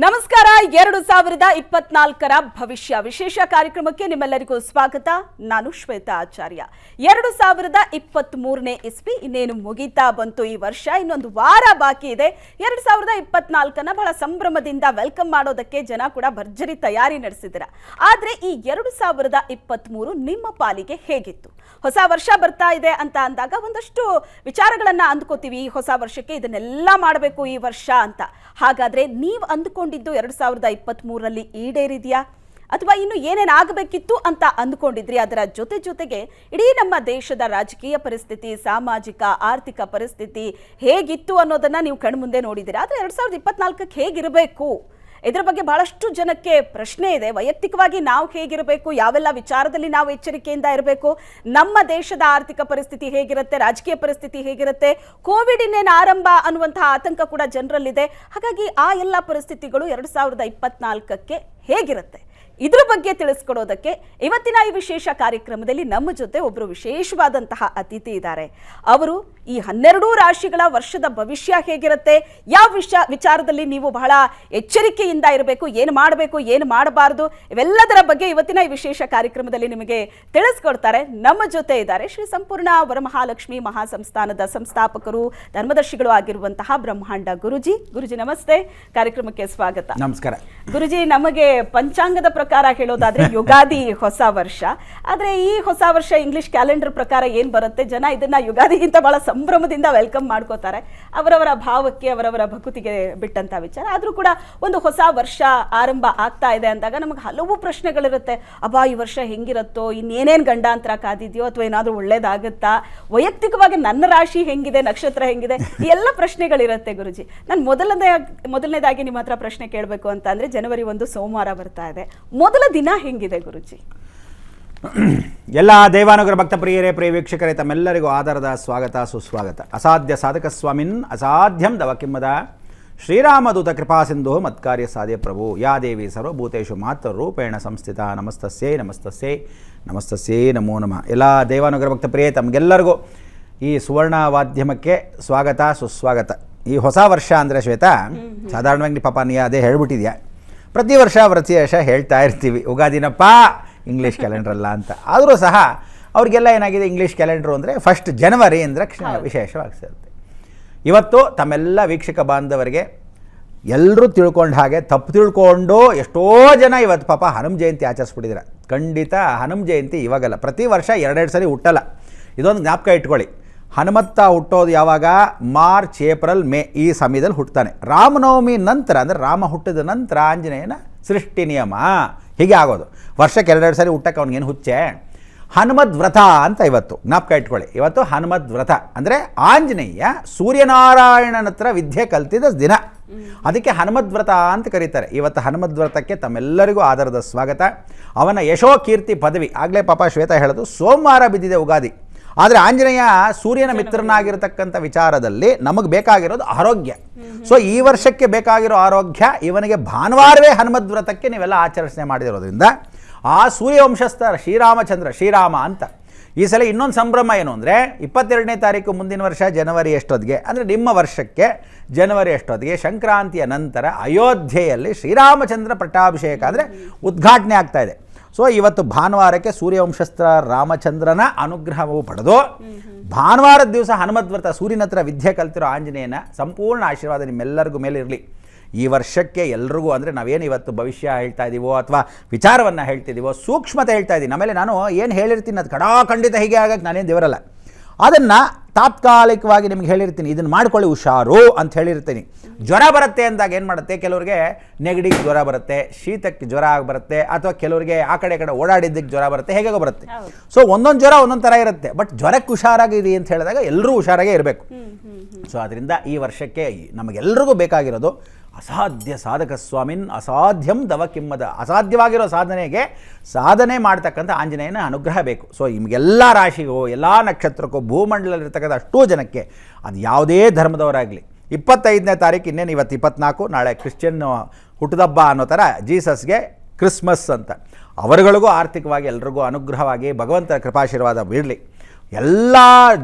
ನಮಸ್ಕಾರ. 2024ರ ಭವಿಷ್ಯ ವಿಶೇಷ ಕಾರ್ಯಕ್ರಮಕ್ಕೆ ನಿಮ್ಮೆಲ್ಲರಿಗೂ ಸ್ವಾಗತ. ನಾನು ಶ್ವೇತಾ ಆಚಾರ್ಯ. 2023ನೇ ಇಸ್ವಿ ಇನ್ನೇನು ಮುಗಿತಾ ಬಂತು. ಈ ವರ್ಷ ಇನ್ನೊಂದು ವಾರ ಬಾಕಿ ಇದೆ. 2024ನ ಬಹಳ ಸಂಭ್ರಮದಿಂದ ವೆಲ್ಕಮ್ ಮಾಡೋದಕ್ಕೆ ಜನ ಕೂಡ ಭರ್ಜರಿ ತಯಾರಿ ನಡೆಸಿದ್ದೀರಾ. ಆದರೆ ಈ 2023 ನಿಮ್ಮ ಪಾಲಿಗೆ ಹೇಗಿತ್ತು? ಹೊಸ ವರ್ಷ ಬರ್ತಾ ಇದೆ ಅಂತ ಅಂದಾಗ ಒಂದಷ್ಟು ವಿಚಾರಗಳನ್ನ ಅಂದ್ಕೋತೀವಿ. ಈ ಹೊಸ ವರ್ಷಕ್ಕೆ ಇದನ್ನೆಲ್ಲ ಮಾಡಬೇಕು ಈ ವರ್ಷ ಅಂತ. ಹಾಗಾದ್ರೆ ನೀವು ಅಂದುಕೊಂಡಿದ್ದು 2023ರಲ್ಲಿ ಈಡೇರಿದೆಯಾ ಅಥವಾ ಇನ್ನು ಏನೇನು ಆಗಬೇಕಿತ್ತು ಅಂತ ಅಂದುಕೊಂಡಿದ್ರಿ? ಅದರ ಜೊತೆಗೆ ಇಡೀ ನಮ್ಮ ದೇಶದ ರಾಜಕೀಯ ಪರಿಸ್ಥಿತಿ, ಸಾಮಾಜಿಕ ಆರ್ಥಿಕ ಪರಿಸ್ಥಿತಿ ಹೇಗಿತ್ತು ಅನ್ನೋದನ್ನ ನೀವು ಕಣ್ಮುಂದೆ ನೋಡಿದ್ದೀರಾ. ಆದರೆ 2024ಕ್ಕೆ ಹೇಗಿರಬೇಕು ಇದರ ಬಗ್ಗೆ ಬಹಳಷ್ಟು ಜನಕ್ಕೆ ಪ್ರಶ್ನೆ ಇದೆ. ವೈಯಕ್ತಿಕವಾಗಿ ನಾವು ಹೇಗಿರಬೇಕು, ಯಾವೆಲ್ಲ ವಿಚಾರದಲ್ಲಿ ನಾವು ಎಚ್ಚರಿಕೆಯಿಂದ ಇರಬೇಕು, ನಮ್ಮ ದೇಶದ ಆರ್ಥಿಕ ಪರಿಸ್ಥಿತಿ ಹೇಗಿರುತ್ತೆ, ರಾಜಕೀಯ ಪರಿಸ್ಥಿತಿ ಹೇಗಿರುತ್ತೆ, ಕೋವಿಡ್ ಇನ್ನೇನು ಆರಂಭ ಅನ್ನುವಂತಹ ಆತಂಕ ಕೂಡ ಜನರಲ್ಲಿದೆ. ಹಾಗಾಗಿ ಆ ಎಲ್ಲ ಪರಿಸ್ಥಿತಿಗಳು 2024ಕ್ಕೆ ಹೇಗಿರುತ್ತೆ ಇದ್ರ ಬಗ್ಗೆ ತಿಳಿಸ್ಕೊಡೋದಕ್ಕೆ ಇವತ್ತಿನ ಈ ವಿಶೇಷ ಕಾರ್ಯಕ್ರಮದಲ್ಲಿ ನಮ್ಮ ಜೊತೆ ಒಬ್ಬರು ವಿಶೇಷವಾದಂತಹ ಅತಿಥಿ ಇದ್ದಾರೆ. ಅವರು ಈ 12 ರಾಶಿಗಳ ವರ್ಷದ ಭವಿಷ್ಯ ಹೇಗಿರುತ್ತೆ, ಯಾವ ವಿಚಾರದಲ್ಲಿ ನೀವು ಬಹಳ ಎಚ್ಚರಿಕೆಯಿಂದ ಇರಬೇಕು, ಏನು ಮಾಡಬೇಕು ಏನು ಮಾಡಬಾರದು, ಇವೆಲ್ಲದರ ಬಗ್ಗೆ ಇವತ್ತಿನ ಈ ವಿಶೇಷ ಕಾರ್ಯಕ್ರಮದಲ್ಲಿ ನಿಮಗೆ ತಿಳಿಸ್ಕೊಡ್ತಾರೆ. ನಮ್ಮ ಜೊತೆ ಇದ್ದಾರೆ ಶ್ರೀ ಸಂಪೂರ್ಣ ವರಮಹಾಲಕ್ಷ್ಮಿ ಮಹಾಸಂಸ್ಥಾನದ ಸಂಸ್ಥಾಪಕರು, ಧರ್ಮದರ್ಶಿಗಳು ಆಗಿರುವಂತಹ ಬ್ರಹ್ಮಾಂಡ ಗುರುಜಿ. ಗುರುಜಿ ನಮಸ್ತೆ, ಕಾರ್ಯಕ್ರಮಕ್ಕೆ ಸ್ವಾಗತ. ನಮಸ್ಕಾರ ಗುರುಜಿ. ನಮಗೆ ಪಂಚಾಂಗದ ಪ್ರಕಾರ ಹೇಳೋದಾದ್ರೆ ಯುಗಾದಿ ಹೊಸ ವರ್ಷ. ಆದ್ರೆ ಈ ಹೊಸ ವರ್ಷ ಇಂಗ್ಲಿಷ್ ಕ್ಯಾಲೆಂಡರ್ ಪ್ರಕಾರ ಏನ್ ಬರುತ್ತೆ, ಜನ ಇದನ್ನ ಯುಗಾದಿಗಿಂತ ಬಹಳ ಸಂಭ್ರಮದಿಂದ ವೆಲ್ಕಮ್ ಮಾಡ್ಕೋತಾರೆ. ಅವರವರ ಭಾವಕ್ಕೆ ಅವರವರ ಭಕುತಿಗೆ ಬಿಟ್ಟಂತ ವಿಚಾರ. ಆದ್ರೂ ಕೂಡ ಒಂದು ಹೊಸ ವರ್ಷ ಆರಂಭ ಆಗ್ತಾ ಇದೆ ಅಂದಾಗ ನಮಗೆ ಹಲವು ಪ್ರಶ್ನೆಗಳಿರುತ್ತೆ. ಅಬ್ಬಾ ಈ ವರ್ಷ ಹೆಂಗಿರುತ್ತೋ, ಇನ್ನೇನೇನ್ ಗಂಡಾಂತರ ಕಾದಿದೆಯೋ, ಅಥವಾ ಏನಾದ್ರೂ ಒಳ್ಳೇದಾಗುತ್ತಾ, ವೈಯಕ್ತಿಕವಾಗಿ ನನ್ನ ರಾಶಿ ಹೆಂಗಿದೆ, ನಕ್ಷತ್ರ ಹೆಂಗಿದೆ, ಈ ಎಲ್ಲ ಪ್ರಶ್ನೆಗಳಿರುತ್ತೆ. ಗುರುಜಿ, ನಾನು ಮೊದಲನೇದಾಗಿ ನಿಮ್ಮ ಹತ್ರ ಪ್ರಶ್ನೆ ಕೇಳಬೇಕು ಅಂತ ಅಂದ್ರೆ, ಜನವರಿ 1 ಸೋಮವಾರ ಬರ್ತಾ ಇದೆ. ಮೊದಲ ದಿನ ಹೆಂಗಿದೆ ಗುರುಜಿ? ಎಲ್ಲ ದೇವಾನುಗ್ರ ಭಕ್ತ ಪ್ರಿಯರೇ, ಪ್ರಿಯ ವೀಕ್ಷಕರೇ, ತಮ್ಮೆಲ್ಲರಿಗೂ ಆಧಾರದ ಸ್ವಾಗತ ಸುಸ್ವಾಗತ. ಅಸಾಧ್ಯ ಸಾಧಕ ಸ್ವಾಮಿನ್ ಅಸಾಧ್ಯಂ ದವಕಿಮ್ಮದ ಶ್ರೀರಾಮದೂತ ಕೃಪಾ ಸಿಂಧು ಮತ್ಕಾರ್ಯ ಸಾಧ್ಯ ಪ್ರಭು ಯಾ ದೇವಿ ಸರ್ವಭೂತೇಶು ಮಾತೃರೂಪೇಣ ಸಂಸ್ಥಿತ ನಮಸ್ತಸ್ಯೈ ನಮಸ್ತಸ್ಯೈ ನಮಸ್ತಸ್ಯೈ ನಮೋ ನಮಃ. ಎಲ್ಲ ದೇವಾನುಗ್ರ ಭಕ್ತ ಪ್ರಿಯೇ, ತಮಗೆಲ್ಲರಿಗೂ ಈ ಸುವರ್ಣ ಮಾಧ್ಯಮಕ್ಕೆ ಸ್ವಾಗತ ಸುಸ್ವಾಗತ. ಈ ಹೊಸ ವರ್ಷ ಅಂದರೆ ಶ್ವೇತಾ, ಸಾಧಾರಣವಾಗಿ ಪಾಪ ನೀ ಅದೇ ಹೇಳ್ಬಿಟ್ಟಿದ್ಯಾ, ಪ್ರತಿ ವರ್ಷ ಹೇಳ್ತಾ ಇರ್ತೀವಿ ಯುಗಾದಿನಪ್ಪ ಇಂಗ್ಲೀಷ್ ಕ್ಯಾಲೆಂಡ್ರಲ್ಲ ಅಂತ. ಆದರೂ ಸಹ ಅವ್ರಿಗೆಲ್ಲ ಏನಾಗಿದೆ, ಇಂಗ್ಲೀಷ್ ಕ್ಯಾಲೆಂಡ್ರು ಅಂದರೆ 1 ಜನವರಿ ಅಂದರೆ ವಿಶೇಷವಾಗಿರುತ್ತೆ. ಇವತ್ತು ತಮ್ಮೆಲ್ಲ ವೀಕ್ಷಕ ಬಾಂಧವರಿಗೆ ಎಲ್ಲರೂ ತಿಳ್ಕೊಂಡ ಹಾಗೆ ತಪ್ಪು ತಿಳ್ಕೊಂಡು ಎಷ್ಟೋ ಜನ ಇವತ್ತು ಪಾಪ ಹನುಮ ಜಯಂತಿ ಆಚರಿಸ್ಬಿಟ್ಟಿದ್ದಾರೆ. ಖಂಡಿತ ಹನುಮ ಜಯಂತಿ ಇವಾಗಲ್ಲ, ಪ್ರತಿ ವರ್ಷ 2 ಸರಿ ಹುಟ್ಟಲ್ಲ. ಇದೊಂದು ಜ್ಞಾಪಕ ಇಟ್ಕೊಳ್ಳಿ. ಹನುಮಂತ ಹುಟ್ಟೋದು ಯಾವಾಗ? ಮಾರ್ಚ್, ಏಪ್ರಿಲ್, ಮೇ ಈ ಸಮಯದಲ್ಲಿ ಹುಟ್ಟುತ್ತಾನೆ. ರಾಮನವಮಿ ನಂತರ ಅಂದರೆ ರಾಮ ಹುಟ್ಟಿದ ನಂತರ ಆಂಜನೇಯನ ಸೃಷ್ಟಿ ನಿಯಮ ಹೀಗೆ ಆಗೋದು. ವರ್ಷಕ್ಕೆ 2 ಸರಿ ಹುಟ್ಟಕ್ಕೆ ಅವ್ನಿಗೇನು ಹುಚ್ಚೆ? ಹನುಮದ್ ವ್ರತ ಅಂತ ಇವತ್ತು ಜ್ಞಾಪಕ ಇಟ್ಕೊಳ್ಳಿ. ಇವತ್ತು ಹನುಮದ್ ವ್ರತ ಅಂದರೆ ಆಂಜನೇಯ ಸೂರ್ಯನಾರಾಯಣನ ಹತ್ರ ವಿದ್ಯೆ ಕಲ್ತಿದ್ದ ದಿನ, ಅದಕ್ಕೆ ಹನುಮದ್ ವ್ರತ ಅಂತ ಕರೀತಾರೆ. ಇವತ್ತು ಹನುಮದ್ ವ್ರತಕ್ಕೆ ತಮ್ಮೆಲ್ಲರಿಗೂ ಆಧಾರದ ಸ್ವಾಗತ. ಅವನ ಯಶೋ ಕೀರ್ತಿ ಪದವಿ ಆಗಲೇ ಪಾಪ ಶ್ವೇತಾ ಹೇಳೋದು, ಸೋಮವಾರ ಬಿದ್ದಿದೆ ಯುಗಾದಿ. ಆದರೆ ಆಂಜನೇಯ ಸೂರ್ಯನ ಮಿತ್ರನಾಗಿರತಕ್ಕಂಥ ವಿಚಾರದಲ್ಲಿ ನಮಗೆ ಬೇಕಾಗಿರೋದು ಆರೋಗ್ಯ. ಸೊ ಈ ವರ್ಷಕ್ಕೆ ಬೇಕಾಗಿರೋ ಆರೋಗ್ಯ ಇವನಿಗೆ ಭಾನುವಾರವೇ ಹನುಮದ್ ವ್ರತಕ್ಕೆ ನೀವೆಲ್ಲ ಆಚರಣೆ ಮಾಡಿರೋದ್ರಿಂದ ಆ ಸೂರ್ಯವಂಶಸ್ಥ ಶ್ರೀರಾಮ ಅಂತ. ಈ ಸಲ ಇನ್ನೊಂದು ಸಂಭ್ರಮ ಏನು ಅಂದರೆ, 22ನೇ ತಾರೀಕು ಮುಂದಿನ ವರ್ಷ ಜನವರಿ ಎಷ್ಟೊತ್ತಿಗೆ ಅಂದರೆ ನಿಮ್ಮ ವರ್ಷಕ್ಕೆ ಜನವರಿ ಎಷ್ಟೊತ್ತಿಗೆ ಸಂಕ್ರಾಂತಿಯ ನಂತರ ಅಯೋಧ್ಯೆಯಲ್ಲಿ ಶ್ರೀರಾಮಚಂದ್ರ ಪಟ್ಟಾಭಿಷೇಕ ಅಂದರೆ ಉದ್ಘಾಟನೆ ಆಗ್ತಾ ಇದೆ. ಸೊ ಇವತ್ತು ಭಾನುವಾರಕ್ಕೆ ಸೂರ್ಯವಂಶಸ್ಥ ರಾಮಚಂದ್ರನ ಅನುಗ್ರಹವು ಪಡೆದು ಭಾನುವಾರದ ದಿವಸ ಹನುಮದ್ವ್ರತ ಸೂರ್ಯನ ಹತ್ರ ವಿದ್ಯೆ ಕಲ್ತಿರೋ ಆಂಜನೇಯನ ಸಂಪೂರ್ಣ ಆಶೀರ್ವಾದ ನಿಮ್ಮೆಲ್ಲರಿಗೂ ಮೇಲೆ ಇರಲಿ. ಈ ವರ್ಷಕ್ಕೆ ಎಲ್ರಿಗೂ ಅಂದರೆ ನಾವೇನು ಇವತ್ತು ಭವಿಷ್ಯ ಹೇಳ್ತಾ ಇದ್ದೀವೋ ಅಥವಾ ವಿಚಾರವನ್ನು ಹೇಳ್ತಿದ್ದೀವೋ, ಸೂಕ್ಷ್ಮತೆ ಹೇಳ್ತಾ ಇದ್ದೀನಿ. ಆಮೇಲೆ ನಾನು ಏನು ಹೇಳಿರ್ತೀನಿ ಅದು ಖಂಡಿತ ಹೀಗೆ ಆಗಕ್ಕೆ ನಾನೇನು ದೇವರಲ್ಲ. ಅದನ್ನು ತಾತ್ಕಾಲಿಕವಾಗಿ ನಿಮ್ಗೆ ಹೇಳಿರ್ತೀನಿ, ಇದನ್ನು ಮಾಡ್ಕೊಳ್ಳಿ ಹುಷಾರು ಅಂತ ಹೇಳಿರ್ತೀನಿ. ಜ್ವರ ಬರುತ್ತೆ ಅಂದಾಗ ಏನು ಮಾಡುತ್ತೆ, ಕೆಲವರಿಗೆ ನೆಗಡಿಗೆ ಜ್ವರ ಬರುತ್ತೆ, ಶೀತಕ್ಕೆ ಜ್ವರ ಬರುತ್ತೆ, ಅಥವಾ ಕೆಲವರಿಗೆ ಆ ಕಡೆ ಓಡಾಡಿದ್ದಕ್ಕೆ ಜ್ವರ ಬರುತ್ತೆ, ಹೇಗೋ ಬರುತ್ತೆ. ಸೊ ಒಂದೊಂದು ಜ್ವರ ಒಂದೊಂದು ಥರ ಇರುತ್ತೆ. ಬಟ್ ಜ್ವರಕ್ಕೆ ಹುಷಾರಾಗಿರಿ ಅಂತ ಹೇಳಿದಾಗ ಎಲ್ಲರೂ ಹುಷಾರಾಗೇ ಇರಬೇಕು. ಸೊ ಅದರಿಂದ ಈ ವರ್ಷಕ್ಕೆ ನಮಗೆಲ್ಲರಿಗೂ ಬೇಕಾಗಿರೋದು ಅಸಾಧ್ಯ ಸಾಧಕ ಸ್ವಾಮಿನ್ ಅಸಾಧ್ಯಂ ದವಕಿಮ್ಮದ, ಅಸಾಧ್ಯವಾಗಿರೋ ಸಾಧನೆ ಮಾಡ್ತಕ್ಕಂಥ ಆಂಜನೇಯನ ಅನುಗ್ರಹ ಬೇಕು. ಸೊ ನಿಮಗೆಲ್ಲ ರಾಶಿಗೂ ಎಲ್ಲ ನಕ್ಷತ್ರಕ್ಕೂ ಭೂಮಂಡಲದಲ್ಲಿರ್ತಕ್ಕಂಥ ಅಷ್ಟೂ ಜನಕ್ಕೆ, ಅದು ಯಾವುದೇ ಧರ್ಮದವರಾಗಲಿ, 25ನೇ ತಾರೀಕು ಇನ್ನೇನು, ಇವತ್ತು 24, ನಾಳೆ ಕ್ರಿಶ್ಚಿಯನ್ ಹುಟ್ಟುದಬ್ಬ ಅನ್ನೋ ಥರ ಜೀಸಸ್ಗೆ ಕ್ರಿಸ್ಮಸ್ ಅಂತ. ಅವರುಗಳಿಗೂ ಆರ್ಥಿಕವಾಗಿ ಎಲ್ರಿಗೂ ಅನುಗ್ರಹವಾಗಿ ಭಗವಂತನ ಕೃಪಾಶೀರ್ವಾದ ಬೀಳಲಿ. ಎಲ್ಲ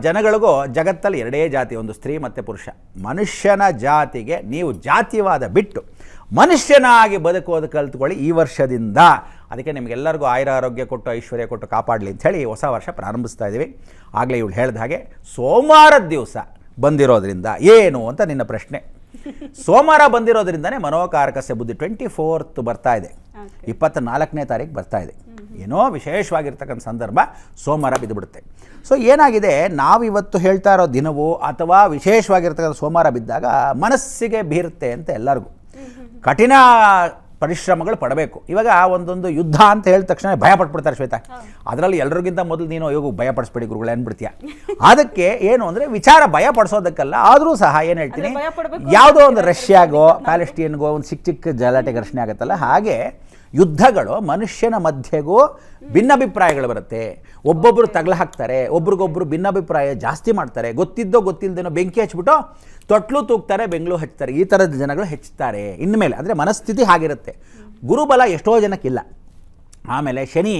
ಜನಗಳಿಗೂ ಜಗತ್ತಲ್ಲಿ 2 ಜಾತಿ, ಒಂದು ಸ್ತ್ರೀ ಮತ್ತು ಪುರುಷ. ಮನುಷ್ಯನ ಜಾತಿಗೆ ನೀವು ಜಾತಿವಾದ ಬಿಟ್ಟು ಮನುಷ್ಯನಾಗಿ ಬದುಕೋದು ಕಲ್ತ್ಕೊಳ್ಳಿ ಈ ವರ್ಷದಿಂದ. ಅದಕ್ಕೆ ನಿಮಗೆಲ್ಲರಿಗೂ ಆರೋಗ್ಯ ಕೊಟ್ಟು ಐಶ್ವರ್ಯ ಕೊಟ್ಟು ಕಾಪಾಡಲಿ ಅಂಥೇಳಿ ಹೊಸ ವರ್ಷ ಪ್ರಾರಂಭಿಸ್ತಾ ಇದ್ದೀವಿ. ಆಗಲೇ ಇವಳು ಹೇಳಿದ ಹಾಗೆ ಸೋಮವಾರದ ದಿವಸ ಬಂದಿರೋದ್ರಿಂದ ಏನು ಅಂತ ನಿನ್ನ ಪ್ರಶ್ನೆ. ಸೋಮವಾರ ಬಂದಿರೋದ್ರಿಂದನೇ ಮನೋಕಾರಕಸ್ಯ ಬುದ್ಧಿ 24th ಬರ್ತಾ ಇದೆ, 24ನೇ ತಾರೀಕು ಬರ್ತಾ ಇದೆ. ಏನೋ ವಿಶೇಷವಾಗಿರ್ತಕ್ಕಂಥ ಸಂದರ್ಭ ಸೋಮವಾರ ಬಿದ್ದುಬಿಡುತ್ತೆ. ಸೊ ಏನಾಗಿದೆ, ನಾವಿವತ್ತು ಹೇಳ್ತಾ ಇರೋ ದಿನವೂ ಅಥವಾ ವಿಶೇಷವಾಗಿರ್ತಕ್ಕಂಥ ಸೋಮವಾರ ಬಿದ್ದಾಗ ಮನಸ್ಸಿಗೆ ಬೀರುತ್ತೆ ಅಂತ ಎಲ್ಲರಿಗೂ ಕಠಿಣ ಪರಿಶ್ರಮಗಳು ಪಡಬೇಕು. ಇವಾಗ ಒಂದೊಂದು ಯುದ್ಧ ಅಂತ ಹೇಳಿದ ತಕ್ಷಣ ಭಯ ಪಟ್ಬಿಡ್ತಾರೆ ಶ್ವೇತಾ. ಅದರಲ್ಲಿ ಎಲ್ಲರಿಗಿಂತ ಮೊದಲು ನೀನು ಇವಾಗ ಭಯ ಪಡಿಸ್ಬೇಡಿ ಗುರುಗಳೇ ಅಂದ್ಬಿಡ್ತೀಯ. ಅದಕ್ಕೆ ಏನು ಅಂದರೆ ವಿಚಾರ ಭಯ ಪಡಿಸೋದಕ್ಕಲ್ಲ, ಆದರೂ ಸಹ ಏನು ಹೇಳ್ತೀನಿ, ಯಾವುದೋ ಒಂದು ರಷ್ಯಾಗೋ ಪ್ಯಾಲೆಸ್ಟೀನ್ಗೋ ಒಂದು ಚಿಕ್ಕ ಚಿಕ್ಕ ಗಲಾಟೆ ಘರ್ಷಣೆ ಆಗುತ್ತಲ್ಲ, ಹಾಗೆ ಯುದ್ಧಗಳು ಮನುಷ್ಯನ ಮಧ್ಯೆಗೂ ಭಿನ್ನಾಭಿಪ್ರಾಯಗಳು ಬರುತ್ತೆ. ಒಬ್ಬೊಬ್ಬರು ತಗಲ ಹಾಕ್ತಾರೆ, ಒಬ್ರಿಗೊಬ್ಬರು ಭಿನ್ನಾಭಿಪ್ರಾಯ ಜಾಸ್ತಿ ಮಾಡ್ತಾರೆ. ಗೊತ್ತಿದ್ದೋ ಗೊತ್ತಿಲ್ಲದೇನೋ ಬೆಂಕಿ ಹಚ್ಬಿಟ್ಟು ತೊಟ್ಲು ತೂಗ್ತಾರೆ, ಬೆಂಗಳೂರು ಹಚ್ತಾರೆ. ಈ ಥರದ ಜನಗಳು ಹೆಚ್ಚುತ್ತಾರೆ ಇನ್ಮೇಲೆ. ಅಂದರೆ ಮನಸ್ಥಿತಿ ಹಾಗಿರುತ್ತೆ. ಗುರುಬಲ ಎಷ್ಟೋ ಜನಕ್ಕಿಲ್ಲ. ಆಮೇಲೆ ಶನಿ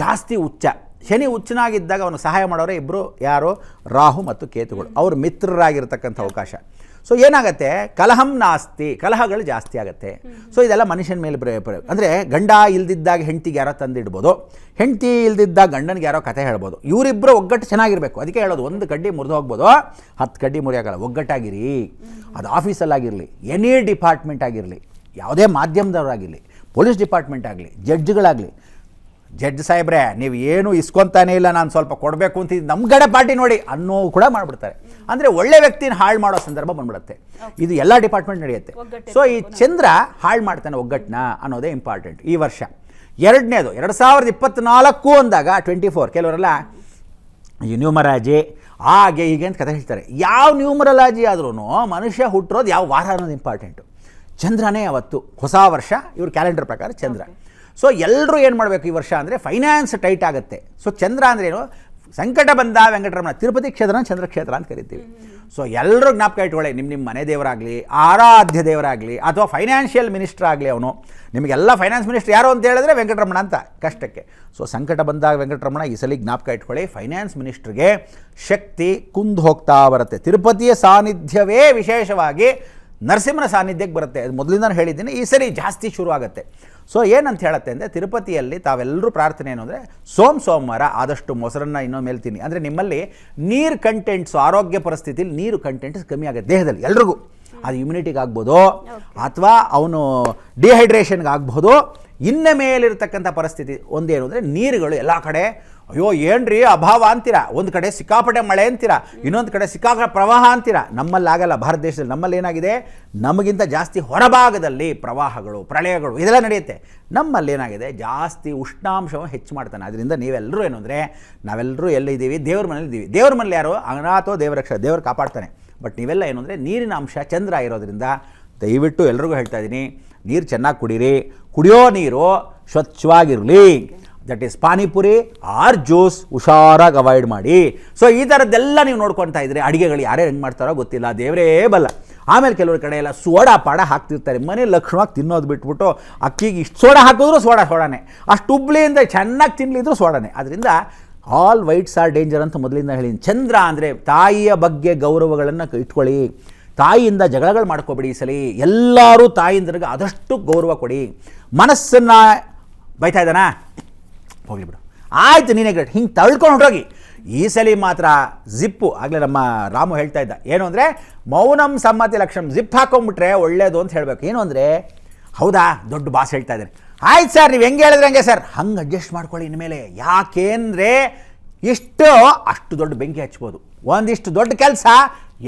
ಜಾಸ್ತಿ ಉಚ್ಚ. ಶನಿ ಉಚ್ಚನಾಗಿದ್ದಾಗ ಅವನು ಸಹಾಯ ಮಾಡೋರೆ ಇಬ್ಬರು, ಯಾರು, ರಾಹು ಮತ್ತು ಕೇತುಗಳು. ಅವರು ಮಿತ್ರರಾಗಿರ್ತಕ್ಕಂಥ ಅವಕಾಶ. ಸೊ ಏನಾಗುತ್ತೆ, ಕಲಹಂ ನಾಸ್ತಿ, ಕಲಹಗಳು ಜಾಸ್ತಿ ಆಗುತ್ತೆ. ಸೊ ಇದೆಲ್ಲ ಮನುಷ್ಯನ ಮೇಲೆ ಅಂದರೆ ಗಂಡ ಇಲ್ದಿದ್ದಾಗ ಹೆಂಡತಿಗೆ ಯಾರೋ ತಂದಿಡ್ಬೋದು, ಹೆಂಡತಿ ಇಲ್ದಿದ್ದಾಗ ಗಂಡನಿಗೆ ಯಾರೋ ಕತೆ ಹೇಳ್ಬೋದು. ಇವರಿಬ್ಬರು ಒಗ್ಗಟ್ಟು ಚೆನ್ನಾಗಿರಬೇಕು. ಅದಕ್ಕೆ ಹೇಳೋದು, ಒಂದು ಕಡ್ಡಿ ಮುರಿದು ಹೋಗ್ಬೋದು, 10 ಕಡ್ಡಿ ಮುರಿಯೋಕ್ಕಲ್ಲ. ಒಗ್ಗಟ್ಟಾಗಿರಿ. ಅದು ಆಫೀಸಲ್ಲಾಗಿರಲಿ, ಎನಿ ಡಿಪಾರ್ಟ್ಮೆಂಟ್ ಆಗಿರಲಿ, ಯಾವುದೇ ಮಾಧ್ಯಮದವರಾಗಿರಲಿ, ಪೊಲೀಸ್ ಡಿಪಾರ್ಟ್ಮೆಂಟ್ ಆಗಲಿ, ಜಡ್ಜ್ಗಳಾಗಲಿ. ಜಡ್ಜ್ ಸಾಹೇಬ್ರೆ ನೀವು ಏನು ಇಸ್ಕೊತಾನೇ ಇಲ್ಲ, ನಾನು ಸ್ವಲ್ಪ ಕೊಡಬೇಕು ಅಂತ ನಮ್ಮ ಕಡೆ ಪಾರ್ಟಿ ನೋಡಿ ಅನ್ನೋ ಕೂಡ ಮಾಡಿಬಿಡ್ತಾರೆ. ಅಂದರೆ ಒಳ್ಳೆ ವ್ಯಕ್ತಿನ ಹಾಳು ಮಾಡೋ ಸಂದರ್ಭ ಬಂದ್ಬಿಡುತ್ತೆ. ಇದು ಎಲ್ಲ ಡಿಪಾರ್ಟ್ಮೆಂಟ್ ನಡೆಯುತ್ತೆ. ಸೊ ಈ ಚಂದ್ರ ಹಾಳು ಮಾಡ್ತಾನೆ ಒಗ್ಗಟ್ಟನ್ನ ಅನ್ನೋದೇ ಇಂಪಾರ್ಟೆಂಟ್ ಈ ವರ್ಷ. ಎರಡನೇದು 2024 ಅಂದಾಗ 24. ಕೆಲವರೆಲ್ಲ ಈ ನ್ಯೂಮರಾಜಿ ಹಾಗೆ ಹೀಗೆ ಅಂತ ಕತೆ ಹೇಳ್ತಾರೆ. ಯಾವ ನ್ಯೂಮರಾಲಜಿ ಆದ್ರೂ ಮನುಷ್ಯ ಹುಟ್ಟಿರೋದು ಯಾವ ವಾರ ಅನ್ನೋದು ಇಂಪಾರ್ಟೆಂಟು. ಚಂದ್ರನೇ ಅವತ್ತು ಹೊಸ ವರ್ಷ ಇವ್ರ ಕ್ಯಾಲೆಂಡರ್ ಪ್ರಕಾರ ಚಂದ್ರ. ಸೊ ಎಲ್ಲರೂ ಏನು ಮಾಡಬೇಕು ಈ ವರ್ಷ ಅಂದರೆ ಫೈನಾನ್ಸ್ ಟೈಟ್ ಆಗುತ್ತೆ. ಸೊ ಚಂದ್ರ ಅಂದರೆ ಏನು, ಸಂಕಟ ಬಂದ ವೆಂಕಟರಮಣ, ತಿರುಪತಿ ಕ್ಷೇತ್ರನ ಚಂದ್ರಕ್ಷೇತ್ರ ಅಂತ ಕರಿತೀವಿ. ಸೊ ಎಲ್ಲರೂ ಜ್ಞಾಪಕ ಇಟ್ಕೊಳ್ಳಿ, ನಿಮ್ಮ ಮನೆ ದೇವರಾಗಲಿ, ಆರಾಧ್ಯ ದೇವರಾಗಲಿ, ಅಥವಾ ಫೈನಾನ್ಷಿಯಲ್ ಮಿನಿಸ್ಟರ್ ಆಗಲಿ, ಅವನು ನಿಮಗೆಲ್ಲ ಫೈನಾನ್ಸ್ ಮಿನಿಸ್ಟರ್ ಯಾರು ಅಂತ ಹೇಳಿದ್ರೆ ವೆಂಕಟರಮಣ ಅಂತ ಕಷ್ಟಕ್ಕೆ. ಸೊ ಸಂಕಟ ಬಂದಾಗ ವೆಂಕಟರಮಣ ಈ ಸಲ ಜ್ಞಾಪಕ ಇಟ್ಕೊಳ್ಳಿ. ಫೈನಾನ್ಸ್ ಮಿನಿಸ್ಟ್ರಿಗೆ ಶಕ್ತಿ ಕುಂದು ಹೋಗ್ತಾ ಬರುತ್ತೆ. ತಿರುಪತಿಯ ಸಾನ್ನಿಧ್ಯವೇ ವಿಶೇಷವಾಗಿ ನರಸಿಂಹನ ಸಾನ್ನಿಧ್ಯಕ್ಕೆ ಬರುತ್ತೆ. ಅದು ಮೊದಲಿಂದ ಹೇಳಿದ್ದೀನಿ, ಈ ಸರಿ ಜಾಸ್ತಿ ಶುರು ಆಗುತ್ತೆ. ಸೊ ಏನಂತ ಹೇಳುತ್ತೆ ಅಂದರೆ, ತಿರುಪತಿಯಲ್ಲಿ ತಾವೆಲ್ಲರೂ ಪ್ರಾರ್ಥನೆ ಏನು ಅಂದರೆ, ಸೋಮವಾರ ಆದಷ್ಟು ಮೊಸರನ್ನು ಇನ್ನೊಂದು ಮೇಲ್ತೀನಿ. ಅಂದರೆ ನಿಮ್ಮಲ್ಲಿ ನೀರು ಕಂಟೆಂಟ್ಸು, ಆರೋಗ್ಯ ಪರಿಸ್ಥಿತಿಲಿ ನೀರು ಕಂಟೆಂಟ್ಸ್ ಕಮ್ಮಿ ಆಗುತ್ತೆ ದೇಹದಲ್ಲಿ ಎಲ್ರಿಗೂ. ಅದು ಇಮ್ಯುನಿಟಿಗೆ ಆಗ್ಬೋದು, ಅಥವಾ ಅವನು ಡಿಹೈಡ್ರೇಷನ್ಗೆ ಆಗ್ಬೋದು. ಇನ್ನು ಮೇಲಿರ್ತಕ್ಕಂಥ ಪರಿಸ್ಥಿತಿ ಒಂದೇನು ಅಂದರೆ, ನೀರುಗಳು ಎಲ್ಲ ಕಡೆ ಅಯ್ಯೋ ಏನ್ರಿ ಅಭಾವ ಅಂತೀರಾ, ಒಂದು ಕಡೆ ಸಿಕ್ಕಾಪಟ್ಟೆ ಮಳೆ ಅಂತೀರಾ, ಇನ್ನೊಂದು ಕಡೆ ಸಿಕ್ಕಾಪಟ್ಟೆ ಪ್ರವಾಹ ಅಂತೀರಾ. ನಮ್ಮಲ್ಲಿ ಆಗಲ್ಲ. ಭಾರತ ದೇಶದಲ್ಲಿ ನಮ್ಮಲ್ಲಿ ಏನಾಗಿದೆ, ನಮಗಿಂತ ಜಾಸ್ತಿ ಹೊರಭಾಗದಲ್ಲಿ ಪ್ರವಾಹಗಳು, ಪ್ರಳಯಗಳು ಇದೆಲ್ಲ ನಡೆಯುತ್ತೆ. ನಮ್ಮಲ್ಲಿ ಏನಾಗಿದೆ, ಜಾಸ್ತಿ ಉಷ್ಣಾಂಶವನ್ನು ಹೆಚ್ಚು ಮಾಡ್ತಾನೆ. ಅದರಿಂದ ನೀವೆಲ್ಲರೂ ಏನು ಅಂದರೆ, ನಾವೆಲ್ಲರೂ ಎಲ್ಲಿದ್ದೀವಿ, ದೇವ್ರ ಮನೇಲಿ ಇದ್ದೀವಿ. ದೇವ್ರ ಮನೇಲಿ ಯಾರು, ಅನಾಥೋ ದೇವರಕ್ಷ, ದೇವರು ಕಾಪಾಡ್ತಾನೆ. ಬಟ್ ನೀವೆಲ್ಲ ಏನು ಅಂದರೆ, ನೀರಿನ ಅಂಶ ಚಂದ್ರ ಇರೋದ್ರಿಂದ ದಯವಿಟ್ಟು ಎಲ್ರಿಗೂ ಹೇಳ್ತಾ ಇದ್ದೀನಿ, ನೀರು ಚೆನ್ನಾಗಿ ಕುಡೀರಿ. ಕುಡಿಯೋ ನೀರು ಸ್ವಚ್ಛವಾಗಿರಲಿ. That is panipuri or juice ಹುಷಾರಾಗಿ ಅವಾಯ್ಡ್ ಮಾಡಿ. ಸೊ ಈ ಥರದ್ದೆಲ್ಲ ನೀವು ನೋಡ್ಕೊತಾ ಇದ್ದರೆ ಅಡುಗೆಗಳು ಯಾರೇ ಹೆಂಗೆ ಮಾಡ್ತಾರೋ ಗೊತ್ತಿಲ್ಲ, ದೇವರೇ ಬಲ್ಲ. ಆಮೇಲೆ ಕೆಲವ್ರ ಕಡೆ ಎಲ್ಲ ಸೋಡಾ ಪಾಡ ಹಾಕ್ತಿರ್ತಾರೆ. ಮನೆ ಲಕ್ಷಣವಾಗಿ ತಿನ್ನೋದು ಬಿಟ್ಬಿಟ್ಟು ಅಕ್ಕಿಗೆ ಇಷ್ಟು ಸೋಡಾ ಹಾಕಿದ್ರು ಸೋಡಾನೇ, ಅಷ್ಟು ಉಬ್ಳಿಯಿಂದ ಚೆನ್ನಾಗಿ ತಿನ್ನಲಿದ್ರು ಸೋಡಾನೇ. ಅದರಿಂದ ಆಲ್ ವೈಟ್ಸ್ ಆರ್ ಡೇಂಜರ್ ಅಂತ ಮೊದಲಿಂದ ಹೇಳಿ. ಚಂದ್ರ ಅಂದರೆ ತಾಯಿಯ ಬಗ್ಗೆ ಗೌರವಗಳನ್ನು ಇಟ್ಕೊಳ್ಳಿ. ತಾಯಿಯಿಂದ ಜಗಳಗಳು ಮಾಡ್ಕೋಬೇಡಿ. ಈ ಸಲ ಎಲ್ಲರೂ ತಾಯಿಂದ್ರಿಗೆ ಆದಷ್ಟು ಗೌರವ ಕೊಡಿ. ಮನಸ್ಸನ್ನು ಬೈತಾ ಇದ್ದಾನಾ, ಹೋಗ್ಲಿ ಬಿಡು, ಆಯ್ತು ನೀನೇ ಗ್ರೇಟ್, ಹಿಂಗೆ ತಳ್ಕೊಂಡು ಹೊರಟೋಗಿ. ಈ ಸಲ ಮಾತ್ರ ಜಿಪ್ಪು, ಆಗಲೇ ನಮ್ಮ ರಾಮು ಹೇಳ್ತಾ ಇದ್ದ, ಏನು ಅಂದರೆ ಮೌನಂ ಸಮ್ಮತಿ ಲಕ್ಷಣಂ, ಜಿಪ್ ಹಾಕೊಂಡ್ಬಿಟ್ರೆ ಒಳ್ಳೇದು ಅಂತ ಹೇಳಬೇಕು. ಏನು ಅಂದರೆ, ಹೌದಾ ದೊಡ್ಡ ಬಾಸ್ ಹೇಳ್ತಾ ಇದ್ದಾರೆ, ಆಯ್ತು ಸರ್ ನೀವು ಹೆಂಗೆ ಹೇಳಿದ್ರೆ ಹಂಗೆ ಸರ್, ಹಂಗೆ ಅಡ್ಜಸ್ಟ್ ಮಾಡ್ಕೊಳ್ಳಿ ಇನ್ಮೇಲೆ. ಯಾಕೆಂದರೆ ಅಷ್ಟು ದೊಡ್ಡ ಬೆಂಕಿ ಹಚ್ಬೋದು. ಒಂದಿಷ್ಟು ದೊಡ್ಡ ಕೆಲಸ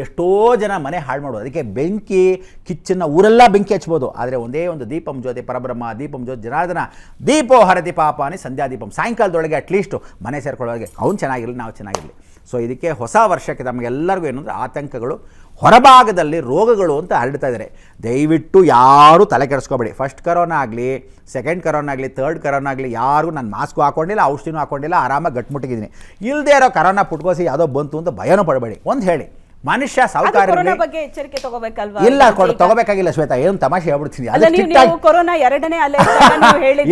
ಎಷ್ಟೋ ಜನ ಮನೆ ಹಾಳು ಮಾಡೋದು. ಅದಕ್ಕೆ ಬೆಂಕಿ ಕಿಚ್ಚನ್ನು ಊರೆಲ್ಲ ಬೆಂಕಿ ಹಚ್ಬೋದು. ಆದರೆ ಒಂದೇ ಒಂದು ದೀಪಂ ಜ್ಯೋತಿ ಪರಬ್ರಹ್ಮ, ದೀಪಂ ಜ್ಯೋತಿ ಜನಾರ್ದನ, ದೀಪೋ ಹರತಿ ಪಾಪಾನಿ ಸಂಧ್ಯಾ ದೀಪಂ. ಸಾಯಂಕಾಲದೊಳಗೆ ಅಟ್ಲೀಸ್ಟು ಮನೆ ಸೇರ್ಕೊಳ್ಳೋರಿಗೆ ಅವ್ನು ಚೆನ್ನಾಗಿರಲಿ, ನಾವು ಚೆನ್ನಾಗಿರಲಿ. ಸೊ ಇದಕ್ಕೆ ಹೊಸ ವರ್ಷಕ್ಕೆ ನಮಗೆಲ್ಲರಿಗೂ ಏನು ಅಂದರೆ, ಆತಂಕಗಳು, ಹೊರಭಾಗದಲ್ಲಿ ರೋಗಗಳು ಅಂತ ಹರಡ್ತಾ ಇದ್ದಾರೆ. ದಯವಿಟ್ಟು ಯಾರೂ ತಲೆ ಕೆಡಿಸ್ಕೋಬೇಡಿ. ಫಸ್ಟ್ ಕರೋನಾ ಆಗಲಿ, ಸೆಕೆಂಡ್ ಕರೋನಾ ಆಗಲಿ, ಥರ್ಡ್ ಕರೋನಾ ಆಗಲಿ, ಯಾರು ನಾನು ಮಾಸ್ಕು ಹಾಕ್ಕೊಂಡಿಲ್ಲ, ಔಷಧಿನೂ ಹಾಕ್ಕೊಂಡಿಲ್ಲ, ಆರಾಮಾಗಿ ಗಟ್ಟಿಮುಟ್ಟಿದ್ದೀನಿ. ಇಲ್ಲದೆ ಇರೋ ಕರೋನಾ ಪುಟ್ಕೋಸಿ ಯಾವುದೋ ಬಂತು ಅಂತ ಭಯನೂ ಪಡಬೇಡಿ. ಒಂದು ಹೇಳಿ, ಮನುಷ್ಯ ಸಾವುಕಾರ ಬಗ್ಗೆ ಎಚ್ಚರಿಕೆ ತಗೋಬೇಕಲ್ವಾ? ಇಲ್ಲ ತಗೋಬೇಕಾಗಿಲ್ಲ ಶ್ವೇತಾ, ಏನು ತಮಾಷೆ ಹೇಳ್ಬಿಡ್ತೀನಿ. ಕೊರೋನಾ ಎರಡನೇ ಅಲೆ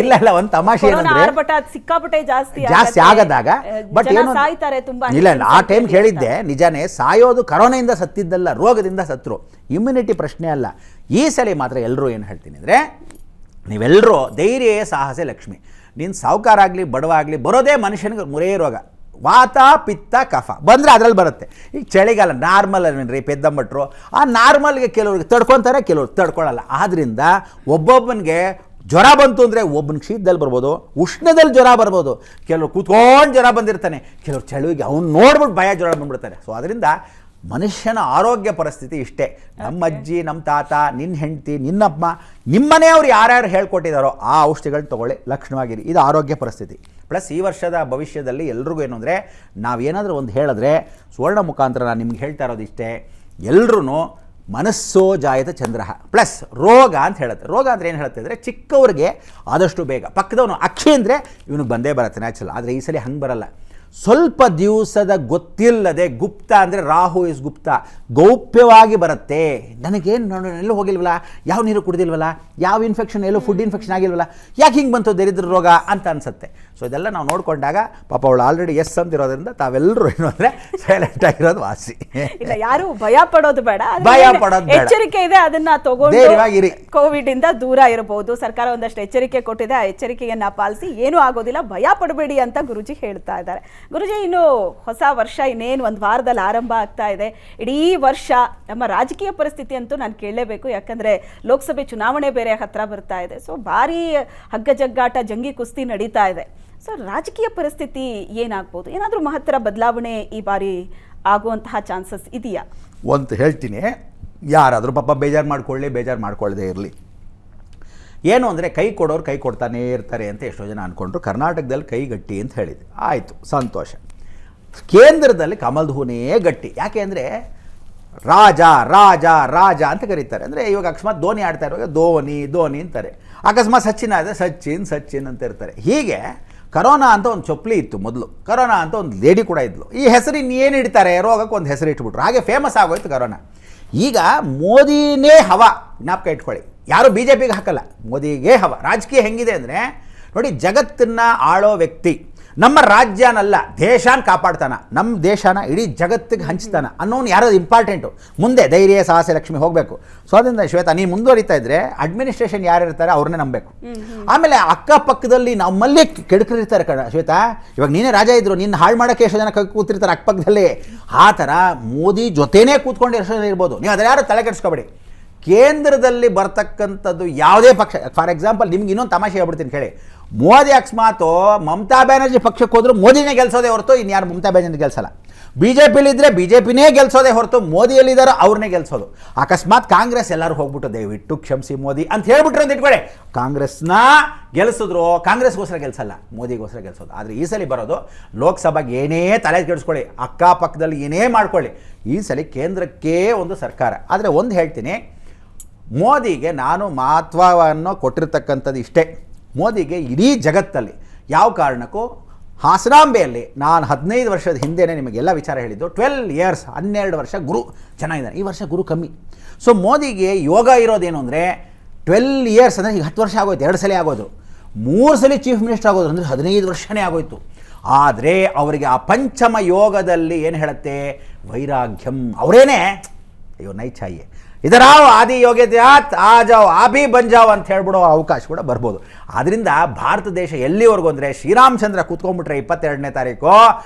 ಇಲ್ಲ ಒಂದು ತಮಾಷೆ ಏನಂದ್ರೆ, ಸಿಕ್ಕಾಪಟ್ಟೆ ಜಾಸ್ತಿ ಆಗದಾಗ ಬಟ್ ಏನು ಇಲ್ಲ ಆ ಟೈಮ್ ಹೇಳಿದ್ದೆ ನಿಜಾನೇ. ಸಾಯೋದು ಕರೋನಾದಿಂದ ಸತ್ತಿದ್ದಲ್ಲ, ರೋಗದಿಂದ ಸತ್ರು. ಇಮ್ಯುನಿಟಿ ಪ್ರಶ್ನೆ ಅಲ್ಲ. ಈ ಸಲ ಮಾತ್ರ ಎಲ್ಲರೂ ಏನು ಹೇಳ್ತೀನಿ ಅಂದರೆ, ನೀವೆಲ್ಲರೂ ಧೈರ್ಯ ಸಾಹಸ ಲಕ್ಷ್ಮಿ. ನೀನು ಸಾವುಕಾರ ಆಗಲಿ ಬಡವ ಆಗಲಿ ಬರೋದೇ ಮನುಷ್ಯನಿಗೆ ಮೂರೇ ರೋಗ, ವಾತ ಪಿತ್ತ ಕಫ ಬಂದರೆ ಅದರಲ್ಲಿ ಬರುತ್ತೆ. ಈಗ ಚಳಿಗಾಲ ನಾರ್ಮಲ್ ಅಲ್ವೇನ್ರಿ ಪೆದ್ದಮ್ಮಟ್ರು, ಆ ನಾರ್ಮಲ್ಗೆ ಕೆಲವ್ರಿಗೆ ತಡ್ಕೊತಾರೆ, ಕೆಲವ್ರು ತಡ್ಕೊಳ್ಳಲ್ಲ. ಆದ್ದರಿಂದ ಒಬ್ಬೊಬ್ಬನಿಗೆ ಜ್ವರ ಬಂತು ಅಂದರೆ ಒಬ್ಬನಿಗೆ ಶೀತದಲ್ಲಿ ಬರ್ಬೋದು, ಉಷ್ಣದಲ್ಲಿ ಜ್ವರ ಬರ್ಬೋದು, ಕೆಲವರು ಕೂತ್ಕೊಂಡು ಜ್ವರ ಬಂದಿರ್ತಾನೆ, ಕೆಲವರು ಚಳಿಗೆ ಅವ್ನು ನೋಡ್ಬಿಟ್ಟು ಭಯ ಜ್ವರ ಬಂದ್ಬಿಡ್ತಾರೆ. ಸೊ ಅದರಿಂದ ಮನುಷ್ಯನ ಆರೋಗ್ಯ ಪರಿಸ್ಥಿತಿ ಇಷ್ಟೇ. ನಮ್ಮ ಅಜ್ಜಿ, ನಮ್ಮ ತಾತ, ನಿನ್ನ ಹೆಂಡತಿ, ನಿನ್ನಮ್ಮ, ನಿಮ್ಮನೆಯವ್ರು ಯಾರ್ಯಾರು ಹೇಳ್ಕೊಟ್ಟಿದ್ದಾರೋ ಆ ಔಷಧಿಗಳನ್ನ ತೊಗೊಳ್ಳಿ, ಲಕ್ಷಣವಾಗಿರಿ. ಇದು ಆರೋಗ್ಯ ಪರಿಸ್ಥಿತಿ. ಪ್ಲಸ್ ಈ ವರ್ಷದ ಭವಿಷ್ಯದಲ್ಲಿ ಎಲ್ರಿಗೂ ಏನು ಅಂದರೆ, ನಾವೇನಾದರೂ ಒಂದು ಹೇಳಿದ್ರೆ ಸುವರ್ಣ ಮುಖಾಂತರ ನಾನು ನಿಮ್ಗೆ ಹೇಳ್ತಾ ಇರೋದು ಇಷ್ಟೇ, ಎಲ್ಲರೂ ಮನಸ್ಸೋ ಜಾಯತ ಚಂದ್ರ ಪ್ಲಸ್ ರೋಗ ಅಂತ ಹೇಳುತ್ತೆ. ರೋಗ ಅಂದರೆ ಏನು ಹೇಳುತ್ತೆ ಅಂದರೆ, ಚಿಕ್ಕವ್ರಿಗೆ ಆದಷ್ಟು ಬೇಗ, ಪಕ್ಕದವನು ಅಕ್ಷಿ ಅಂದರೆ ಇವನಿಗೆ ಬಂದೇ ಬರುತ್ತೆ ನ್ಯಾಚುರಲ್. ಆದರೆ ಈ ಸಲ ಹಂಗೆ ಬರಲ್ಲ. ಸ್ವಲ್ಪ ದಿವಸದ ಗೊತ್ತಿಲ್ಲದೆ, ಗುಪ್ತ ಅಂದರೆ ರಾಹು ಇಸ್ ಗುಪ್ತ, ಗೌಪ್ಯವಾಗಿ ಬರುತ್ತೆ. ನನಗೇನು ನೋಡಿ ಎಲ್ಲೂ ಹೋಗಿಲ್ವಲ್ಲ, ಯಾವ ನೀರು ಕುಡಿದಿಲ್ವಲ್ಲ, ಯಾವ ಇನ್ಫೆಕ್ಷನ್, ಎಲ್ಲೂ ಫುಡ್ ಇನ್ಫೆಕ್ಷನ್ ಆಗಿಲ್ವಲ್ಲ, ಯಾಕೆ ಹಿಂಗೆ ಬಂತು ದರಿದ್ರ ರೋಗ ಅಂತ ಅನಿಸುತ್ತೆ. ಸೊ ಇದೆಲ್ಲ ನಾವು ನೋಡಿಕೊಂಡಾಗ ಪಾಪ ಅವಳು ಆಲ್ರೆಡಿ ಎಸ್ ಅಂತಿರೋದ್ರಿಂದ ತಾವೆಲ್ಲರೂ ಏನು ಅಂದರೆ ಸೈಲೆಂಟ್ ಆಗಿರೋದು ವಾಸಿ. ಇಲ್ಲ, ಯಾರು ಭಯ ಪಡೋದು ಬೇಡ, ಭಯ ಪಡೋದು ಬೇಡ, ಎಚ್ಚರಿಕೆ ಇದೆ, ಅದನ್ನ ತಗೊಂಡು ಧೈರ್ಯವಾಗಿರಿ. ಕೋವಿಡ್ ಇಂದ ದೂರ ಇರಬಹುದು. ಸರ್ಕಾರ ಒಂದಷ್ಟು ಎಚ್ಚರಿಕೆ ಕೊಟ್ಟಿದೆ, ಆ ಎಚ್ಚರಿಕೆಯನ್ನ ಪಾಲಿಸಿ, ಏನೂ ಆಗೋದಿಲ್ಲ, ಭಯ ಪಡಬೇಡಿ ಅಂತ ಗುರುಜಿ ಹೇಳ್ತಾ ಇದ್ದಾರೆ. ಗುರುಜಿ, ಇನ್ನು ಹೊಸ ವರ್ಷ ಇನ್ನೇನು ಒಂದು ವಾರದಲ್ಲಿ ಆರಂಭ ಆಗ್ತಾ ಇದೆ. ಇಡೀ ವರ್ಷ ನಮ್ಮ ರಾಜಕೀಯ ಪರಿಸ್ಥಿತಿ ಅಂತೂ ನಾನು ಕೇಳಲೇಬೇಕು, ಯಾಕಂದ್ರೆ ಲೋಕಸಭೆ ಚುನಾವಣೆ ಬೇರೆ ಹತ್ರ ಬರ್ತಾ ಇದೆ. ಸೊ ಭಾರಿ ಹಗ್ಗ ಜಗ್ಗಾಟ, ಜಂಗಿ ಕುಸ್ತಿ ನಡೀತಾ ಇದೆ. ಸೊ ರಾಜಕೀಯ ಪರಿಸ್ಥಿತಿ ಏನಾಗ್ಬೋದು? ಏನಾದರೂ ಮಹತ್ತರ ಬದಲಾವಣೆ ಈ ಬಾರಿ ಆಗುವಂತಹ ಚಾನ್ಸಸ್ ಇದೆಯಾ? ಒಂದು ಹೇಳ್ತೀನಿ, ಯಾರಾದರೂ ಪಾಪ ಬೇಜಾರು ಮಾಡ್ಕೊಳ್ಳಿ, ಬೇಜಾರು ಮಾಡ್ಕೊಳ್ಳದೆ ಇರಲಿ. ಏನು ಅಂದರೆ, ಕೈ ಕೊಡೋರು ಕೈ ಕೊಡ್ತಾನೇ ಇರ್ತಾರೆ ಅಂತ ಎಷ್ಟೋ ಜನ ಅಂದ್ಕೊಂಡ್ರು. ಕರ್ನಾಟಕದಲ್ಲಿ ಕೈ ಗಟ್ಟಿ ಅಂತ ಹೇಳಿದೆ, ಆಯಿತು, ಸಂತೋಷ. ಕೇಂದ್ರದಲ್ಲಿ ಕಮಲದ ಹೂನೇ ಗಟ್ಟಿ. ಯಾಕೆ ಅಂದರೆ ರಾಜ ರಾಜ ರಾಜ ಅಂತ ಕರೀತಾರೆ. ಅಂದರೆ ಇವಾಗ ಅಕಸ್ಮಾತ್ ಧೋನಿ ಆಡ್ತಾ ಇರುವಾಗ ಧೋನಿ ಧೋನಿ ಅಂತಾರೆ, ಅಕಸ್ಮಾತ್ ಸಚಿನ್ ಆದರೆ ಸಚಿನ್ ಸಚಿನ್ ಅಂತ ಇರ್ತಾರೆ. ಹೀಗೆ ಕರೋನಾ ಅಂತ ಒಂದು ಚೊಪ್ಲಿ ಇತ್ತು ಮೊದಲು, ಕರೋನಾ ಅಂತ ಒಂದು ಲೇಡಿ ಕೂಡ ಇದ್ಲು. ಈ ಹೆಸರು ಇನ್ನೇನು ಇಡ್ತಾರೆ, ರೋಗಕ್ಕೆ ಒಂದು ಹೆಸರು ಇಟ್ಬಿಟ್ರು, ಹಾಗೆ ಫೇಮಸ್ ಆಗೋಯ್ತು ಕರೋನಾ. ಈಗ ಮೋದಿನೇ ಹವ, ಜ್ಞಾಪಕ ಇಟ್ಕೊಳ್ಳಿ. ಯಾರು ಬಿ ಜೆ ಪಿಗೆ ಹಾಕಲ್ಲ, ಮೋದಿಗೆ ಹವ. ರಾಜಕೀಯ ಹೆಂಗಿದೆ ಅಂದರೆ ನೋಡಿ, ಜಗತ್ತನ್ನು ಆಳೋ ವ್ಯಕ್ತಿ ನಮ್ಮ ರಾಜ್ಯನಲ್ಲ ದೇಶನ ಕಾಪಾಡ್ತಾನ, ನಮ್ಮ ದೇಶನ ಇಡೀ ಜಗತ್ತಿಗೆ ಹಂಚ್ತಾನ ಅನ್ನೋನು ಯಾರಾದ್ರು ಇಂಪಾರ್ಟೆಂಟು. ಮುಂದೆ ಧೈರ್ಯ ಸಾಹಸ ಲಕ್ಷ್ಮಿ ಹೋಗಬೇಕು. ಸೊ ಅದರಿಂದ ಶ್ವೇತಾ, ನೀನು ಮುಂದುವರಿತಾ ಇದ್ದರೆ ಅಡ್ಮಿನಿಸ್ಟ್ರೇಷನ್ ಯಾರು ಇರ್ತಾರೆ ಅವ್ರನ್ನೇ ನಂಬಬೇಕು. ಆಮೇಲೆ ಅಕ್ಕಪಕ್ಕದಲ್ಲಿ ನಮ್ಮಲ್ಲೇ ಕೆಡಕರಿರ್ತಾರೆ ಶ್ವೇತಾ. ಇವಾಗ ನೀನೇ ರಾಜ ಇದ್ರು, ನಿನ್ನ ಹಾಳು ಮಾಡೋಕ್ಕೆ ಎಷ್ಟೋ ಜನ ಕೂತಿರ್ತಾರೆ ಅಕ್ಕಪಕ್ಕದಲ್ಲಿ. ಆ ಥರ ಮೋದಿ ಜೊತೆನೇ ಕೂತ್ಕೊಂಡು ಎಷ್ಟೋ ಜನ ಇರ್ಬೋದು. ನೀವು ಅದರ ಯಾರು ತಲೆ ಕೆಡಿಸ್ಕೊಬೇಡಿ. ಕೇಂದ್ರದಲ್ಲಿ ಬರ್ತಕ್ಕಂಥದ್ದು ಯಾವುದೇ ಪಕ್ಷ, ಫಾರ್ ಎಕ್ಸಾಂಪಲ್ ನಿಮ್ಗೆ ಇನ್ನೊಂದು ತಮಾಷೆ ಹೇಳ್ಬಿಡ್ತೀನಿ ಕೇಳಿ. ಮೋದಿ ಅಕಸ್ಮಾತು ಮಮತಾ ಬ್ಯಾನರ್ಜಿ ಪಕ್ಷಕ್ಕೆ ಹೋದ್ರು ಮೋದಿನೇ ಗೆಲ್ಸೋದೇ ಹೊರತು ಇನ್ಯಾರು ಮಮತಾ ಬ್ಯಾನರ್ಜಿ ಗೆಲ್ಸಲ್ಲ. ಬಿ ಜೆ ಪಿಲಿದ್ದರೆ ಬಿ ಜೆ ಪಿನೇ ಗೆಲ್ಸೋದೇ ಹೊರತು ಮೋದಿಯಲ್ಲಿದ್ದಾರೋ ಅವ್ರನ್ನೇ ಗೆಲ್ಸೋದು. ಅಕಸ್ಮಾತ್ ಕಾಂಗ್ರೆಸ್ ಎಲ್ಲರೂ ಹೋಗ್ಬಿಟ್ಟು ದಯವಿಟ್ಟು ಕ್ಷಮಿಸಿ ಮೋದಿ ಅಂತ ಹೇಳ್ಬಿಟ್ರು ಅಂತ ಇಟ್ಕೊಳ್ಳಿ, ಕಾಂಗ್ರೆಸ್ನ ಗೆಲ್ಲಿಸಿದ್ರು, ಕಾಂಗ್ರೆಸ್ಗೋಸ್ಕರ ಗೆಲ್ಸಲ್ಲ, ಮೋದಿಗೋಸ್ಕರ ಗೆಲ್ಸೋದು. ಆದರೆ ಈ ಸಲ ಬರೋದು ಲೋಕಸಭೆಗೆ ಏನೇ ತಲೆ ಕೆಡಿಸ್ಕೊಳ್ಳಿ, ಅಕ್ಕಪಕ್ಕದಲ್ಲಿ ಏನೇ ಮಾಡ್ಕೊಳ್ಳಿ, ಈ ಸಲ ಕೇಂದ್ರಕ್ಕೇ ಒಂದು ಸರ್ಕಾರ. ಆದರೆ ಒಂದು ಹೇಳ್ತೀನಿ, ಮೋದಿಗೆ ನಾನು ಮಹತ್ವವನ್ನು ಕೊಟ್ಟಿರ್ತಕ್ಕಂಥದ್ದು ಇಷ್ಟೇ. ಮೋದಿಗೆ ಇಡೀ ಜಗತ್ತಲ್ಲಿ ಯಾವ ಕಾರಣಕ್ಕೂ, ಹಾಸನಾಂಬೆಯಲ್ಲಿ ನಾನು 15 ವರ್ಷದ ಹಿಂದೆಯೇ ನಿಮಗೆಲ್ಲ ವಿಚಾರ ಹೇಳಿದ್ದು, 12 ಇಯರ್ಸ್ 12 ವರ್ಷ ಗುರು ಚೆನ್ನಾಗಿದ್ದಾನೆ. ಈ ವರ್ಷ ಗುರು ಕಮ್ಮಿ. ಸೊ ಮೋದಿಗೆ ಯೋಗ ಇರೋದೇನು ಅಂದರೆ 12 ಇಯರ್ಸ್ ಅಂದರೆ ಈಗ 10 ವರ್ಷ ಆಗೋಯ್ತು, 2 ಸಲ ಆಗೋದು, 3 ಸಲ ಚೀಫ್ ಮಿನಿಸ್ಟರ್ ಆಗೋದು ಅಂದರೆ 15 ವರ್ಷನೇ ಆಗೋಯ್ತು. ಆದರೆ ಅವರಿಗೆ ಆ ಪಂಚಮ ಯೋಗದಲ್ಲಿ ಏನು ಹೇಳುತ್ತೆ, ವೈರಾಗ್ಯಂ. ಅವರೇನೆ ಅಯ್ಯೋ ನೈ ಚಾಹಿಯೆ ಇದರಾವ್ ಆದಿ ಯೋಗ್ಯತ್ಯಾತ್ ಆ ಜಾವ್ ಆಬಿ ಬಂಜಾವ್ ಅಂತ ಹೇಳ್ಬಿಡೋ ಅವಕಾಶ ಕೂಡ ಬರ್ಬೋದು. ಆದ್ದರಿಂದ ಭಾರತ ದೇಶ ಎಲ್ಲಿವರೆಗೂ ಅಂದರೆ ಶ್ರೀರಾಮಚಂದ್ರ ಕೂತ್ಕೊಂಡ್ಬಿಟ್ರೆ 22ನೇ ತಾರೀಕು,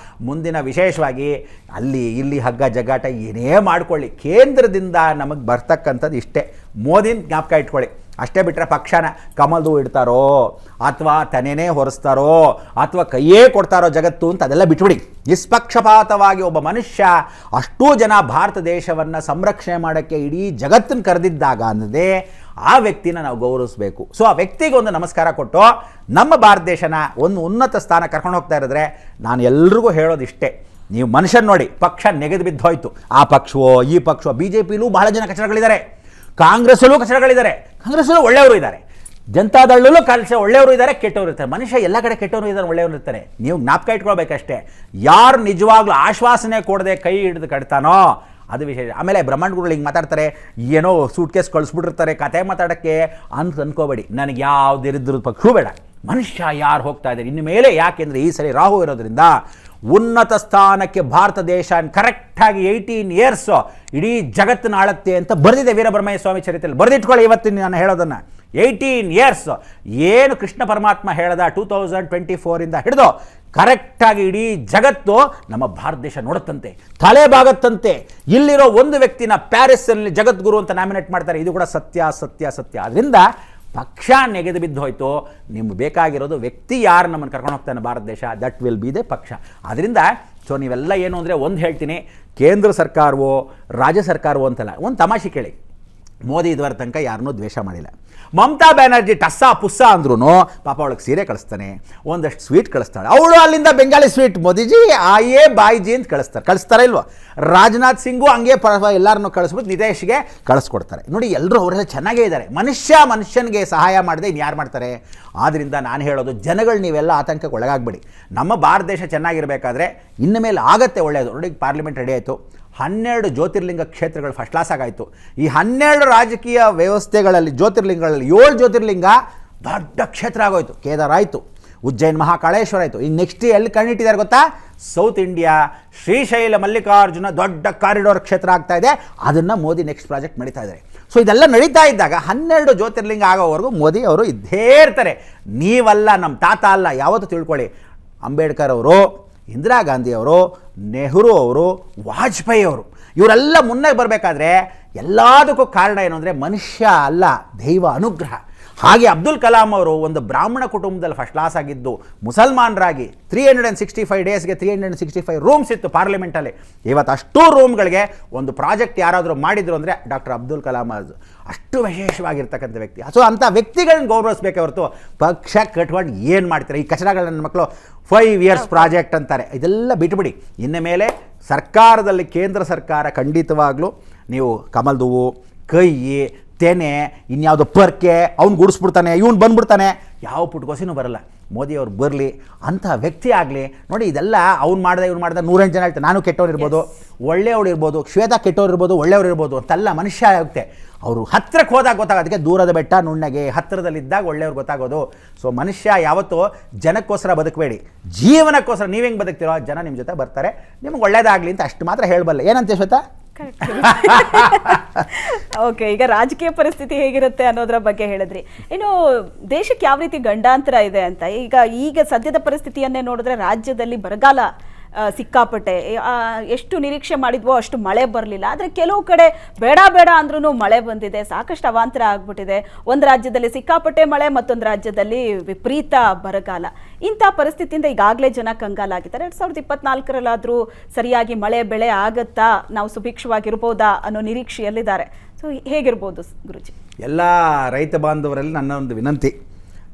ಮುಂದಿನ ವಿಶೇಷವಾಗಿ ಅಲ್ಲಿ ಇಲ್ಲಿ ಹಗ್ಗ ಜಗ್ಗಾಟ ಏನೇ ಮಾಡ್ಕೊಳ್ಳಿ, ಕೇಂದ್ರದಿಂದ ನಮಗೆ ಬರ್ತಕ್ಕಂಥದ್ದು ಇಷ್ಟೇ. ಮೋದಿನ ಜ್ಞಾಪಕ ಇಟ್ಕೊಳ್ಳಿ ಅಷ್ಟೇ. ಬಿಟ್ಟರೆ ಪಕ್ಷನ ಕಮಲ್ದು ಇಡ್ತಾರೋ ಅಥವಾ ತನೇನೇ ಹೊರಿಸ್ತಾರೋ ಅಥವಾ ಕೈಯೇ ಕೊಡ್ತಾರೋ ಜಗತ್ತು ಅಂತ ಅದೆಲ್ಲ ಬಿಟ್ಬಿಡಿ. ನಿಷ್ಪಕ್ಷಪಾತವಾಗಿ ಒಬ್ಬ ಮನುಷ್ಯ ಅಷ್ಟೂ ಜನ ಭಾರತ ದೇಶವನ್ನು ಸಂರಕ್ಷಣೆ ಮಾಡೋಕ್ಕೆ ಇಡೀ ಜಗತ್ತನ್ನು ಕರೆದಿದ್ದಾಗ ಅಂದರೆ ಆ ವ್ಯಕ್ತಿನ ನಾವು ಗೌರವಿಸಬೇಕು. ಸೊ ಆ ವ್ಯಕ್ತಿಗೆ ಒಂದು ನಮಸ್ಕಾರ ಕೊಟ್ಟು ನಮ್ಮ ಭಾರತ ದೇಶನ ಒಂದು ಉನ್ನತ ಸ್ಥಾನ ಕರ್ಕೊಂಡು ಹೋಗ್ತಾ ಇರಿದ್ರೆ, ನಾನು ಎಲ್ರಿಗೂ ಹೇಳೋದಿಷ್ಟೇ, ನೀವು ಮನುಷ್ಯನ ನೋಡಿ, ಪಕ್ಷ ನೆಗೆದು ಬಿದ್ದೋಯ್ತು. ಆ ಪಕ್ಷವೋ ಈ ಪಕ್ಷವೋ, ಬಿ ಜೆ ಪಿಲೂ ಬಹಳ ಜನ ಕಚಡಗಳಿದ್ದಾರೆ, ಕಾಂಗ್ರೆಸ್ಸಲ್ಲೂ ಕಚಡಗಳಿದ್ದಾರೆ, ಕಾಂಗ್ರೆಸ್ಸಲ್ಲೂ ಒಳ್ಳೆಯವರು ಇದ್ದಾರೆ, ಜನತಾದಳಲ್ಲೂ ಒಳ್ಳೆಯವರು ಇದ್ದಾರೆ, ಕೆಟ್ಟವರು ಇರ್ತಾರೆ. ಮನುಷ್ಯ ಎಲ್ಲ ಕಡೆ ಕೆಟ್ಟವರು ಇದ್ದಾರೆ, ಒಳ್ಳೆಯವರು ಇರ್ತಾರೆ. ನೀವು ಜ್ಞಾಪಕ ಇಟ್ಕೊಳ್ಬೇಕಷ್ಟೇ. ಯಾರು ನಿಜವಾಗ್ಲೂ ಆಶ್ವಾಸನೆ ಕೊಡದೆ ಕೈ ಹಿಡಿದು ಕಟ್ತಾನೋ ಅದು ವಿಶೇಷ. ಆಮೇಲೆ ಬ್ರಹ್ಮಾಂಡಗಳು ಹಿಂಗೆ ಮಾತಾಡ್ತಾರೆ, ಏನೋ ಸೂಟ್ ಕೇಸ್ ಕಳಿಸ್ಬಿಟ್ಟಿರ್ತಾರೆ ಕತೆ ಮಾತಾಡೋಕ್ಕೆ ಅಂತ ಅನ್ಕೋಬೇಡಿ. ನನಗೆ ಯಾವ್ದು ಇರಿದ್ರದ ಪಕ್ಷವೂ ಬೇಡ, ಮನುಷ್ಯ ಯಾರು ಹೋಗ್ತಾ ಇದ್ದಾರೆ ಇನ್ನು ಮೇಲೆ. ಯಾಕೆಂದರೆ ಈ ಸರಿ ರಾಹು ಇರೋದ್ರಿಂದ ಉನ್ನತ ಸ್ಥಾನಕ್ಕೆ ಭಾರತ ದೇಶ ಕರೆಕ್ಟಾಗಿ 18 ಇಯರ್ಸ್ ಇಡೀ ಜಗತ್ತಿನ ಆಳತ್ತೆ ಅಂತ ಬರೆದಿದೆ ವೀರಬ್ರಹ್ಮಣ್ಯ ಸ್ವಾಮಿ ಚರಿತ್ರೆಯಲ್ಲಿ. ಬರೆದಿಟ್ಕೊಳ್ಳಿ ಇವತ್ತಿನ ನಾನು ಹೇಳೋದನ್ನು. 18 ಇಯರ್ಸ್ ಏನು ಕೃಷ್ಣ ಪರಮಾತ್ಮ ಹೇಳ್ದ 2024 ಹಿಡಿದು ಕರೆಕ್ಟಾಗಿ ಇಡೀ ಜಗತ್ತು ನಮ್ಮ ಭಾರತ ದೇಶ ನೋಡುತ್ತಂತೆ, ತಲೆ ಬಾಗತ್ತಂತೆ. ಇಲ್ಲಿರೋ ಒಂದು ವ್ಯಕ್ತಿನ ಪ್ಯಾರಿಸ್ನಲ್ಲಿ ಜಗದ್ಗುರು ಅಂತ ನಾಮಿನೇಟ್ ಮಾಡ್ತಾರೆ. ಇದು ಕೂಡ ಸತ್ಯ ಸತ್ಯ ಸತ್ಯ. ಅದರಿಂದ ಪಕ್ಷ ನೆಗೆದು ಬಿದ್ದು ಹೋಯಿತು. ನಿಮ್ಗೆ ಬೇಕಾಗಿರೋದು ವ್ಯಕ್ತಿ ಯಾರು ನಮ್ಮನ್ನು ಕರ್ಕೊಂಡು ಹೋಗ್ತಾನೆ ಭಾರತ ದೇಶ, ದಟ್ ವಿಲ್ ಬಿ ದೆ ಪಕ್ಷ. ಅದರಿಂದ ನೀವೆಲ್ಲ ಏನು ಅಂದರೆ ಒಂದು ಹೇಳ್ತೀನಿ, ಕೇಂದ್ರ ಸರ್ಕಾರವೋ ರಾಜ್ಯ ಸರ್ಕಾರವೋ ಅಂತಲ್ಲ, ಒಂದು ತಮಾಷೆ ಕೇಳಿ. ಮೋದಿ ಇದುವರ ತನಕ ಯಾರನ್ನೂ ದ್ವೇಷ ಮಾಡಿಲ್ಲ. ಮಮತಾ ಬ್ಯಾನರ್ಜಿ ಟಸ್ಸ ಪುಸ್ಸ ಅಂದ್ರೂ ಪಾಪ ಅವಳಿಗೆ ಸೀರೆ ಕಳಿಸ್ತಾನೆ, ಒಂದಷ್ಟು ಸ್ವೀಟ್ ಕಳಿಸ್ತಾಳೆ. ಅವಳು ಅಲ್ಲಿಂದ ಬೆಂಗಾಲಿ ಸ್ವೀಟ್ ಮೋದಿಜಿ ಆಯೇ ಬಾಯಿಜಿ ಅಂತ ಕಳಿಸ್ತಾರೆ ಇಲ್ವೋ. ರಾಜನಾಥ್ ಸಿಂಗು ಹಂಗೆ ಎಲ್ಲರನ್ನೂ ಕಳಿಸ್ಬಿಟ್ಟು ನಿತೇಶ್ಗೆ ಕಳಿಸ್ಕೊಡ್ತಾರೆ. ನೋಡಿ, ಎಲ್ಲರೂ ಅವರೆಲ್ಲ ಚೆನ್ನಾಗೇ ಇದ್ದಾರೆ. ಮನುಷ್ಯನಿಗೆ ಸಹಾಯ ಮಾಡದೆ ಇನ್ನು ಯಾರು ಮಾಡ್ತಾರೆ? ಆದ್ದರಿಂದ ನಾನು ಹೇಳೋದು, ಜನಗಳು ನೀವೆಲ್ಲ ಆತಂಕಕ್ಕೆ ಒಳಗಾಗಬೇಡಿ. ನಮ್ಮ ಭಾರತ ದೇಶ ಚೆನ್ನಾಗಿರಬೇಕಾದ್ರೆ ಇನ್ನು ಮೇಲೆ ಆಗತ್ತೆ ಒಳ್ಳೆಯದು. ನೋಡಿ, ಪಾರ್ಲಿಮೆಂಟ್ ರೆಡಿ ಆಯಿತು, 12 ಜ್ಯೋತಿರ್ಲಿಂಗ ಕ್ಷೇತ್ರಗಳು ಫಸ್ಟ್ ಕ್ಲಾಸ್ ಆಗಾಯಿತು. ಈ 12 ರಾಜಕೀಯ ವ್ಯವಸ್ಥೆಗಳಲ್ಲಿ ಜ್ಯೋತಿರ್ಲಿಂಗಗಳಲ್ಲಿ 7 ಜ್ಯೋತಿರ್ಲಿಂಗ ದೊಡ್ಡ ಕ್ಷೇತ್ರ ಆಗೋಯ್ತು. ಕೇದಾರ ಆಯಿತು, ಉಜ್ಜೈನ್ ಮಹಾಕಾಳೇಶ್ವರ ಆಯಿತು. ಇನ್ನು ನೆಕ್ಸ್ಟ್ ಎಲ್ಲಿ ಕಣ್ಣಿಟ್ಟಿದ್ದಾರೆ ಗೊತ್ತಾ? ಸೌತ್ ಇಂಡಿಯಾ ಶ್ರೀಶೈಲ ಮಲ್ಲಿಕಾರ್ಜುನ ದೊಡ್ಡ ಕಾರಿಡಾರ್ ಕ್ಷೇತ್ರ ಆಗ್ತಾ ಇದೆ. ಅದನ್ನು ಮೋದಿ ನೆಕ್ಸ್ಟ್ ಪ್ರಾಜೆಕ್ಟ್ ನಡೀತಾ ಇದ್ದಾರೆ. ಸೊ ಇದೆಲ್ಲ ನಡೀತಾ ಇದ್ದಾಗ 12 ಜ್ಯೋತಿರ್ಲಿಂಗ ಆಗೋವರೆಗೂ ಮೋದಿ ಅವರು ಇದ್ದೇ ಇರ್ತಾರೆ. ನೀವಲ್ಲ, ನಮ್ಮ ತಾತ ಅಲ್ಲ. ಯಾವತ್ತೂ ತಿಳ್ಕೊಳ್ಳಿ, ಅಂಬೇಡ್ಕರ್ ಅವರು, ಇಂದಿರಾ ಗಾಂಧಿಯವರು, ನೆಹರು ಅವರು, ವಾಜಪೇಯಿ ಅವರು, ಇವರೆಲ್ಲ ಮುನ್ನೆ ಬರಬೇಕಾದ್ರೆ ಎಲ್ಲದಕ್ಕೂ ಕಾರಣ ಏನು ಅಂದರೆ ಮನುಷ್ಯ ಅಲ್ಲ, ದೈವ ಅನುಗ್ರಹ. ಹಾಗೆ ಅಬ್ದುಲ್ ಕಲಾಂ ಅವರು ಒಂದು ಬ್ರಾಹ್ಮಣ ಕುಟುಂಬದಲ್ಲಿ ಫಸ್ಟ್ ಕ್ಲಾಸ್ ಆಗಿದ್ದು, ಮುಸಲ್ಮಾನರಾಗಿ 365 ಡೇಸ್ಗೆ 365 ರೂಮ್ಸ್ ಇತ್ತು ಪಾರ್ಲಿಮೆಂಟಲ್ಲಿ. ಇವತ್ತು ಅಷ್ಟೂ ರೂಮ್ಗಳಿಗೆ ಒಂದು ಪ್ರಾಜೆಕ್ಟ್ ಯಾರಾದರೂ ಮಾಡಿದ್ರು ಅಂದರೆ ಡಾಕ್ಟರ್ ಅಬ್ದುಲ್ ಕಲಾಂ ಅಷ್ಟು ವಿಶೇಷವಾಗಿರ್ತಕ್ಕಂಥ ವ್ಯಕ್ತಿ. ಸೊ ಅಂಥ ವ್ಯಕ್ತಿಗಳನ್ನ ಗೌರವಿಸಬೇಕೆ ಹೊರತು ಪಕ್ಷ ಕಟ್ಕೊಂಡು ಏನು ಮಾಡ್ತಾರೆ? ಈ ಕಚಡಗಳ ನನ್ನ ಮಕ್ಕಳು 5 ಇಯರ್ಸ್ ಪ್ರಾಜೆಕ್ಟ್ ಅಂತಾರೆ. ಇದೆಲ್ಲ ಬಿಟ್ಬಿಡಿ. ಇನ್ನು ಮೇಲೆ ಸರ್ಕಾರದಲ್ಲಿ ಕೇಂದ್ರ ಸರ್ಕಾರ ಖಂಡಿತವಾಗ್ಲೂ ನೀವು ಕಮಲ್ದುವು, ಕೈ, ತೆನೆ, ಇನ್ಯಾವುದೋ ಪರ್ಕೆ, ಅವ್ನು ಗುಡಿಸ್ಬಿಡ್ತಾನೆ, ಇವ್ನು ಬಂದ್ಬಿಡ್ತಾನೆ, ಯಾವ ಪುಟ್ಕೋಸಿನೂ ಬರಲ್ಲ. ಮೋದಿಯವ್ರು ಬರಲಿ, ಅಂಥ ವ್ಯಕ್ತಿ ಆಗಲಿ. ನೋಡಿ, ಇದೆಲ್ಲ ಅವ್ನು ಮಾಡ್ದೆ ಇವ್ನು ಮಾಡ್ದೆ 108 ಜನ ಹೇಳ್ತಾರೆ. ನಾನು ಕೆಟ್ಟವ್ರಿರ್ಬೋದು, ಒಳ್ಳೆಯವ್ರು ಇರ್ಬೋದು, ಶ್ವೇತಾ ಕೆಟ್ಟವ್ರು ಇರ್ಬೋದು, ಒಳ್ಳೆಯವ್ರು ಇರ್ಬೋದು ಅಂತಲ್ಲ. ಮನುಷ್ಯ ಆಗುತ್ತೆ. ಅವರು ಹತ್ತಿರಕ್ಕೆ ಹೋದಾಗ ಗೊತ್ತಾಗೋದಕ್ಕೆ ದೂರದ ಬೆಟ್ಟ ನುಣ್ಣಗೆ, ಹತ್ತಿರದಲ್ಲಿದ್ದಾಗ ಒಳ್ಳೆಯವ್ರು ಗೊತ್ತಾಗೋದು. ಸೊ ಮನುಷ್ಯ ಯಾವತ್ತೂ ಜನಕ್ಕೋಸ್ಕರ ಬದುಕಬೇಡಿ, ಜೀವನಕ್ಕೋಸ್ಕರ. ನೀವು ಹೆಂಗೆ ಬದುಕ್ತಿರೋ ಜನ ನಿಮ್ಮ ಜೊತೆ ಬರ್ತಾರೆ. ನಿಮ್ಗೆ ಒಳ್ಳೇದಾಗಲಿ ಅಂತ ಅಷ್ಟು ಮಾತ್ರ ಹೇಳಬಲ್ಲೆ. ಏನಂತೆ ಶ್ವೇತಾ? ಓಕೆ, ಈಗ ರಾಜಕೀಯ ಪರಿಸ್ಥಿತಿ ಹೇಗಿರುತ್ತೆ ಅನ್ನೋದ್ರ ಬಗ್ಗೆ ಹೇಳಿದ್ರಿ. ಇನ್ನು ದೇಶಕ್ಕೆ ಯಾವ ರೀತಿ ಗಂಡಾಂತರ ಇದೆ ಅಂತ, ಈಗ ಸದ್ಯದ ಪರಿಸ್ಥಿತಿಯನ್ನೇ ನೋಡಿದ್ರೆ ರಾಜ್ಯದಲ್ಲಿ ಬರಗಾಲ ಸಿಕ್ಕಾಪಟ್ಟೆ. ಎಷ್ಟು ನಿರೀಕ್ಷೆ ಮಾಡಿದ್ವೋ ಅಷ್ಟು ಮಳೆ ಬರಲಿಲ್ಲ. ಆದರೆ ಕೆಲವು ಕಡೆ ಬೇಡ ಬೇಡ ಅಂದ್ರೂ ಮಳೆ ಬಂದಿದೆ, ಸಾಕಷ್ಟು ಅವಾಂತರ ಆಗ್ಬಿಟ್ಟಿದೆ. ಒಂದು ರಾಜ್ಯದಲ್ಲಿ ಸಿಕ್ಕಾಪಟ್ಟೆ ಮಳೆ, ಮತ್ತೊಂದು ರಾಜ್ಯದಲ್ಲಿ ವಿಪರೀತ ಬರಗಾಲ. ಇಂಥ ಪರಿಸ್ಥಿತಿಯಿಂದ ಈಗಾಗಲೇ ಜನ ಕಂಗಾಲಾಗಿದ್ದಾರೆ. 2024ರಲ್ಲಾದರೂ ಸರಿಯಾಗಿ ಮಳೆ ಬೆಳೆ ಆಗತ್ತಾ, ನಾವು ಸುಭಿಕ್ಷವಾಗಿರ್ಬೋದಾ ಅನ್ನೋ ನಿರೀಕ್ಷೆಯಲ್ಲಿದ್ದಾರೆ. ಸೊ ಹೇಗಿರ್ಬೋದು ಗುರುಜಿ? ಎಲ್ಲ ರೈತ ಬಾಂಧವರಲ್ಲಿ ನನ್ನ ಒಂದು ವಿನಂತಿ,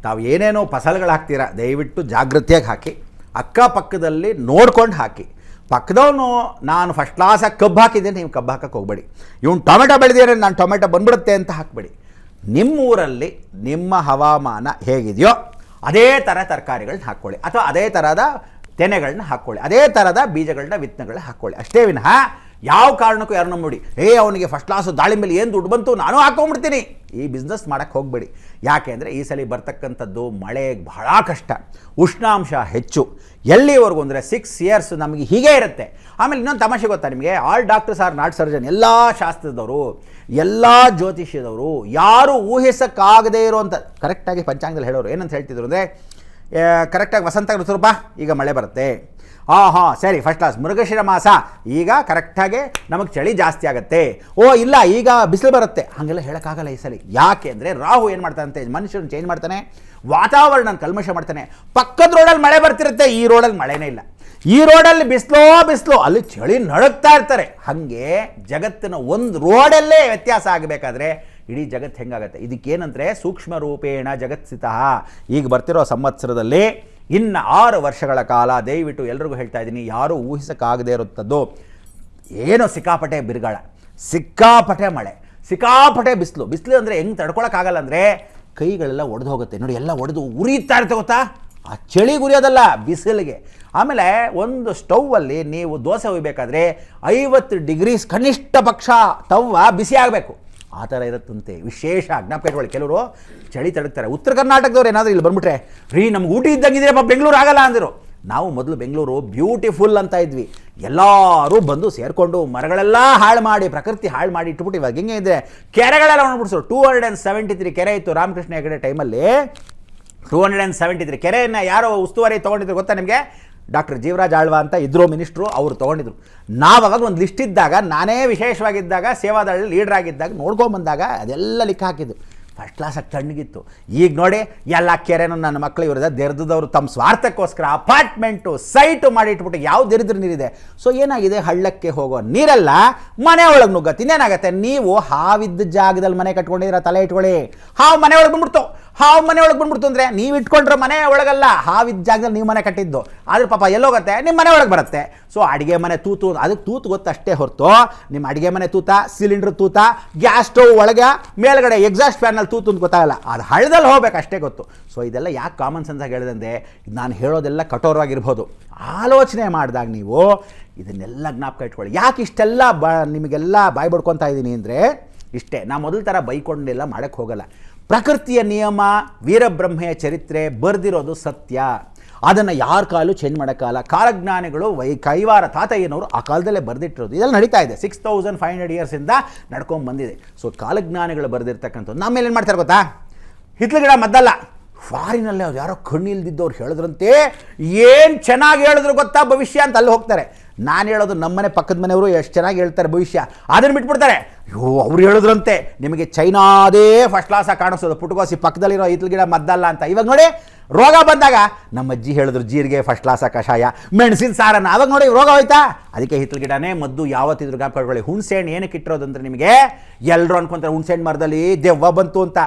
ತಾವು ಏನೇನೋ ಫಸಲುಗಳು ಹಾಕ್ತೀರಾ ದಯವಿಟ್ಟು ಜಾಗೃತಿಯಾಗಿ ಹಾಕಿ, ಅಕ್ಕಪಕ್ಕದಲ್ಲಿ ನೋಡ್ಕೊಂಡು ಹಾಕಿ. ಪಕ್ಕದವನು ನಾನು ಫಸ್ಟ್ ಕ್ಲಾಸಾಗಿ ಕಬ್ಬು ಹಾಕಿದ್ದೇನೆ, ನೀವು ಕಬ್ಬು ಹಾಕಕ್ಕೆ ಹೋಗಬೇಡಿ. ಇವನು ಟೊಮೆಟೊ ಬೆಳೆದಿದ್ರೆ ನಾನು ಟೊಮೆಟೊ ಬಂದ್ಬಿಡುತ್ತೆ ಅಂತ ಹಾಕಬೇಡಿ. ನಿಮ್ಮೂರಲ್ಲಿ ನಿಮ್ಮ ಹವಾಮಾನ ಹೇಗಿದೆಯೋ ಅದೇ ಥರ ತರಕಾರಿಗಳನ್ನ ಹಾಕ್ಕೊಳ್ಳಿ, ಅಥವಾ ಅದೇ ಥರದ ತೆನೆಗಳನ್ನ ಹಾಕ್ಕೊಳ್ಳಿ, ಅದೇ ಥರದ ಬೀಜಗಳನ್ನ ವಿತ್ತನೆಗಳನ್ನ ಹಾಕ್ಕೊಳ್ಳಿ. ಅಷ್ಟೇ ವಿನಃ ಯಾವ ಕಾರಣಕ್ಕೂ ಯಾರನ್ನ ನೋಡಿ ಅವನಿಗೆ ಫಸ್ಟ್ ಕ್ಲಾಸು ದಾಳಿಂಬೆಲಿ ಏನು ದುಡ್ಡು ಬಂತು ನಾನು ಹಾಕೊಂಡ್ಬಿಡ್ತೀನಿ, ಈ ಬಿಸ್ನೆಸ್ ಮಾಡೋಕ್ಕೆ ಹೋಗಬೇಡಿ. ಯಾಕೆ ಅಂದರೆ ಈ ಸಲ ಬರ್ತಕ್ಕಂಥದ್ದು ಮಳೆ ಬಹಳ ಕಷ್ಟ, ಉಷ್ಣಾಂಶ ಹೆಚ್ಚು. ಎಲ್ಲಿವರೆಗೂ ಅಂದರೆ 6 ಇಯರ್ಸ್ ನಮಗೆ ಹೀಗೆ ಇರುತ್ತೆ. ಆಮೇಲೆ ಇನ್ನೊಂದು ತಮಾಷೆ ಗೊತ್ತಾ ನಿಮಗೆ? All doctors R not surgeon. ಎಲ್ಲ ಶಾಸ್ತ್ರದವರು, ಎಲ್ಲ ಜ್ಯೋತಿಷ್ಯದವರು, ಯಾರು ಊಹಿಸೋಕ್ಕಾಗದೇ ಇರೋವಂಥ ಕರೆಕ್ಟಾಗಿ ಪಂಚಾಂಗದಲ್ಲಿ ಹೇಳೋರು ಏನಂತ ಹೇಳ್ತಿದ್ರು ಅಂದರೆ, ಕರೆಕ್ಟಾಗಿ ವಸಂತ ಋತುರೂಪ ಈಗ ಮಳೆ ಬರುತ್ತೆ, ಹಾಂ ಸರಿ ಫಸ್ಟ್ ಕ್ಲಾಸ್. ಮೃಗಶಿರ ಮಾಸ ಈಗ ಕರೆಕ್ಟಾಗಿ ನಮಗೆ ಚಳಿ ಜಾಸ್ತಿ ಆಗುತ್ತೆ, ಇಲ್ಲ ಈಗ ಬಿಸಿಲು ಬರುತ್ತೆ, ಹಾಗೆಲ್ಲ ಹೇಳೋಕ್ಕಾಗಲ್ಲ ಈ ಸಲ. ಯಾಕೆ ಅಂದರೆ ರಾಹು ಏನು ಮಾಡ್ತಾನಂತೆ, ಮನುಷ್ಯನ ಚೇಂಜ್ ಮಾಡ್ತಾನೆ, ವಾತಾವರಣ ಕಲ್ಮಶ ಮಾಡ್ತಾನೆ. ಪಕ್ಕದ ರೋಡಲ್ಲಿ ಮಳೆ ಬರ್ತಿರುತ್ತೆ, ಈ ರೋಡಲ್ಲಿ ಮಳೆನೇ ಇಲ್ಲ, ಈ ರೋಡಲ್ಲಿ ಬಿಸಿಲು, ಅಲ್ಲಿ ಚಳಿ ನಡುಕ್ತಾ ಇರ್ತಾರೆ. ಹಾಗೆ ಜಗತ್ತಿನ ಒಂದು ರೋಡಲ್ಲೇ ವ್ಯತ್ಯಾಸ ಆಗಬೇಕಾದ್ರೆ ಇಡೀ ಜಗತ್ತು ಹೆಂಗಾಗತ್ತೆ? ಇದಕ್ಕೇನಂದರೆ ಸೂಕ್ಷ್ಮ ರೂಪೇಣ ಜಗತ್ಸ್ಥಿತ. ಈಗ ಬರ್ತಿರೋ ಸಂವತ್ಸರದಲ್ಲಿ ಇನ್ನು 6 ವರ್ಷಗಳ ಕಾಲ ದಯವಿಟ್ಟು ಎಲ್ರಿಗೂ ಹೇಳ್ತಾ ಇದ್ದೀನಿ, ಯಾರೂ ಊಹಿಸೋಕ್ಕಾಗದೇ ಇರುತ್ತದ್ದು ಏನೋ ಸಿಕ್ಕಾಪಟ್ಟೆ ಬಿರುಗಾಳ, ಸಿಕ್ಕಾಪಟ್ಟೆ ಮಳೆ, ಸಿಕ್ಕಾಪಟ್ಟೆ ಬಿಸಿಲು ಅಂದರೆ ಹೆಂಗೆ ತಡ್ಕೊಳಕ್ಕಾಗಲ್ಲ ಅಂದರೆ ಕೈಗಳೆಲ್ಲ ಒಡೆದು ಹೋಗುತ್ತೆ. ನೋಡಿ, ಎಲ್ಲ ಒಡೆದು ಉರಿತಾ ಇರುತ್ತೆ ಗೊತ್ತಾ? ಆ ಚಳಿ ಉರಿಯೋದಲ್ಲ, ಬಿಸಿಲಿಗೆ. ಆಮೇಲೆ ಒಂದು ಸ್ಟೌವಲ್ಲಿ ನೀವು ದೋಸೆ ಹುಯ್ಬೇಕಾದ್ರೆ 50 ಡಿಗ್ರೀಸ್ ಕನಿಷ್ಠ ಪಕ್ಷ ತವ್ವ ಬಿಸಿ ಆಗಬೇಕು. ಆ ಥರ ಇರುತ್ತಂತೆ. ವಿಶೇಷ ಜ್ಞಾಪಕ ಇಟ್ಕೊಳ್ಳಿ. ಕೆಲವರು ಚಳಿ ತಡಗ್ತಾರೆ. ಉತ್ತರ ಕರ್ನಾಟಕದವ್ರು ಏನಾದರೂ ಇಲ್ಲಿ ಬಂದ್ಬಿಟ್ರೆ, ರೀ ನಮ್ಗೆ ಊಟಿ ಇದ್ದಂಗಿದ್ದೀರಪ್ಪ, ಬೆಂಗಳೂರು ಆಗಲ್ಲ ಅಂದರು. ನಾವು ಮೊದಲು ಬೆಂಗಳೂರು ಬ್ಯೂಟಿಫುಲ್ ಅಂತ ಇದ್ವಿ. ಎಲ್ಲರೂ ಬಂದು ಸೇರಿಕೊಂಡು ಮರಗಳೆಲ್ಲ ಹಾಳು ಮಾಡಿ, ಪ್ರಕೃತಿ ಹಾಳು ಮಾಡಿ ಇಟ್ಬಿಟ್ಟು ಇವಾಗ ಹಿಂಗೆ ಇದೆ, ಕೆರೆಗಳೆಲ್ಲ ಒಣಬಿಡ್ಸೋರು. 273 ಕೆರೆ ಇತ್ತು ರಾಮಕೃಷ್ಣ ಹೆಗಡೆ ಟೈಮಲ್ಲಿ. 273 ಕೆರೆಯನ್ನು ಯಾರೋ ಉಸ್ತುವಾರಿ ತೊಗೊಂಡಿದ್ರು ಗೊತ್ತಾ ನಿಮಗೆ? ಡಾಕ್ಟರ್ ಜೀವರಾಜ್ ಆಳ್ವ ಅಂತ ಇದ್ರು ಮಿನಿಸ್ಟ್ರು, ಅವರು ತೊಗೊಂಡಿದ್ರು. ನಾವು ಅವಾಗ ಒಂದು ಲಿಸ್ಟ್ ಇದ್ದಾಗ, ನಾನೇ ವಿಶೇಷವಾಗಿದ್ದಾಗ, ಸೇವಾದಳ ಲೀಡರ್ ಆಗಿದ್ದಾಗ ನೋಡ್ಕೊಂಬಂದಾಗ ಅದೆಲ್ಲ ಲಿಕ್ಕ ಹಾಕಿದ್ದು. ಫಸ್ಟ್ ಕ್ಲಾಸಾಗಿ ತಣ್ಣಗಿತ್ತು. ಈಗ ನೋಡಿ ಎಲ್ಲ ಕೆರೆನೂ ನನ್ನ ಮಕ್ಕಳು ಇವ್ರದ ದೆರ್ದದವರು ತಮ್ಮ ಸ್ವಾರ್ಥಕ್ಕೋಸ್ಕರ ಅಪಾರ್ಟ್ಮೆಂಟು ಸೈಟು ಮಾಡಿ ಇಟ್ಬಿಟ್ಟು ಯಾವ ದರಿದ್ರ ನೀರಿದೆ. ಸೊ ಏನಾಗಿದೆ, ಹಳ್ಳಕ್ಕೆ ಹೋಗೋ ನೀರೆಲ್ಲ ಮನೆ ಒಳಗೆ ನುಗ್ಗತ್ತೆ. ಇನ್ನೇನಾಗತ್ತೆ, ನೀವು ಹಾವಿದ್ದ ಜಾಗದಲ್ಲಿ ಮನೆ ಕಟ್ಕೊಂಡಿದ್ದೀರ, ತಲೆ ಇಟ್ಕೊಳ್ಳಿ. ಹಾವು ಮನೆ ಒಳಗೆ ಬಂದ್ಬಿಡ್ತು. ಹಾವು ಮನೆ ಒಳಗೆ ಬಂದ್ಬಿಡ್ತು ಅಂದರೆ ನೀವು ಇಟ್ಕೊಂಡ್ರೆ ಮನೆ ಒಳಗಲ್ಲ, ಹಾವಿದ್ದ ಜಾಗದಲ್ಲಿ ನೀವು ಮನೆ ಕಟ್ಟಿದ್ದು. ಆದ್ರೆ ಪಾಪ ಎಲ್ಲೋಗುತ್ತೆ, ನಿಮ್ಮ ಮನೆ ಒಳಗೆ ಬರುತ್ತೆ. ಸೊ ಅಡುಗೆ ಮನೆ ತೂತು, ಅದಕ್ಕೆ ತೂತು ಗೊತ್ತಷ್ಟೇ ಹೊರತು ನಿಮ್ಮ ಅಡುಗೆ ಮನೆ ತೂತ, ಸಿಲಿಂಡ್ರ್ ತೂತ, ಗ್ಯಾಸ್ ಸ್ಟವ್ ಒಳಗೆ ಮೇಲ್ಗಡೆ ಎಕ್ಸಾಸ್ಟ್ ಫ್ಯಾನಲ್ಲಿ ತೂತು ಅಂತ ಗೊತ್ತಾಗಲ್ಲ, ಅದು ಹಳ್ಳದಲ್ಲಿ ಹೋಗ್ಬೇಕು ಅಷ್ಟೇ ಗೊತ್ತು. ಸೊ ಇದೆಲ್ಲ ಯಾಕೆ ಕಾಮನ್ ಸೆನ್ಸ್ ಆಗಿ ಹೇಳಿದಂತೆ, ನಾನು ಹೇಳೋದೆಲ್ಲ ಕಠೋರವಾಗಿರ್ಬೋದು, ಆಲೋಚನೆ ಮಾಡಿದಾಗ ನೀವು ಇದನ್ನೆಲ್ಲ ಜ್ಞಾಪಕ ಇಟ್ಕೊಳ್ಳಿ. ಯಾಕೆ ಇಷ್ಟೆಲ್ಲ ನಿಮಗೆಲ್ಲ ಬಾಯಿ ಬಡ್ಕೊತಾ ಇದ್ದೀನಿ ಅಂದರೆ ಇಷ್ಟೇ. ನಾ ಮೊದಲ ಥರ ಬೈಕೊಂಡೆಲ್ಲ ಮಾಡೋಕ್ಕೆ ಹೋಗಲ್ಲ. ಪ್ರಕೃತಿಯ ನಿಯಮ, ವೀರಬ್ರಹ್ಮೆಯ ಚರಿತ್ರೆ ಬರೆದಿರೋದು ಸತ್ಯ. ಅದನ್ನು ಯಾರ ಕಾಲು ಚೇಂಜ್ ಮಾಡೋಕ್ಕಲ್ಲ. ಕಾಲಜ್ಞಾನಿಗಳು ಕೈವಾರ ತಾತಯ್ಯನವರು ಆ ಕಾಲದಲ್ಲೇ ಬರೆದಿಟ್ಟಿರೋದು. ಇದೆಲ್ಲ ನಡೀತಾ ಇದೆ. 6500 ಇಯರ್ಸಿಂದ ನಡ್ಕೊಂಡು ಬಂದಿದೆ. ಸೊ ಕಾಲಜ್ಞಾನಿಗಳು ಬರೆದಿರ್ತಕ್ಕಂಥದ್ದು. ನಮ್ಮೇಲೆ ಏನು ಮಾಡ್ತಾರೆ ಗೊತ್ತಾ, ಹಿತ್ಲು ಗಿಡ ಮದ್ದಲ್ಲ, ಫಾರಿನಲ್ಲಿ ಅವ್ರು ಯಾರೋ ಕಣ್ಣಿಲ್ದಿದ್ದವ್ರು ಹೇಳಿದ್ರಂತೆ, ಏನು ಚೆನ್ನಾಗಿ ಹೇಳಿದ್ರು ಗೊತ್ತಾ ಭವಿಷ್ಯ ಅಂತ ಅಲ್ಲಿ ಹೋಗ್ತಾರೆ. ನಾನು ಹೇಳೋದು ನಮ್ಮನೆ ಪಕ್ಕದ ಮನೆಯವರು ಎಷ್ಟು ಚೆನ್ನಾಗಿ ಹೇಳ್ತಾರೆ ಭವಿಷ್ಯ, ಅದನ್ನು ಬಿಟ್ಬಿಡ್ತಾರೆ. ಅಯ್ಯೋ ಅವ್ರು ಹೇಳಿದ್ರಂತೆ ನಿಮಗೆ ಚೈನಾದೇ ಫಸ್ಟ್ ಕ್ಲಾಸಾಗಿ ಕಾಣಿಸೋದು, ಪುಟ್ಕೋಸಿ ಪಕ್ಕದಲ್ಲಿರೋ ಹಿತ್ಲು ಗಿಡ ಮದ್ದಲ್ಲ ಅಂತ. ಇವಾಗ ನೋಡಿ ರೋಗ ಬಂದಾಗ ನಮ್ಮ ಅಜ್ಜಿ ಹೇಳಿದ್ರು ಜೀರಿಗೆ ಫಸ್ಟ್ ಕ್ಲಾಸ ಕಷಾಯ, ಮೆಣಸಿನ ಸಾರನ್ನ, ಅವಾಗ ನೋಡಿ ರೋಗ ಹೋಯ್ತಾ. ಅದಕ್ಕೆ ಹಿತ್ಲು ಗಿಡನೇ ಮದ್ದು ಯಾವತ್ತಿದ್ರು ಜ್ಞಾಪಕಗಳು. ಹುಣಸೆ ಹಣ್ಣು ಏನಕ್ಕೆ ಇಟ್ಟಿರೋದಂದ್ರೆ ನಿಮಗೆ ಎಲ್ಲರೂ ಅನ್ಕೊಂತಾರೆ ಹುಣಸೆ ಹಣ್ಣು ಮರದಲ್ಲಿ ದೆವ್ವ ಬಂತು ಅಂತ.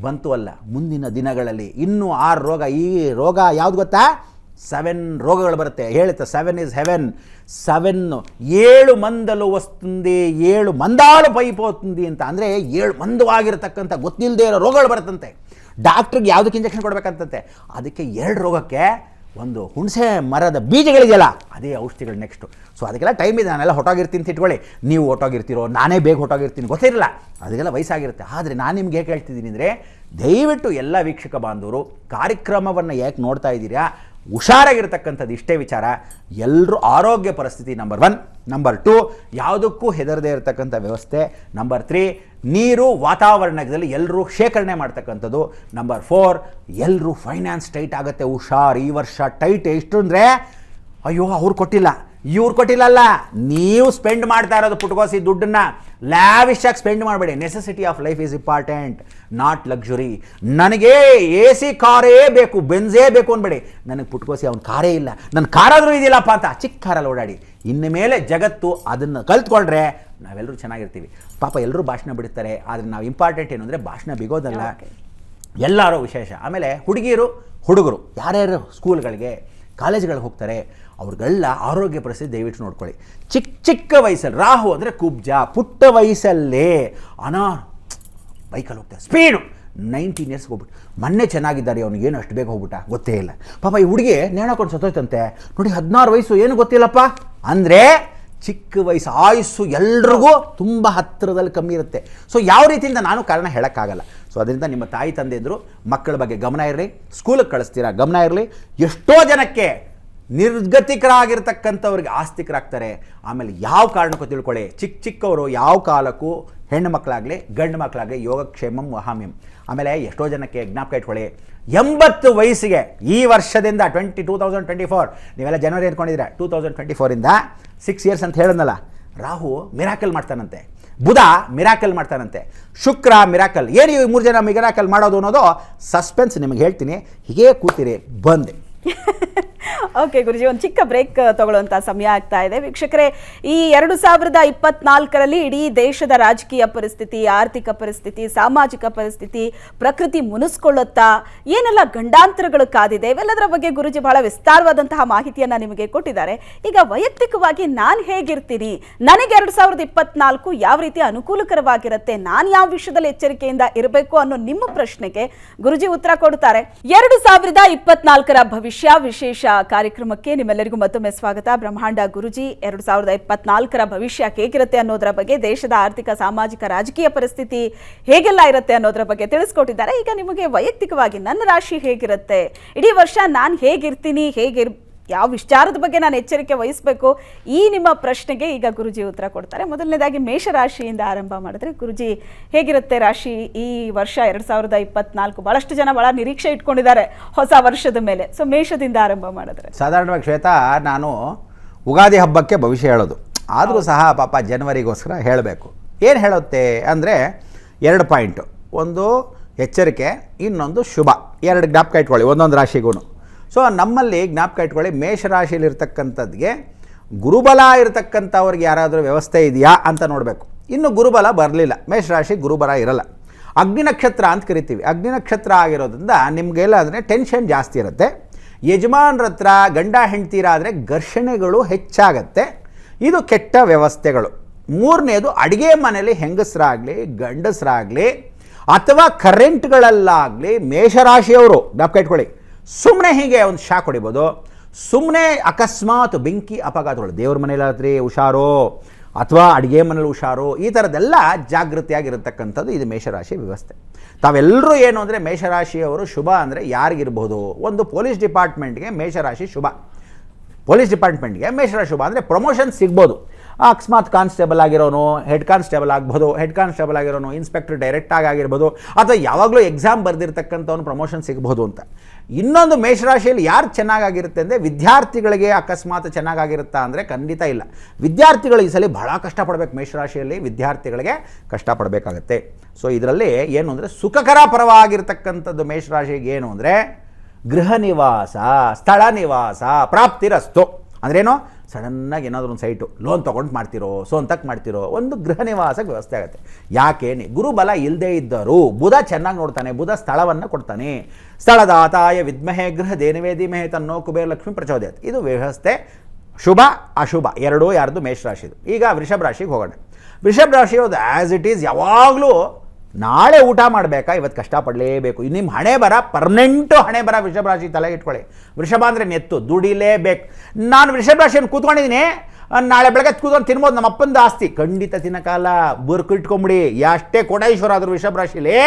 ಬಂತು ಅಲ್ಲ, ಮುಂದಿನ ದಿನಗಳಲ್ಲಿ ಇನ್ನೂ 6 ರೋಗ. ಈ ರೋಗ ಯಾವ್ದು ಗೊತ್ತಾ, 7 ರೋಗಗಳು ಬರುತ್ತೆ. ಹೇಳುತ್ತೆ 7 is heaven. 7 ಮಂದಲು ವಸ್ತುಂದಿ 7 ಮಂದಾಳು ಪೈಪೋತುಂದಿ ಅಂತ. ಅಂದರೆ 7 ಮಂದವಾಗಿರ್ತಕ್ಕಂಥ ಗೊತ್ತಿಲ್ಲದೆ ಇರೋ ರೋಗಗಳು ಬರುತ್ತಂತೆ. ಡಾಕ್ಟ್ರಿಗೆ ಯಾವುದಕ್ಕೆ ಇಂಜೆಕ್ಷನ್ ಕೊಡಬೇಕಂತಂತೆ. ಅದಕ್ಕೆ 2 ರೋಗಕ್ಕೆ ಒಂದು ಹುಣಸೆ ಮರದ ಬೀಜಗಳಿದೆಯಲ್ಲ ಅದೇ ಔಷಧಿಗಳು ನೆಕ್ಸ್ಟು. ಸೊ ಅದಕ್ಕೆಲ್ಲ ಟೈಮ್ ಇದೆ. ನಾನೆಲ್ಲ ಹೊಟ್ಟೋಗಿರ್ತೀನಿ ಅಂತ ಇಟ್ಕೊಳ್ಳಿ, ನೀವು ಹೊಟ್ಟೋಗಿರ್ತೀರೋ, ನಾನೇ ಬೇಗ ಹೊಟ್ಟೋಗಿರ್ತೀನಿ ಗೊತ್ತಿರಲ್ಲ, ಅದಕ್ಕೆಲ್ಲ ವಯಸ್ಸಾಗಿರುತ್ತೆ. ಆದರೆ ನಾನು ನಿಮ್ಗೆ ಹೇಗೆ ಹೇಳ್ತಿದ್ದೀನಿ ಅಂದರೆ, ದಯವಿಟ್ಟು ಎಲ್ಲ ವೀಕ್ಷಕ ಬಾಂಧವರು ಕಾರ್ಯಕ್ರಮವನ್ನು ಯಾಕೆ ನೋಡ್ತಾ ಇದ್ದೀರಾ, ಹುಷಾರಾಗಿರ್ತಕ್ಕಂಥದ್ದು ಇಷ್ಟೇ ವಿಚಾರ. ಎಲ್ಲರೂ ಆರೋಗ್ಯ ಪರಿಸ್ಥಿತಿ ನಂಬರ್ 1. ನಂಬರ್ 2, ಯಾವುದಕ್ಕೂ ಹೆದರದೇ ಇರತಕ್ಕಂಥ ವ್ಯವಸ್ಥೆ. ನಂಬರ್ 3, ನೀರು ವಾತಾವರಣದಲ್ಲಿ ಎಲ್ಲರೂ ಶೇಖರಣೆ ಮಾಡ್ತಕ್ಕಂಥದ್ದು. ನಂಬರ್ 4, ಎಲ್ಲರೂ ಫೈನಾನ್ಸ್ ಟೈಟ್ ಆಗುತ್ತೆ, ಹುಷಾರ್. ಈ ವರ್ಷ ಟೈಟ್ ಎಷ್ಟು ಅಂದರೆ, ಅಯ್ಯೋ ಅವ್ರು ಕೊಟ್ಟಿಲ್ಲ ಇವ್ರು ಕೊಟ್ಟಿಲ್ಲ ಅಲ್ಲ, ನೀವು ಸ್ಪೆಂಡ್ ಮಾಡ್ತಾ ಇರೋದು ಪುಟ್ಕೋಸಿ ದುಡ್ಡನ್ನು ಲ್ಯಾವಿಶ್ ಆಗಿ ಸ್ಪೆಂಡ್ ಮಾಡಬೇಡಿ. Necessity of life is important, not luxury. ನನಗೆ AC ಕಾರೇ ಬೇಕು, ಬೆನ್ಸೇ ಬೇಕು ಅನ್ಬೇಡಿ. ನನಗೆ ಪುಟ್ಕೋಸಿ ಅವ್ನು ಕಾರೇ ಇಲ್ಲ, ನನ್ನ ಕಾರಾದರೂ ಇದೆಯಲ್ಲಪ್ಪ ಅಂತ ಚಿಕ್ಕ ಕಾರಲ್ಲಿ ಓಡಾಡಿ. ಇನ್ನು ಮೇಲೆ ಜಗತ್ತು ಅದನ್ನು ಕಲ್ತ್ಕೊಂಡ್ರೆ ನಾವೆಲ್ಲರೂ ಚೆನ್ನಾಗಿರ್ತೀವಿ. ಪಾಪ ಎಲ್ಲರೂ ಭಾಷಣ ಬಿಡ್ತಾರೆ, ಆದರೆ ನಾವು ಇಂಪಾರ್ಟೆಂಟ್ ಏನು ಅಂದರೆ ಭಾಷಣ ಬಿಗೋದಲ್ಲ, ಎಲ್ಲರೂ ವಿಶೇಷ. ಆಮೇಲೆ ಹುಡುಗಿಯರು ಹುಡುಗರು ಯಾರ್ಯಾರು ಸ್ಕೂಲ್ಗಳಿಗೆ ಕಾಲೇಜ್ಗಳಿಗೆ ಹೋಗ್ತಾರೆ ಅವ್ರಿಗೆಲ್ಲ ಆರೋಗ್ಯ ಪರಿಸ್ಥಿತಿ ದಯವಿಟ್ಟು ನೋಡ್ಕೊಳ್ಳಿ. ಚಿಕ್ಕ ವಯಸ್ಸಲ್ಲಿ ರಾಹು ಅಂದರೆ ಕುಬ್ಜ, ಪುಟ್ಟ ವಯಸ್ಸಲ್ಲೇ ಬೈಕಲ್ಲಿ ಹೋಗ್ತಾರೆ ಸ್ಪೀಡು. 19 ಇಯರ್ಸ್ಗೆ ಹೋಗ್ಬಿಟ್ಟು ಮೊನ್ನೆ ಚೆನ್ನಾಗಿದ್ದಾರೆ, ಅವ್ನಿಗೇನು ಅಷ್ಟು ಬೇಗ ಹೋಗ್ಬಿಟ್ಟ ಗೊತ್ತೇ ಇಲ್ಲ. ಪಾಪ ಈ ಹುಡುಗಿ ನೇಣಾಕೊಂಡು ಸತ್ತೋಯ್ತಂತೆ. ನೋಡಿ 16 ವಯಸ್ಸು, ಏನು ಗೊತ್ತಿಲ್ಲಪ್ಪ ಅಂದರೆ ಚಿಕ್ಕ ವಯಸ್ಸು. ಆಯುಸ್ಸು ಎಲ್ರಿಗೂ ತುಂಬ ಹತ್ತಿರದಲ್ಲಿ ಕಮ್ಮಿ ಇರುತ್ತೆ. ಸೊ ಯಾವ ರೀತಿಯಿಂದ ನಾನು ಕಾರಣ ಹೇಳೋಕ್ಕಾಗಲ್ಲ. ಸೊ ಅದರಿಂದ ನಿಮ್ಮ ತಾಯಿ ತಂದೆ ಇದ್ದರು ಮಕ್ಕಳ ಬಗ್ಗೆ ಗಮನ ಇರಲಿ, ಸ್ಕೂಲಿಗೆ ಕಳಿಸ್ತೀರಾ ಗಮನ ಇರಲಿ. ಎಷ್ಟೋ ಜನಕ್ಕೆ ನಿರ್ಗತಿಕರಾಗಿರ್ತಕ್ಕಂಥವ್ರಿಗೆ ಆಸ್ತಿಕರಾಗ್ತಾರೆ. ಆಮೇಲೆ ಯಾವ ಕಾರಣಕ್ಕೂ ತಿಳ್ಕೊಳ್ಳಿ, ಚಿಕ್ಕವರು ಯಾವ ಕಾಲಕ್ಕೂ ಹೆಣ್ಣು ಮಕ್ಕಳಾಗಲಿ ಗಂಡು ಮಕ್ಕಳಾಗಲಿ ಯೋಗಕ್ಷೇಮಂ ವಹಾಮ್ಯಂ. ಆಮೇಲೆ ಎಷ್ಟೋ ಜನಕ್ಕೆ ಜ್ಞಾಪಕ ಇಟ್ಕೊಳ್ಳಿ, 80 ವಯಸ್ಸಿಗೆ ಈ ವರ್ಷದಿಂದ 2024 ನೀವೆಲ್ಲ ಜನವರಿ ಅಂದ್ಕೊಂಡಿದ್ದೀರಾ, 2024ಇಂದ 6 ಇಯರ್ಸ್ ಅಂತ ಹೇಳಿದ್ನಲ್ಲ, ರಾಹು ಮಿರಾಕಲ್ ಮಾಡ್ತಾನಂತೆ, ಬುಧ ಮಿರಾಕಲ್ ಮಾಡ್ತಾನಂತೆ, ಶುಕ್ರ ಮಿರಾಕಲ್. ಏನು ಈ 3 ಜನ ಮಿರಾಕಲ್ ಮಾಡೋದು ಅನ್ನೋದು ಸಸ್ಪೆನ್ಸ್ ನಿಮಗೆ ಹೇಳ್ತೀನಿ. ಹೀಗೇ ಕೂತಿರಿ, ಬಂದೆ. ಓಕೆ ಗುರುಜಿ, ಒಂದು ಚಿಕ್ಕ ಬ್ರೇಕ್ ತಗೊಳ್ಳುವಂಥ ಸಮಯ ಆಗ್ತಾ ಇದೆ. ವೀಕ್ಷಕರೇ, ಈ 2024ರಲ್ಲಿ ಇಡೀ ದೇಶದ ರಾಜಕೀಯ ಪರಿಸ್ಥಿತಿ, ಆರ್ಥಿಕ ಪರಿಸ್ಥಿತಿ, ಸಾಮಾಜಿಕ ಪರಿಸ್ಥಿತಿ, ಪ್ರಕೃತಿ ಮುನಿಸ್ಕೊಳ್ಳುತ್ತಾ ಏನೆಲ್ಲ ಗಂಡಾಂತರಗಳು ಕಾದಿದೆ, ಇವೆಲ್ಲದರ ಬಗ್ಗೆ ಗುರುಜಿ ಬಹಳ ವಿಸ್ತಾರವಾದಂತಹ ಮಾಹಿತಿಯನ್ನು ನಿಮಗೆ ಕೊಟ್ಟಿದ್ದಾರೆ. ಈಗ ವೈಯಕ್ತಿಕವಾಗಿ ನಾನು ಹೇಗಿರ್ತೀನಿ, ನನಗೆ 2024 ಯಾವ ರೀತಿ ಅನುಕೂಲಕರವಾಗಿರುತ್ತೆ, ನಾನು ಯಾವ ವಿಷಯದಲ್ಲಿ ಎಚ್ಚರಿಕೆಯಿಂದ ಇರಬೇಕು ಅನ್ನೋ ನಿಮ್ಮ ಪ್ರಶ್ನೆಗೆ ಗುರುಜಿ ಉತ್ತರ ಕೊಡ್ತಾರೆ. 2024ರ ಭವಿಷ್ಯ ವಿಶೇಷ ಕಾರ್ಯಕ್ರಮಕ್ಕೆ ನಿಮ್ಮೆಲ್ಲರಿಗೂ ಮತ್ತೊಮ್ಮೆ ಸ್ವಾಗತ. ಬ್ರಹ್ಮಾಂಡ ಗುರುಜಿ 2024ರ ಭವಿಷ್ಯ ಹೇಗಿರುತ್ತೆ ಅನ್ನೋದರ ಬಗ್ಗೆ, ದೇಶದ ಆರ್ಥಿಕ, ಸಾಮಾಜಿಕ, ರಾಜಕೀಯ ಪರಿಸ್ಥಿತಿ ಹೇಗೆಲ್ಲ ಇರುತ್ತೆ ಅನ್ನೋದರ ಬಗ್ಗೆ ತಿಳಿಸ್ಕೊಟ್ಟಿದ್ದಾರೆ. ಈಗ ನಿಮಗೆ ವೈಯಕ್ತಿಕವಾಗಿ ನನ್ನ ರಾಶಿ ಹೇಗಿರುತ್ತೆ, ಇಡೀ ವರ್ಷ ನಾನು ಹೇಗಿರ್ತೀನಿ, ಯಾವ ವಿಚಾರದ ಬಗ್ಗೆ ನಾನು ಎಚ್ಚರಿಕೆ ವಹಿಸಬೇಕು, ಈ ನಿಮ್ಮ ಪ್ರಶ್ನೆಗೆ ಈಗ ಗುರುಜಿ ಉತ್ತರ ಕೊಡ್ತಾರೆ. ಮೊದಲನೇದಾಗಿ ಮೇಷರಾಶಿಯಿಂದ ಆರಂಭ ಮಾಡಿದ್ರೆ, ಗುರುಜಿ ಹೇಗಿರುತ್ತೆ ರಾಶಿ ಈ ವರ್ಷ 2024? ಬಹಳಷ್ಟು ಜನ ಬಹಳ ನಿರೀಕ್ಷೆ ಇಟ್ಕೊಂಡಿದ್ದಾರೆ ಹೊಸ ವರ್ಷದ ಮೇಲೆ. ಸೊ ಮೇಷದಿಂದ ಆರಂಭ ಮಾಡಿದ್ರೆ ಸಾಧಾರಣವಾಗಿ ಶ್ವೇತಾ, ನಾನು ಉಗಾದಿ ಹಬ್ಬಕ್ಕೆ ಭವಿಷ್ಯ ಹೇಳೋದು, ಆದರೂ ಸಹ ಪಾಪ ಜನವರಿಗೋಸ್ಕರ ಹೇಳಬೇಕು. ಏನು ಹೇಳುತ್ತೆ ಅಂದರೆ 2 ಪಾಯಿಂಟು, ಒಂದು ಎಚ್ಚರಿಕೆ, ಇನ್ನೊಂದು ಶುಭ. 2 ಜ್ಞಾಪಕ ಇಟ್ಕೊಳ್ಳಿ ಒಂದೊಂದು ರಾಶಿಗೂ. ಸೊ ನಮ್ಮಲ್ಲಿ ಜ್ಞಾಪಕ ಇಟ್ಕೊಳ್ಳಿ, ಮೇಷರಾಶಿಯಲ್ಲಿರ್ತಕ್ಕಂಥದ್ದಿಗೆ ಗುರುಬಲ ಇರತಕ್ಕಂಥವ್ರಿಗೆ ಯಾರಾದರೂ ವ್ಯವಸ್ಥೆ ಇದೆಯಾ ಅಂತ ನೋಡಬೇಕು. ಇನ್ನು ಗುರುಬಲ ಬರಲಿಲ್ಲ, ಮೇಷರಾಶಿ ಗುರುಬಲ ಇರಲ್ಲ. ಅಗ್ನಿ ನಕ್ಷತ್ರ ಅಂತ ಕರಿತೀವಿ. ಅಗ್ನಿ ನಕ್ಷತ್ರ ಆಗಿರೋದ್ರಿಂದ ನಿಮಗೆಲ್ಲ ಅಂದರೆ ಟೆನ್ಷನ್ ಜಾಸ್ತಿ ಇರುತ್ತೆ. ಯಜಮಾನ್ರ ಹತ್ರ ಗಂಡ ಹೆಂಡ್ತೀರಾದರೆ ಘರ್ಷಣೆಗಳು ಹೆಚ್ಚಾಗತ್ತೆ. ಇದು ಕೆಟ್ಟ ವ್ಯವಸ್ಥೆಗಳು. 3ನೇದು, ಅಡುಗೆ ಮನೆಯಲ್ಲಿ ಹೆಂಗಸರಾಗಲಿ ಗಂಡಸರಾಗಲಿ ಅಥವಾ ಕರೆಂಟ್ಗಳಲ್ಲಾಗಲಿ ಮೇಷರಾಶಿಯವರು ಜ್ಞಾಪಕ ಇಟ್ಕೊಳ್ಳಿ, ಸುಮ್ಮನೆ ಹೀಗೆ ಒಂದು ಶಾಕ್ ಹೊಡಿಬೋದು. ಸುಮ್ಮನೆ ಅಕಸ್ಮಾತ್ ಬೆಂಕಿ ಅಪಘಾತಗಳು, ದೇವ್ರ ಮನೇಲಾದ್ರಿ ಹುಷಾರು ಅಥವಾ ಅಡುಗೆ ಮನೇಲಿ ಹುಷಾರು, ಈ ಥರದ್ದೆಲ್ಲ ಜಾಗೃತಿಯಾಗಿರತಕ್ಕಂಥದ್ದು ಇದು ಮೇಷರಾಶಿ ವ್ಯವಸ್ಥೆ. ತಾವೆಲ್ಲರೂ ಏನು ಅಂದರೆ ಮೇಷರಾಶಿಯವರು ಶುಭ ಅಂದರೆ ಯಾರಿಗಿರ್ಬೋದು? ಒಂದು ಪೊಲೀಸ್ ಡಿಪಾರ್ಟ್ಮೆಂಟ್ಗೆ ಮೇಷರಾಶಿ ಶುಭ. ಪೊಲೀಸ್ ಡಿಪಾರ್ಟ್ಮೆಂಟ್ಗೆ ಮೇಷರಾಶಿ ಶುಭ ಅಂದರೆ ಪ್ರಮೋಷನ್ ಸಿಗ್ಬೋದು. ಅಕಸ್ಮಾತ್ ಕಾನ್ಸ್ಟೇಬಲ್ ಆಗಿರೋನು ಹೆಡ್ ಕಾನ್ಸ್ಟೇಬಲ್ ಆಗ್ಬೋದು, ಹೆಡ್ ಕಾನ್ಸ್ಟೇಬಲ್ ಆಗಿರೋನು ಇನ್ಸ್ಪೆಕ್ಟರ್ ಡೈರೆಕ್ಟಾಗಿ ಆಗಿರ್ಬೋದು, ಅಥವಾ ಯಾವಾಗಲೂ ಎಕ್ಸಾಮ್ ಬರೆದಿರ್ತಕ್ಕಂಥವ್ನು ಪ್ರಮೋಷನ್ ಸಿಗ್ಬೋದು ಅಂತ. ಇನ್ನೊಂದು ಮೇಷರಾಶಿಯಲ್ಲಿ ಯಾರು ಚೆನ್ನಾಗಿರುತ್ತೆ ಅಂದರೆ ವಿದ್ಯಾರ್ಥಿಗಳಿಗೆ ಅಕಸ್ಮಾತ್ ಚೆನ್ನಾಗಿರುತ್ತಾ ಅಂದರೆ ಖಂಡಿತ ಇಲ್ಲ. ವಿದ್ಯಾರ್ಥಿಗಳು ಈ ಸಲ ಬಹಳ ಕಷ್ಟಪಡಬೇಕು. ಮೇಷರಾಶಿಯಲ್ಲಿ ವಿದ್ಯಾರ್ಥಿಗಳಿಗೆ ಕಷ್ಟಪಡಬೇಕಾಗತ್ತೆ. ಸೊ ಇದರಲ್ಲಿ ಏನು ಅಂದರೆ ಸುಖಕರ ಪರವಾಗಿರ್ತಕ್ಕಂಥದ್ದು ಮೇಷರಾಶಿಗೆ ಏನು ಅಂದರೆ ಗೃಹ ನಿವಾಸ, ಸ್ಥಳ ನಿವಾಸ, ಪ್ರಾಪ್ತಿರಸ್ತು. ಅಂದ್ರೇನು? ಸಡನ್ನಾಗಿ ಏನಾದರೂ ಒಂದು ಸೈಟು ಲೋನ್ ತೊಗೊಂಡು ಮಾಡ್ತಿರೋ, ಸ್ವಂತಕ್ಕೆ ಮಾಡ್ತಿರೋ, ಒಂದು ಗೃಹ ನಿವಾಸಕ್ಕೆ ವ್ಯವಸ್ಥೆ ಆಗುತ್ತೆ. ಯಾಕೇನೆ? ಗುರುಬಲ ಇಲ್ಲದೇ ಇದ್ದರೂ ಬುಧ ಚೆನ್ನಾಗಿ ನೋಡ್ತಾನೆ, ಬುಧ ಸ್ಥಳವನ್ನು ಕೊಡ್ತಾನೆ. ಸ್ಥಳದಾತಾಯ ವಿದ್ಮಹೇ ಗೃಹ ದೇನವೇ ಧೀಮಹಿ ತನ್ನೋ ಕುಬೇರ ಲಕ್ಷ್ಮಿ ಪ್ರಚೋದಯತ್. ಇದು ವ್ಯವಸ್ಥೆ. ಶುಭ ಅಶುಭ ಎರಡೂ ಯಾರ್ದು? ಮೇಷರಾಶಿದು. ಈಗ ವೃಷಭ ರಾಶಿಗೆ ಹೋಗೋಣ. ವೃಷಭ ರಾಶಿಯೋದು ಆ್ಯಸ್ ಇಟ್ ಈಸ್ ಯಾವಾಗಲೂ ನಾಳೆ ಊಟ ಮಾಡಬೇಕಾ, ಇವತ್ತು ಕಷ್ಟಪಡಲೇಬೇಕು. ನಿಮ್ಮ ಹಣೆ ಬರ ಪರ್ಮನೆಂಟು ಹಣೆ ಬರ ವೃಷಭ ರಾಶಿ ತಲೆಗೆ ಇಟ್ಕೊಳ್ಳಿ. ವೃಷಭ ಅಂದರೆ ನೆತ್ತು, ದುಡಿಲೇಬೇಕು. ನಾನು ವೃಷಭ ರಾಶಿಯನ್ನು ಕೂತ್ಕೊಂಡಿದ್ದೀನಿ, ನಾಳೆ ಬೆಳಗ್ಗೆ ಕೂತ್ಕೊಂಡು ತಿನ್ಬೋದು, ನಮ್ಮ ಅಪ್ಪಂದು ಆಸ್ತಿ. ಖಂಡಿತ ತಿನ್ನಕಾಲ, ಬುರ್ಕು ಇಟ್ಕೊಂಬಿಡಿ. ಎಷ್ಟೇ ಕೋಟೇಶ್ವರ ಆದರೂ ವೃಷಭ ರಾಶಿಲೇ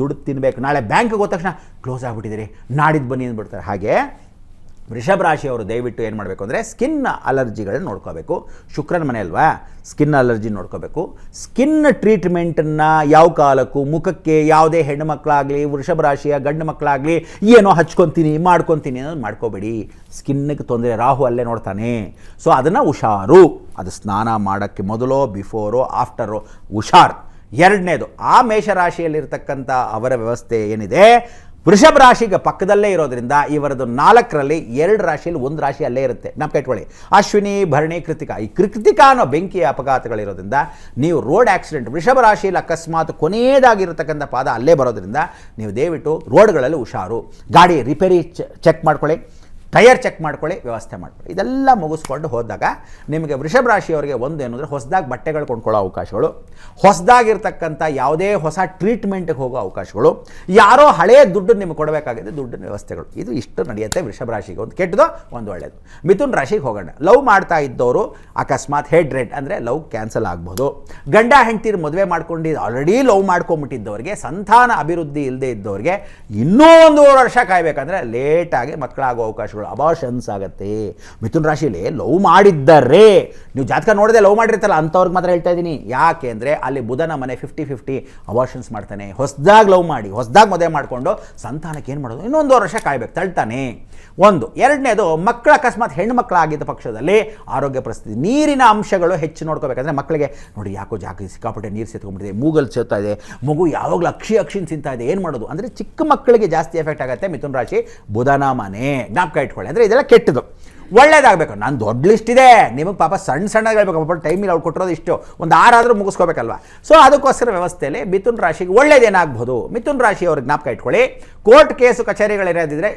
ದುಡ್ಡು ತಿನ್ನಬೇಕು. ನಾಳೆ ಬ್ಯಾಂಕ್ಗೆ ಹೋದ ತಕ್ಷಣ ಕ್ಲೋಸ್ ಆಗಿಬಿಟ್ಟಿದ್ದೀರಿ, ನಾಡಿದ್ದು ಬನ್ನಿ ಅಂದ್ಬಿಡ್ತಾರೆ. ಹಾಗೆ ವೃಷಭ ರಾಶಿಯವರು ದಯವಿಟ್ಟು ಏನು ಮಾಡಬೇಕು ಅಂದರೆ ಸ್ಕಿನ್ ಅಲರ್ಜಿಗಳನ್ನ ನೋಡ್ಕೋಬೇಕು. ಶುಕ್ರನ ಮನೆ ಅಲ್ವಾ, ಸ್ಕಿನ್ ಅಲರ್ಜಿ ನೋಡ್ಕೋಬೇಕು. ಸ್ಕಿನ್ ಟ್ರೀಟ್ಮೆಂಟನ್ನು ಯಾವ ಕಾಲಕ್ಕೂ ಮುಖಕ್ಕೆ ಯಾವುದೇ ಹೆಣ್ಣು ಮಕ್ಕಳಾಗಲಿ ವೃಷಭ ರಾಶಿಯ ಗಂಡು ಮಕ್ಕಳಾಗಲಿ ಏನೋ ಹಚ್ಕೊತೀನಿ ಮಾಡ್ಕೊತೀನಿ ಅನ್ನೋದು ಮಾಡ್ಕೋಬೇಡಿ. ಸ್ಕಿನ್ನಿಗೆ ತೊಂದರೆ, ರಾಹು ಅಲ್ಲೇ ನೋಡ್ತಾನೆ. ಸೊ ಅದನ್ನು ಹುಷಾರು. ಅದು ಸ್ನಾನ ಮಾಡೋಕ್ಕೆ ಮೊದಲೋ ಬಿಫೋರೋ ಆಫ್ಟರೋ ಹುಷಾರು. 2ನೇದು, ಆ ಮೇಷರಾಶಿಯಲ್ಲಿರ್ತಕ್ಕಂಥ ಅವರ ವ್ಯವಸ್ಥೆ ಏನಿದೆ ವೃಷಭ ರಾಶಿಗೆ ಪಕ್ಕದಲ್ಲೇ ಇರೋದ್ರಿಂದ ಇವರದು 4ರಲ್ಲಿ 2 ರಾಶಿಯಲ್ಲಿ 1 ರಾಶಿ ಅಲ್ಲೇ ಇರುತ್ತೆ. ಜ್ಞಾಪಕ ಇಟ್ಕೊಳ್ಳಿ, ಅಶ್ವಿನಿ ಭರಣಿ ಕೃತಿಕಾ. ಈ ಕೃತಿಕಾ ಅನ್ನೋ ಬೆಂಕಿಯ ಅಪಘಾತಗಳಿರೋದ್ರಿಂದ ನೀವು ರೋಡ್ ಆಕ್ಸಿಡೆಂಟ್, ವೃಷಭ ರಾಶಿಯಲ್ಲಿ ಅಕಸ್ಮಾತ್ ಕೊನೆಯದಾಗಿರ್ತಕ್ಕಂಥ ಪಾದ ಅಲ್ಲೇ ಬರೋದ್ರಿಂದ ನೀವು ದಯವಿಟ್ಟು ರೋಡ್ಗಳಲ್ಲಿ ಹುಷಾರು. ಗಾಡಿ ರಿಪೇರಿ ಚೆಕ್ ಮಾಡ್ಕೊಳ್ಳಿ, ಟೈರ್ ಚೆಕ್ ಮಾಡ್ಕೊಳ್ಳಿ, ವ್ಯವಸ್ಥೆ ಮಾಡ್ಕೊಳ್ಳಿ. ಇದೆಲ್ಲ ಮುಗಿಸ್ಕೊಂಡು ಹೋದಾಗ ನಿಮಗೆ ವೃಷಭ ರಾಶಿಯವರಿಗೆ ಒಂದು ಏನು ಅಂದರೆ ಹೊಸದಾಗಿ ಬಟ್ಟೆಗಳು ಕೊಂಡ್ಕೊಳ್ಳೋ ಅವಕಾಶಗಳು, ಹೊಸದಾಗಿರ್ತಕ್ಕಂಥ ಯಾವುದೇ ಹೊಸ ಟ್ರೀಟ್ಮೆಂಟ್ಗೆ ಹೋಗೋ ಅವಕಾಶಗಳು, ಯಾರೋ ಹಳೆಯ ದುಡ್ಡು ನಿಮಗೆ ಕೊಡಬೇಕಾಗಿದೆ ದುಡ್ಡಿನ ವ್ಯವಸ್ಥೆಗಳು. ಇದು ಇಷ್ಟು ನಡೆಯುತ್ತೆ ವೃಷಭ ರಾಶಿಗೆ. ಒಂದು ಕೆಟ್ಟದು, ಒಂದು ಒಳ್ಳೆಯದು. ಮಿಥುನ್ ರಾಶಿಗೆ ಹೋಗೋಣ. ಲವ್ ಮಾಡ್ತಾ ಇದ್ದವರು ಅಕಸ್ಮಾತ್ ಹೆಡ್ ರೇಟ್ ಅಂದರೆ ಲವ್ ಕ್ಯಾನ್ಸಲ್ ಆಗ್ಬೋದು. ಗಂಡ ಹೆಂಡ್ತಿರು ಮದುವೆ ಮಾಡ್ಕೊಂಡು ಆಲ್ರೆಡಿ ಲವ್ ಮಾಡ್ಕೊಂಬಿಟ್ಟಿದ್ದವ್ರಿಗೆ, ಸಂತಾನ ಅಭಿವೃದ್ಧಿ ಇಲ್ಲದೆ ಇದ್ದವ್ರಿಗೆ ಇನ್ನೂ 1.5 ವರ್ಷ ಕಾಯಬೇಕಂದ್ರೆ ಲೇಟಾಗಿ ಮಕ್ಕಳಾಗೋ ಅವಕಾಶಗಳು, ಅಬಾರ್ಷನ್ಸ್ ಆಗುತ್ತೆ. ಮಿಥುನ್ ರಾಶಿಯಲ್ಲಿ ಲವ್ ಮಾಡಿದ್ದರೆ, ನೀವು ಜಾತಕ ನೋಡದೆ ಲವ್ ಮಾಡಿರ್ತಾರಲ್ಲ ಅಂಥವ್ರಿಗೆ ಮಾತ್ರ ಹೇಳ್ತಾ ಇದ್ದೀನಿ. ಯಾಕೆ ಅಂದರೆ ಅಲ್ಲಿ ಬುಧನ ಮನೆ 50-50 ಅಬಾರ್ಷನ್ಸ್ ಮಾಡ್ತಾನೆ. ಹೊಸದಾಗಿ ಲವ್ ಮಾಡಿ ಹೊಸದಾಗಿ ಮದುವೆ ಮಾಡಿಕೊಂಡು ಸಂತಾನಕ್ಕೆ ಏನು ಮಾಡೋದು? ಇನ್ನೂ 1.5 ವರ್ಷ ಕಾಯ್ಬೇಕು, ತಳ್ತಾನೆ. 1. 2ನೇದು, ಮಕ್ಕಳು ಅಕಸ್ಮಾತ್ ಹೆಣ್ಣು ಮಕ್ಕಳಾಗಿದ್ದ ಪಕ್ಷದಲ್ಲಿ ಆರೋಗ್ಯ ಪರಿಸ್ಥಿತಿ, ನೀರಿನ ಅಂಶಗಳು ಹೆಚ್ಚು ನೋಡ್ಕೋಬೇಕಂದ್ರೆ ಮಕ್ಕಳಿಗೆ ನೋಡಿ ಯಾಕೋ ಸಿಕ್ಕಾಪಟ್ಟೆ ನೀರು ಸೇತ್ಕೊಂಡ್ಬಿಟ್ಟಿದೆ, ಮೂಗಲ್ಲಿ ಸೇರ್ತಾ ಇದೆ, ಮಗು ಯಾವಾಗಲೂ ಅಕ್ಷಿನ ತಿಂತಾ ಇದೆ, ಏನು ಮಾಡೋದು ಅಂದರೆ ಚಿಕ್ಕ ಮಕ್ಕಳಿಗೆ ಜಾಸ್ತಿ ಎಫೆಕ್ಟ್ ಆಗುತ್ತೆ. ಮಿಥುನ್ ರಾಶಿ ಬುಧನ ಮನೆ ಜ್ಞಾಪಕ ಇಟ್ಕೊಳ್ಳಿ. ಅಂದರೆ ಇದೆಲ್ಲ ಕೆಟ್ಟದು. ಒಳ್ಳೇದಾಗಬೇಕು. ನಾನು ದೊಡ್ಡ ಲಿಸ್ಟ್ ಇದೆ, ನಿಮಗೆ ಪಾಪ ಸಣ್ಣ ಹೇಳ್ಬೇಕು, ಪಾಪ ಟೈಮಿಲ್ಲ, ಅವ್ರು ಕೊಟ್ಟಿರೋದು ಇಷ್ಟು, ಒಂದು 6 ಆದರೂ ಮುಗಿಸ್ಕೋಬೇಕಲ್ವ. ಸೊ ಅದಕ್ಕೋಸ್ಕರ ವ್ಯವಸ್ಥೆಯಲ್ಲಿ ಮಿಥುನ್ ರಾಶಿಗೆ ಒಳ್ಳೇದೇನಾಗ್ಬೋದು? ಮಿಥುನ್ ರಾಶಿಯವ್ರಿಗೆ ಜ್ಞಾಪಕ ಇಟ್ಕೊಳ್ಳಿ, ಕೋರ್ಟ್ ಕೇಸು ಕಚೇರಿಗಳಿರೋದಿದ್ರೆ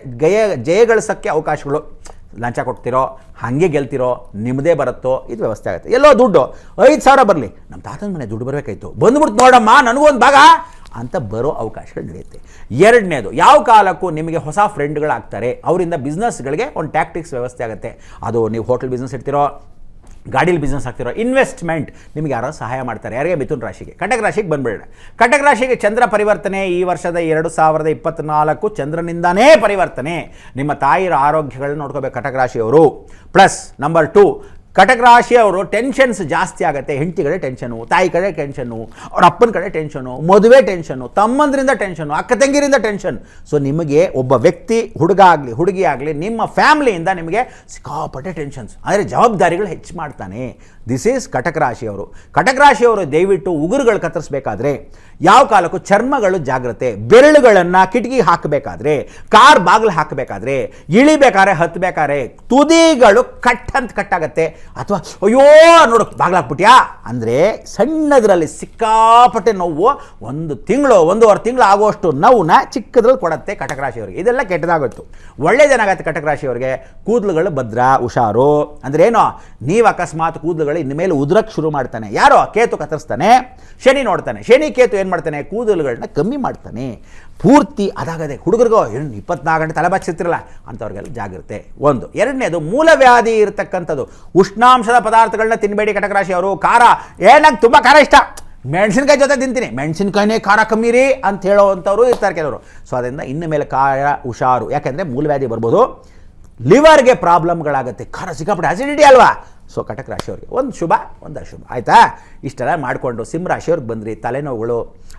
ಜಯಗಳಿಸೋಕ್ಕೆ ಅವಕಾಶಗಳು. ಲಂಚ ಕೊಡ್ತಿರೋ, ಹಾಗೆ ಗೆಲ್ತಿರೋ, ನಿಮ್ಮದೇ ಬರುತ್ತೋ, ಇದು ವ್ಯವಸ್ಥೆ ಆಗುತ್ತೆ. ಎಲ್ಲೋ ದುಡ್ಡು 5,000 ಬರಲಿ, ನಮ್ಮ ತಾತನ ಮನೆ ದುಡ್ಡು ಬರಬೇಕಾಯ್ತು, ಬಂದ್ಬಿಡ್ತು ನೋಡಮ್ಮ ನನಗೂ ಒಂದು ಭಾಗ ಅಂತ ಬರೋ ಅವಕಾಶಗಳು ನಡೆಯುತ್ತೆ. ಎರಡನೇದು, ಯಾವ ಕಾಲಕ್ಕೂ ನಿಮಗೆ ಹೊಸ ಫ್ರೆಂಡ್ಗಳಾಗ್ತಾರೆ, ಅವರಿಂದ ಬಿಸ್ನೆಸ್ಗಳಿಗೆ ಒಂದು ಟ್ಯಾಕ್ಟಿಕ್ಸ್ ವ್ಯವಸ್ಥೆ ಆಗುತ್ತೆ. ಅದು ನೀವು ಹೋಟೆಲ್ ಬಿಸ್ನೆಸ್ ಇಡ್ತಿರೋ, ಗಾಡೀಲಿ ಬಿಸ್ನೆಸ್ ಆಗ್ತಿರೋ, ಇನ್ವೆಸ್ಟ್ಮೆಂಟ್ ನಿಮಗೆ ಯಾರೋ ಸಹಾಯ ಮಾಡ್ತಾರೆ. ಯಾರಿಗೆ? ಮಿಥುನ ರಾಶಿಗೆ. ಕಟಕ ರಾಶಿಗೆ ಬಂದ್ಬಿಡೋಣ. ಕಟಕ ರಾಶಿಗೆ ಚಂದ್ರ ಪರಿವರ್ತನೆ ಈ ವರ್ಷದ 2024 ಚಂದ್ರನಿಂದಾನೇ ಪರಿವರ್ತನೆ. ನಿಮ್ಮ ತಾಯಿಯ ಆರೋಗ್ಯಗಳನ್ನ ನೋಡ್ಕೋಬೇಕು ಕಟಕ ರಾಶಿಯವರು. ಪ್ಲಸ್ ನಂಬರ್ 2, ಕಟಕ ರಾಶಿಯವರು ಟೆನ್ಷನ್ಸ್ ಜಾಸ್ತಿ ಆಗುತ್ತೆ. ಹೆಂಡತಿ ಕಡೆ ಟೆನ್ಷನು, ತಾಯಿ ಕಡೆ ಟೆನ್ಷನು, ಅವ್ರ ಅಪ್ಪನ ಕಡೆ ಟೆನ್ಷನು, ಮದುವೆ ಟೆನ್ಷನು, ತಮ್ಮಂದ್ರಿಂದ ಟೆನ್ಷನು, ಅಕ್ಕ ತಂಗಿರಿಂದ ಟೆನ್ಷನ್. ಸೊ ನಿಮಗೆ ಒಬ್ಬ ವ್ಯಕ್ತಿ, ಹುಡುಗ ಆಗಲಿ ಹುಡುಗಿ ಆಗಲಿ, ನಿಮ್ಮ ಫ್ಯಾಮ್ಲಿಯಿಂದ ನಿಮಗೆ ಸಿಕ್ಕಾಪಟ್ಟೆ ಟೆನ್ಷನ್ಸ್, ಅಂದರೆ ಜವಾಬ್ದಾರಿಗಳು ಹೆಚ್ಚು ಮಾಡ್ತಾನೆ. ದಿಸ್ ಈಸ್ ಕಟಕ ರಾಶಿಯವರು. ಕಟಕ ರಾಶಿಯವರು ದಯವಿಟ್ಟು ಉಗುರುಗಳು ಕತ್ತರಿಸಬೇಕಾದ್ರೆ, ಯಾವ ಕಾಲಕ್ಕೂ ಚರ್ಮಗಳು ಜಾಗ್ರತೆ, ಬೆರಳುಗಳನ್ನು ಕಿಟಕಿ ಹಾಕಬೇಕಾದ್ರೆ, ಕಾರ್ ಬಾಗಿಲು ಹಾಕಬೇಕಾದ್ರೆ, ಇಳಿಬೇಕಾದ್ರೆ ಹತ್ತಬೇಕಾದ್ರೆ ತುದಿಗಳು ಕಟ್ಟಾಗತ್ತೆ. ಅಥವಾ ಅಯ್ಯೋ ನೋಡು ಬಾಗ್ಲಾಕ್ಬಿಟ್ಯಾ ಅಂದರೆ ಸಣ್ಣದರಲ್ಲಿ ಸಿಕ್ಕಾಪಟ್ಟೆ ನೋವು, 1 ತಿಂಗಳು 1.5 ತಿಂಗಳು ಆಗುವಷ್ಟು ನೋವನ್ನ ಚಿಕ್ಕದ್ರಲ್ಲಿ ಕೊಡುತ್ತೆ ಕಟಕ ರಾಶಿಯವರಿಗೆ. ಇದೆಲ್ಲ ಕೆಟ್ಟದಾಗೋಯ್ತು. ಒಳ್ಳೇದೇನಾಗತ್ತೆ ಕಟಕ ರಾಶಿಯವರಿಗೆ? ಕೂದಲುಗಳು ಭದ್ರ, ಹುಷಾರು. ಅಂದರೆ ಏನೋ, ನೀವು ಅಕಸ್ಮಾತ್ ಕೂದಲುಗಳು ಇನ್ಮೇಲೆ ಉದುರಕ್ಕೆ ಶುರು ಮಾಡ್ತಾನೆ. ಯಾರೋ? ಕೇತು ಕತ್ತರಿಸ್ತಾನೆ, ಶನಿ ನೋಡ್ತಾನೆ. ಶನಿ ಕೇತು ಏನು ಮಾಡ್ತಾನೆ? ಕೂದಲುಗಳನ್ನ ಕಮ್ಮಿ ಮಾಡ್ತಾನೆ. ಪೂರ್ತಿ ಅದಾಗದೆ. ಹುಡುಗರಿಗೋ 24 ಗಂಟೆ ತಲೆ ಬಾಚಿರ್ತಿರಲ್ಲ ಅಂಥವ್ರಿಗೆಲ್ಲ ಜಾಗ್ರತೆ. ಒಂದು. ಎರಡನೇದು, ಮೂಲವ್ಯಾಧಿ ಇರತಕ್ಕಂಥದ್ದು. ಉಷ್ಣಾಂಶದ ಪದಾರ್ಥಗಳನ್ನ ತಿನ್ನಬೇಡಿ ಕಟಕ ರಾಶಿಯವರು. ಖಾರ, ನಂಗೆ ತುಂಬ ಖಾರ ಇಷ್ಟ, ಮೆಣಸಿನ್ಕಾಯಿ ಜೊತೆ ತಿಂತೀನಿ, ಮೆಣಸಿನ್ಕಾಯಿನೇ ಖಾರ ಕಮ್ಮಿ ರೀ ಅಂತ ಹೇಳೋವಂಥವ್ರು ಇರ್ತಾರೆ ಕೆಲವರು. ಸೊ ಅದರಿಂದ ಇನ್ನು ಮೇಲೆ ಖಾರ ಹುಷಾರು. ಯಾಕೆಂದರೆ ಮೂಲವ್ಯಾಧಿ ಬರ್ಬೋದು, ಲಿವರ್ಗೆ ಪ್ರಾಬ್ಲಮ್ಗಳಾಗುತ್ತೆ. ಖಾರ ಸಿಕ್ಕಾಪಟ್ಟೆ ಅಸಿಡಿಟಿ ಅಲ್ವಾ. ಸೊ ಕಟಕ ರಾಶಿಯವ್ರಿಗೆ ಒಂದು ಶುಭ, ಒಂದು ಅಶುಭ. ಆಯಿತಾ? ಇಷ್ಟೆಲ್ಲ ಮಾಡಿಕೊಂಡು ಸಿಂಹ ರಾಶಿಯವ್ರಿಗೆ ಬಂದ್ರಿ. ತಲೆನೋವುಗಳು,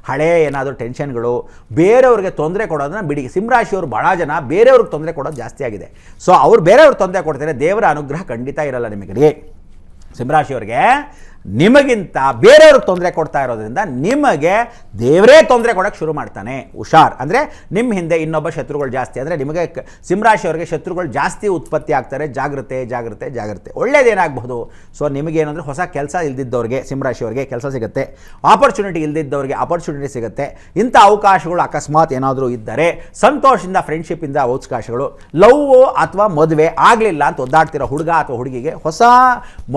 ಹಳೆ ಏನಾದರೂ ಟೆನ್ಷನ್ಗಳು, ಬೇರೆಯವ್ರಿಗೆ ತೊಂದರೆ ಕೊಡೋದನ್ನ ಬಿಡಿ. ಸಿಂಹ ರಾಶಿಯವರು ಭಾಳ ಜನ ಬೇರೆಯವ್ರಿಗೆ ತೊಂದರೆ ಕೊಡೋದು ಜಾಸ್ತಿ ಆಗಿದೆ. ಸೊ ಅವ್ರು ಬೇರೆಯವ್ರಿಗೆ ತೊಂದರೆ ಕೊಡ್ತಾರೆ, ದೇವರ ಅನುಗ್ರಹ ಖಂಡಿತ ಇರಲ್ಲ ನಿಮಗೆ. ಸಿಂಹ ರಾಶಿಯವ್ರಿಗೆ ನಿಮಗಿಂತ ಬೇರೆಯವ್ರಿಗೆ ತೊಂದರೆ ಕೊಡ್ತಾ ಇರೋದ್ರಿಂದ ನಿಮಗೆ ದೇವರೇ ತೊಂದರೆ ಕೊಡೋಕ್ಕೆ ಶುರು ಮಾಡ್ತಾನೆ. ಹುಷಾರ್. ಅಂದರೆ ನಿಮ್ಮ ಹಿಂದೆ ಇನ್ನೊಬ್ಬ ಶತ್ರುಗಳು ಜಾಸ್ತಿ. ಅಂದರೆ ನಿಮಗೆ ಸಿಂಹರಾಶಿಯವರಿಗೆ ಶತ್ರುಗಳು ಜಾಸ್ತಿ ಉತ್ಪತ್ತಿ ಆಗ್ತಾರೆ. ಜಾಗ್ರತೆ ಜಾಗ್ರತೆ ಜಾಗ್ರತೆ. ಒಳ್ಳೇದೇನಾಗಬಹುದು? ಸೊ ನಿಮಗೇನಂದರೆ ಹೊಸ ಕೆಲಸ ಇಲ್ದಿದ್ದವ್ರಿಗೆ, ಸಿಂಹರಾಶಿಯವರಿಗೆ ಕೆಲಸ ಸಿಗುತ್ತೆ. ಆಪರ್ಚುನಿಟಿ ಇಲ್ದಿದ್ದವ್ರಿಗೆ ಆಪರ್ಚುನಿಟಿ ಸಿಗುತ್ತೆ. ಇಂಥ ಅವಕಾಶಗಳು ಅಕಸ್ಮಾತ್ ಏನಾದರೂ ಇದ್ದರೆ ಸಂತೋಷದಿಂದ, ಫ್ರೆಂಡ್ಶಿಪ್ಪಿಂದ ಅವಕಾಶಗಳು. ಲವ್ ಅಥವಾ ಮದುವೆ ಆಗಲಿಲ್ಲ ಅಂತ ಒದ್ದಾಡ್ತಿರೋ ಹುಡುಗ ಅಥವಾ ಹುಡುಗಿಗೆ ಹೊಸ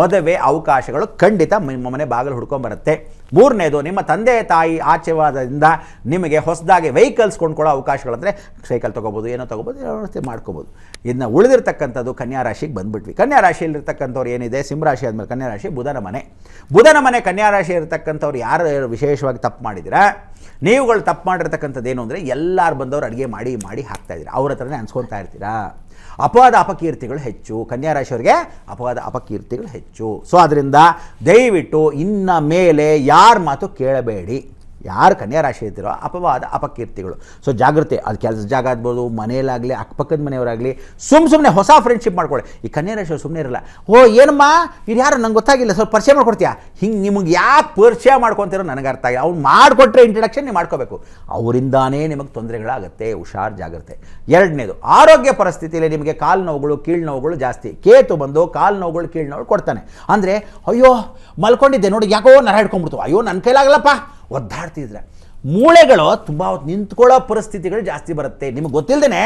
ಮದುವೆ ಅವಕಾಶಗಳು ಖಂಡಿತ ನಿಮ್ಮ ಮನೆ ಬಾಗಿಲು ಹುಡ್ಕೊಂಬರುತ್ತೆ. ಮೂರನೇದು, ನಿಮ್ಮ ತಂದೆ ತಾಯಿ ಆಶೀರ್ವಾದದಿಂದ ನಿಮಗೆ ಹೊಸದಾಗಿ ವೆಹಿಕಲ್ಸ್ ಕೊಂಡ್ಕೊಳ್ಳೋ ಅವಕಾಶಗಳಂದರೆ ಸೈಕಲ್ ತೊಗೋಬೋದು, ಏನೋ ತೊಗೋಬೋದು, ವ್ಯವಸ್ಥೆ ಮಾಡ್ಕೋಬೋದು. ಇದನ್ನ ಉಳಿದಿರ್ತಕ್ಕಂಥದ್ದು ಕನ್ಯಾ ರಾಶಿಗೆ ಬಂದುಬಿಟ್ವಿ. ಕನ್ಯಾ ರಾಶಿಯಲ್ಲಿರ್ತಕ್ಕಂಥವ್ರು ಏನಿದೆ, ಸಿಂಹರಾಶಿ ಆದಮೇಲೆ ಕನ್ಯಾ ರಾಶಿ ಬುಧನ ಮನೆ. ಬುಧನ ಮನೆ ಕನ್ಯಾ ರಾಶಿ ಇರತಕ್ಕಂಥವ್ರು ಯಾರು ವಿಶೇಷವಾಗಿ ತಪ್ಪು ಮಾಡಿದ್ದೀರಾ? ನೀವುಗಳು ತಪ್ಪು ಮಾಡಿರ್ತಕ್ಕಂಥದ್ದು ಏನು ಅಂದರೆ, ಎಲ್ಲರೂ ಬಂದವರು ಅಡುಗೆ ಮಾಡಿ ಮಾಡಿ ಹಾಕ್ತಾಯಿದ್ದೀರಾ, ಅವ್ರ ಹತ್ರನೇ ಅನ್ಸ್ಕೊತಾ ಇರ್ತೀರಾ. ಅಪವಾದ ಅಪಕೀರ್ತಿಗಳು ಹೆಚ್ಚು. ಕನ್ಯಾ ರಾಶಿಯವರಿಗೆ ಅಪವಾದ ಅಪಕೀರ್ತಿಗಳು ಹೆಚ್ಚು. ಸೊ ಅದರಿಂದ ದಯವಿಟ್ಟು ಇನ್ನು ಮೇಲೆ ಯಾರ ಮಾತು ಕೇಳಬೇಡಿ. ಯಾರು ಕನ್ಯಾ ರಾಶಿ ಇರ್ತೀರೋ ಅಪವಾದ ಅಪಕೀರ್ತಿಗಳು. ಸೊ ಜಾಗೃತಿ. ಅದು ಕೆಲಸ ಜಾಗ ಆಗ್ಬೋದು, ಮನೆಯಲ್ಲಾಗಲಿ, ಅಕ್ಕಪಕ್ಕದ ಮನೆಯವರಾಗಲಿ. ಸುಮ್ಮನೆ ಹೊಸ ಫ್ರೆಂಡ್ಶಿಪ್ ಮಾಡ್ಕೊಳ್ಳಿ. ಈ ಕನ್ಯಾ ರಾಶಿಯವ್ರು ಸುಮ್ಮನೆ ಇರಲ್ಲ. ಏನಮ್ಮ ಇದು ಯಾರು ನಂಗೆ ಗೊತ್ತಾಗಿಲ್ಲ, ಸ್ವಲ್ಪ ಪರಿಚಯ ಮಾಡ್ಕೊಡ್ತೀಯಾ? ಹಿಂಗೆ ನಿಮಗೆ ಯಾಕೆ ಪರಿಚಯ ಮಾಡ್ಕೊತಿರೋ ನನಗೆ ಅರ್ಥ ಆಗಿಲ್ಲ. ಅವ್ನು ಮಾಡಿಕೊಟ್ರೆ ಇಂಟ್ರಡಕ್ಷನ್ ನೀವು ಮಾಡ್ಕೋಬೇಕು. ಅವರಿಂದಾನೇ ನಿಮಗೆ ತೊಂದರೆಗಳಾಗುತ್ತೆ. ಹುಷಾರ್, ಜಾಗ್ರತೆ. ಎರಡನೇದು, ಆರೋಗ್ಯ ಪರಿಸ್ಥಿತಿಯಲ್ಲಿ ನಿಮಗೆ ಕಾಲು ನೋವುಗಳು, ಕೀಳು ನೋವುಗಳು ಜಾಸ್ತಿ. ಕೇತು ಬಂದು ಕಾಲು ನೋವುಗಳು, ಕೀಳು ನೋವು ಕೊಡ್ತಾನೆ. ಅಂದರೆ ಅಯ್ಯೋ ಮಲ್ಕೊಂಡಿದ್ದೆ ನೋಡಿ, ಯಾಕೋ ನರ ಹಿಡ್ಕೊಂಡ್ಬಿಡ್ತು, ಅಯ್ಯೋ ನನ್ನ ಕೈಲಾಗಲ್ಲಪ್ಪ, ಒದ್ದಾಡ್ತಿದ್ರೆ. ಮೂಳೆಗಳು ತುಂಬ ಹೊತ್ತು ನಿಂತ್ಕೊಳ್ಳೋ ಪರಿಸ್ಥಿತಿಗಳು ಜಾಸ್ತಿ ಬರುತ್ತೆ. ನಿಮಗೆ ಗೊತ್ತಿಲ್ಲದೇ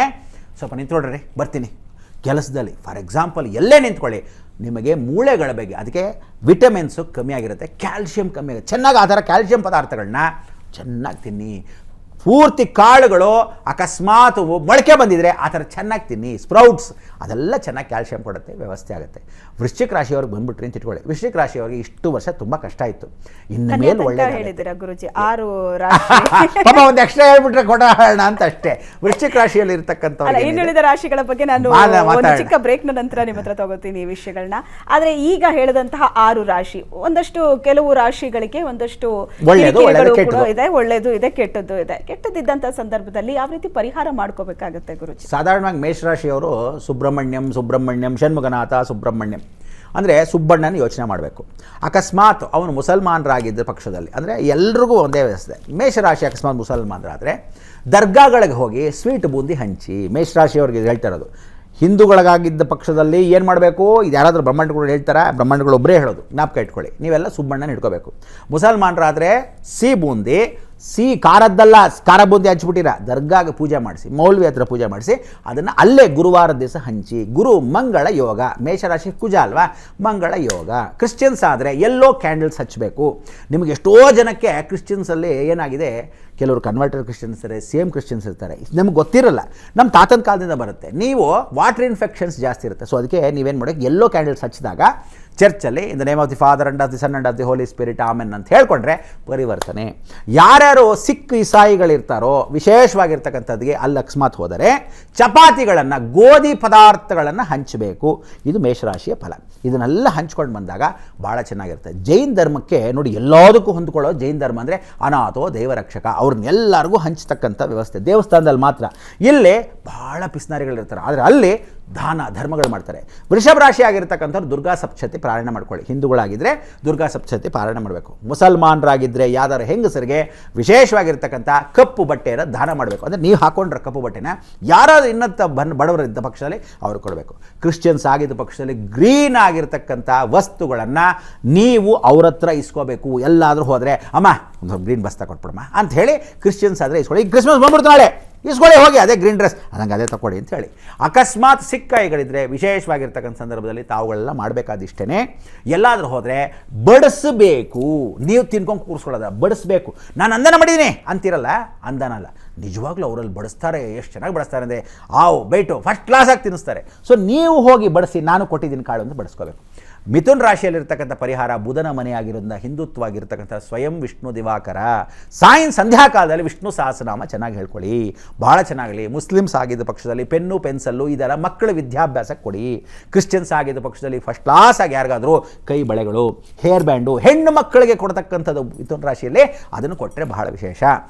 ಸ್ವಲ್ಪ ನಿಂತ್ಕೊಳ್ರಿ, ಬರ್ತೀನಿ ಕೆಲಸದಲ್ಲಿ, ಫಾರ್ ಎಕ್ಸಾಂಪಲ್ ಎಲ್ಲೇ ನಿಂತ್ಕೊಳ್ಳಿ, ನಿಮಗೆ ಮೂಳೆಗಳ ಬಗ್ಗೆ. ಅದಕ್ಕೆ ವಿಟಮಿನ್ಸು ಕಮ್ಮಿ ಆಗಿರುತ್ತೆ, ಕ್ಯಾಲ್ಶಿಯಂ ಕಮ್ಮಿ ಆಗುತ್ತೆ. ಚೆನ್ನಾಗಿ ಆ ಥರ ಕ್ಯಾಲ್ಶಿಯಂ ಪದಾರ್ಥಗಳನ್ನ ಚೆನ್ನಾಗಿ ತಿನ್ನಿ. ಪೂರ್ತಿ ಕಾಳುಗಳು ಅಕಸ್ಮಾತ್ ಮೊಳಕೆ ಬಂದಿದ್ರೆ ಆ ಥರ ಚೆನ್ನಾಗಿ ತಿನ್ನಿ. ಸ್ಪ್ರೌಟ್ಸ್ ಅದೆಲ್ಲ ಚೆನ್ನಾಗಿ ಕ್ಯಾಲ್ಶಿಯಂ ಕೊಡುತ್ತೆ, ವ್ಯವಸ್ಥೆ ಆಗುತ್ತೆ. ವೃಶ್ಚಿಕ ರಾಶಿಯವ್ರಿಗೆ ಬಂದ್ಬಿಟ್ರಿ ಅಂತ ಇಟ್ಕೊಳ್ಳಿ. ವೃಶ್ಚಿಕ ರಾಶಿಯವರಿಗೆ ಇಷ್ಟು ವರ್ಷ ತುಂಬ ಕಷ್ಟ ಇತ್ತು. ಇನ್ನು ಮೇಲೆ ಒಳ್ಳೆ ಹೇಳಿದ್ದೀರಾ ಗುರುಜಿ. 6 ರಾಶಿ ಪಾಪ ಒಂದು ಎಕ್ಸ್ಟ್ರಾ ಹೇಳ್ಬಿಟ್ರೆ ಕೊಡೋಣ ಅಂತ ಅಷ್ಟೇ. ವೃಶ್ಚಿಕ ರಾಶಿಯಲ್ಲಿ ಇರ್ತಕ್ಕಂಥ ಇನ್ನುಳಿದ ರಾಶಿಗಳ ಬಗ್ಗೆ ನಾನು ಒಂದು ಚಿಕ್ಕ ಬ್ರೇಕ್ನ ನಂತರ ನಿಮ್ಮ ಹತ್ರ ತಗೋತೀನಿ ಈ ವಿಷಯಗಳನ್ನ. ಆದರೆ ಈಗ ಹೇಳಿದಂತಹ 6 ರಾಶಿ, ಒಂದಷ್ಟು ಕೆಲವು ರಾಶಿಗಳಿಗೆ ಒಂದಷ್ಟು ಇದೆ, ಒಳ್ಳೇದು ಇದೆ, ಕೆಟ್ಟದ್ದು ಇದೆ. ಕೆಟ್ಟದಿದ್ದಂಥ ಸಂದರ್ಭದಲ್ಲಿ ಯಾವ ರೀತಿ ಪರಿಹಾರ ಮಾಡ್ಕೋಬೇಕಾಗುತ್ತೆ ಗುರುಜಿ? ಸಾಧಾರಣವಾಗಿ ಮೇಷರಾಶಿಯವರು ಸುಬ್ರಹ್ಮಣ್ಯಂ ಷಣ್ಮುಖನಾಥ ಸುಬ್ರಹ್ಮಣ್ಯಂ ಅಂದರೆ ಸುಬ್ಬಣ್ಣನ ಯೋಚನೆ ಮಾಡಬೇಕು. ಅಕಸ್ಮಾತ್ ಅವನು ಮುಸಲ್ಮಾನರಾಗಿದ್ದ ಪಕ್ಷದಲ್ಲಿ, ಅಂದರೆ ಎಲ್ರಿಗೂ ಒಂದೇ ವ್ಯವಸ್ಥೆ. ಮೇಷರಾಶಿ ಅಕಸ್ಮಾತ್ ಮುಸಲ್ಮಾನರಾದರೆ ದರ್ಗಾಗಳಿಗೆ ಹೋಗಿ ಸ್ವೀಟ್ ಬೂಂದಿ ಹಂಚಿ. ಮೇಷರಾಶಿಯವ್ರಿಗೆ ಹೇಳ್ತಾ ಇರೋದು. ಹಿಂದೂಗಳಿಗಾಗಿದ್ದ ಪಕ್ಷದಲ್ಲಿ ಏನು ಮಾಡಬೇಕು? ಇದು ಯಾರಾದರೂ ಬ್ರಹ್ಮಾಂಡಗಳು ಹೇಳ್ತಾರೆ, ಬ್ರಹ್ಮಾಂಡಗಳು ಒಬ್ಬರೇ ಹೇಳೋದು, ಜ್ಞಾಪಕ ಇಟ್ಕೊಳ್ಳಿ. ನೀವೆಲ್ಲ ಸುಬ್ಬಣ್ಣನ ಹಿಡ್ಕೋಬೇಕು. ಮುಸಲ್ಮಾನರಾದರೆ ಸಿಹಿ ಬೂಂದಿ, ಖಾರದ್ದಲ್ಲ, ಖಾರ ಬೂಂದಿ ಹಂಚ್ಬಿಟ್ಟಿರ ದರ್ಗಾಗೆ ಪೂಜೆ ಮಾಡಿಸಿ, ಮೌಲ್ವಿ ಹತ್ರ ಪೂಜೆ ಮಾಡಿಸಿ, ಅದನ್ನು ಅಲ್ಲೇ ಗುರುವಾರದ ದಿವಸ ಹಂಚಿ. ಗುರು ಮಂಗಳ ಯೋಗ. ಮೇಷರಾಶಿ ಕುಜ ಅಲ್ವಾ, ಮಂಗಳ ಯೋಗ. ಕ್ರಿಶ್ಚಿಯನ್ಸ್ ಆದರೆ ಎಲ್ಲೋ ಕ್ಯಾಂಡಲ್ಸ್ ಹಚ್ಚಬೇಕು. ನಿಮಗೆ ಎಷ್ಟೋ ಜನಕ್ಕೆ ಕ್ರಿಶ್ಚಿಯನ್ಸಲ್ಲಿ ಏನಾಗಿದೆ, ಕೆಲವರು ಕನ್ವರ್ಟರ್ ಕ್ರಿಶ್ಚಿಯನ್ಸ್ ಇರ್ತಾರೆ, ಸೇಮ್ ಕ್ರಿಶ್ಚಿಯನ್ಸ್ ಇರ್ತಾರೆ. ನಮ್ಗೆ ಗೊತ್ತಿರಲ್ಲ, ನಮ್ಮ ತಾತನ ಕಾಲದಿಂದ ಬರುತ್ತೆ. ನೀವು ವಾಟರ್ ಇನ್ಫೆಕ್ಷನ್ಸ್ ಜಾಸ್ತಿ ಇರುತ್ತೆ. ಸೊ ಅದಕ್ಕೆ ನೀವೇನು ಮಾಡೋಕ್ಕೆ, ಎಲ್ಲೋ ಕ್ಯಾಂಡಲ್ಸ್ ಹಚ್ಚಿದಾಗ ಚರ್ಚಲ್ಲಿ in the name of the father and of the son and of the holy spirit amen ಅಂತ ಹೇಳ್ಕೊಂಡ್ರೆ ಪರಿವರ್ತನೆ. ಯಾರ್ಯಾರು ಸಿಖ್ ಇಸಾಯಿಗಳಿರ್ತಾರೋ ವಿಶೇಷವಾಗಿರ್ತಕ್ಕಂಥದ್ದಿಗೆ ಅಲ್ಲಿ ಅಕಸ್ಮಾತ್ ಹೋದರೆ ಚಪಾತಿಗಳನ್ನು, ಗೋಧಿ ಪದಾರ್ಥಗಳನ್ನು ಹಂಚಬೇಕು. ಇದು ಮೇಷರಾಶಿಯ ಫಲ. ಇದನ್ನೆಲ್ಲ ಹಂಚ್ಕೊಂಡು ಬಂದಾಗ ಭಾಳ ಚೆನ್ನಾಗಿರುತ್ತೆ. ಜೈನ್ ಧರ್ಮಕ್ಕೆ ನೋಡಿ, ಎಲ್ಲದಕ್ಕೂ ಹೊಂದ್ಕೊಳ್ಳೋ ಜೈನ್ ಧರ್ಮ ಅಂದರೆ ಅನಾಥೋ ದೈವರಕ್ಷಕ, ಅವ್ರನ್ನೆಲ್ಲರಿಗೂ ಹಂಚ್ತಕ್ಕಂಥ ವ್ಯವಸ್ಥೆ. ದೇವಸ್ಥಾನದಲ್ಲಿ ಮಾತ್ರ, ಇಲ್ಲೇ ಭಾಳ ಪಿಸ್ನಾರಿಗಳಿರ್ತಾರೆ, ಆದರೆ ಅಲ್ಲಿ ದಾನ ಧರ್ಮಗಳು ಮಾಡ್ತಾರೆ. ವೃಷಭ ರಾಶಿ ಆಗಿರ್ತಕ್ಕಂಥವ್ರು ದುರ್ಗಾ ಸಪ್ತಶತಿ ಪಾರಾಯಣ ಮಾಡ್ಕೊಳ್ಳಿ. ಹಿಂದೂಗಳಾಗಿದ್ದರೆ ದುರ್ಗಾ ಸಪ್ತಶತಿ ಪಾರಾಯಣ ಮಾಡಬೇಕು. ಮುಸಲ್ಮಾನರಾಗಿದ್ದರೆ ಯಾವ್ದಾರು ಹೆಂಗಸರಿಗೆ ವಿಶೇಷವಾಗಿರ್ತಕ್ಕಂಥ ಕಪ್ಪು ಬಟ್ಟೆಯನ್ನು ದಾನ ಮಾಡಬೇಕು. ಅಂದರೆ ನೀವು ಹಾಕೊಂಡ್ರೆ ಕಪ್ಪು ಬಟ್ಟೆನ ಯಾರಾದರೂ ಇನ್ನತ್ತ ಬಡವರಿದ್ದ ಪಕ್ಷದಲ್ಲಿ ಅವ್ರು ಕೊಡಬೇಕು. ಕ್ರಿಶ್ಚಿಯನ್ಸ್ ಆಗಿದ್ದ ಪಕ್ಷದಲ್ಲಿ ಗ್ರೀನ್ ಆಗಿರ್ತಕ್ಕಂಥ ವಸ್ತುಗಳನ್ನು ನೀವು ಅವ್ರ ಹತ್ರ ಇಸ್ಕೋಬೇಕು. ಎಲ್ಲಾದರೂ ಹೋದರೆ ಅಮ್ಮ ಒಂದು ಗ್ರೀನ್ ಬಸ್ತಾ ಕೊಟ್ಬಿಡಮ್ಮ ಅಂತ ಹೇಳಿ, ಕ್ರಿಶ್ಚಿಯನ್ಸ್ ಆದರೆ ಇಸ್ಕೊಳ್ಳಿ. ಈಗ ಕ್ರಿಸ್ಮಸ್ ಬಂದ್ಬಿಡ್ತು ನಾಳೆ, ಇಸ್ಕೊಳ್ಳಿ ಹೋಗಿ ಅದೇ ಗ್ರೀನ್ ಡ್ರೆಸ್ ಅದಂಗೆ ಅದೇ ತಗೊಳ್ಳಿ ಅಂತ ಹೇಳಿ. ಅಕಸ್ಮಾತ್ ಸಿಕ್ಕಾಯಿಗಳಿದ್ದರೆ ವಿಶೇಷವಾಗಿರ್ತಕ್ಕಂಥ ಸಂದರ್ಭದಲ್ಲಿ ತಾವುಗಳೆಲ್ಲ ಮಾಡಬೇಕಾದಿಷ್ಟೇ. ಎಲ್ಲಾದರೂ ಹೋದರೆ ಬಡಿಸಬೇಕು. ನೀವು ತಿನ್ಕೊಂಡು ಕೂರಿಸ್ಕೊಳ್ಳೋದ, ಬಡಿಸ್ಬೇಕು. ನಾನು ಅಂದನ ಮಾಡಿದ್ದೀನಿ ಅಂತಿರಲ್ಲ, ಅಂದನಲ್ಲ, ನಿಜವಾಗ್ಲೂ ಅವರಲ್ಲಿ ಬಡಿಸ್ತಾರೆ. ಎಷ್ಟು ಚೆನ್ನಾಗಿ ಬಡಿಸ್ತಾರೆ ಅಂದರೆ ಆವು ಬೈಟು ಫಸ್ಟ್ ಕ್ಲಾಸಾಗಿ ತಿನ್ನಿಸ್ತಾರೆ. ಸೊ ನೀವು ಹೋಗಿ ಬಡಿಸಿ, ನಾನು ಕೊಟ್ಟಿದ್ದೀನಿ ಕಾಳು ಅಂತ ಬಡಿಸ್ಕೋಬೇಕು. ಮಿಥುನ್ ರಾಶಿಯಲ್ಲಿರ್ತಕ್ಕಂಥ ಪರಿಹಾರ ಬುಧನ ಮನೆಯಾಗಿರೋದ್ರಿಂದ ಹಿಂದುತ್ವವಾಗಿರ್ತಕ್ಕಂಥ ಸ್ವಯಂ ವಿಷ್ಣು ದಿವಾಕರ. ಸಂಧ್ಯಾ ಕಾಲದಲ್ಲಿ ವಿಷ್ಣು ಸಹಸ್ರನಾಮ ಚೆನ್ನಾಗಿ ಹೇಳ್ಕೊಳ್ಳಿ, ಭಾಳ ಚೆನ್ನಾಗಲಿ. ಮುಸ್ಲಿಮ್ಸ್ ಆಗಿದ್ದ ಪಕ್ಷದಲ್ಲಿ ಪೆನ್ನು ಪೆನ್ಸಲ್ಲು ಇದೆಲ್ಲ ಮಕ್ಕಳ ವಿದ್ಯಾಭ್ಯಾಸಕ್ಕೆ ಕೊಡಿ. ಕ್ರಿಶ್ಚಿಯನ್ಸ್ ಆಗಿದ್ದ ಪಕ್ಷದಲ್ಲಿ ಫಸ್ಟ್ ಕ್ಲಾಸ್ ಆಗಿ ಯಾರಿಗಾದರೂ ಕೈ ಬಳೆಗಳು, ಹೇರ್ ಬ್ಯಾಂಡು, ಹೆಣ್ಣು ಮಕ್ಕಳಿಗೆ ಕೊಡ್ತಕ್ಕಂಥದ್ದು ಮಿಥುನ್ ರಾಶಿಯಲ್ಲಿ ಅದನ್ನು ಕೊಟ್ಟರೆ ಬಹಳ ವಿಶೇಷ.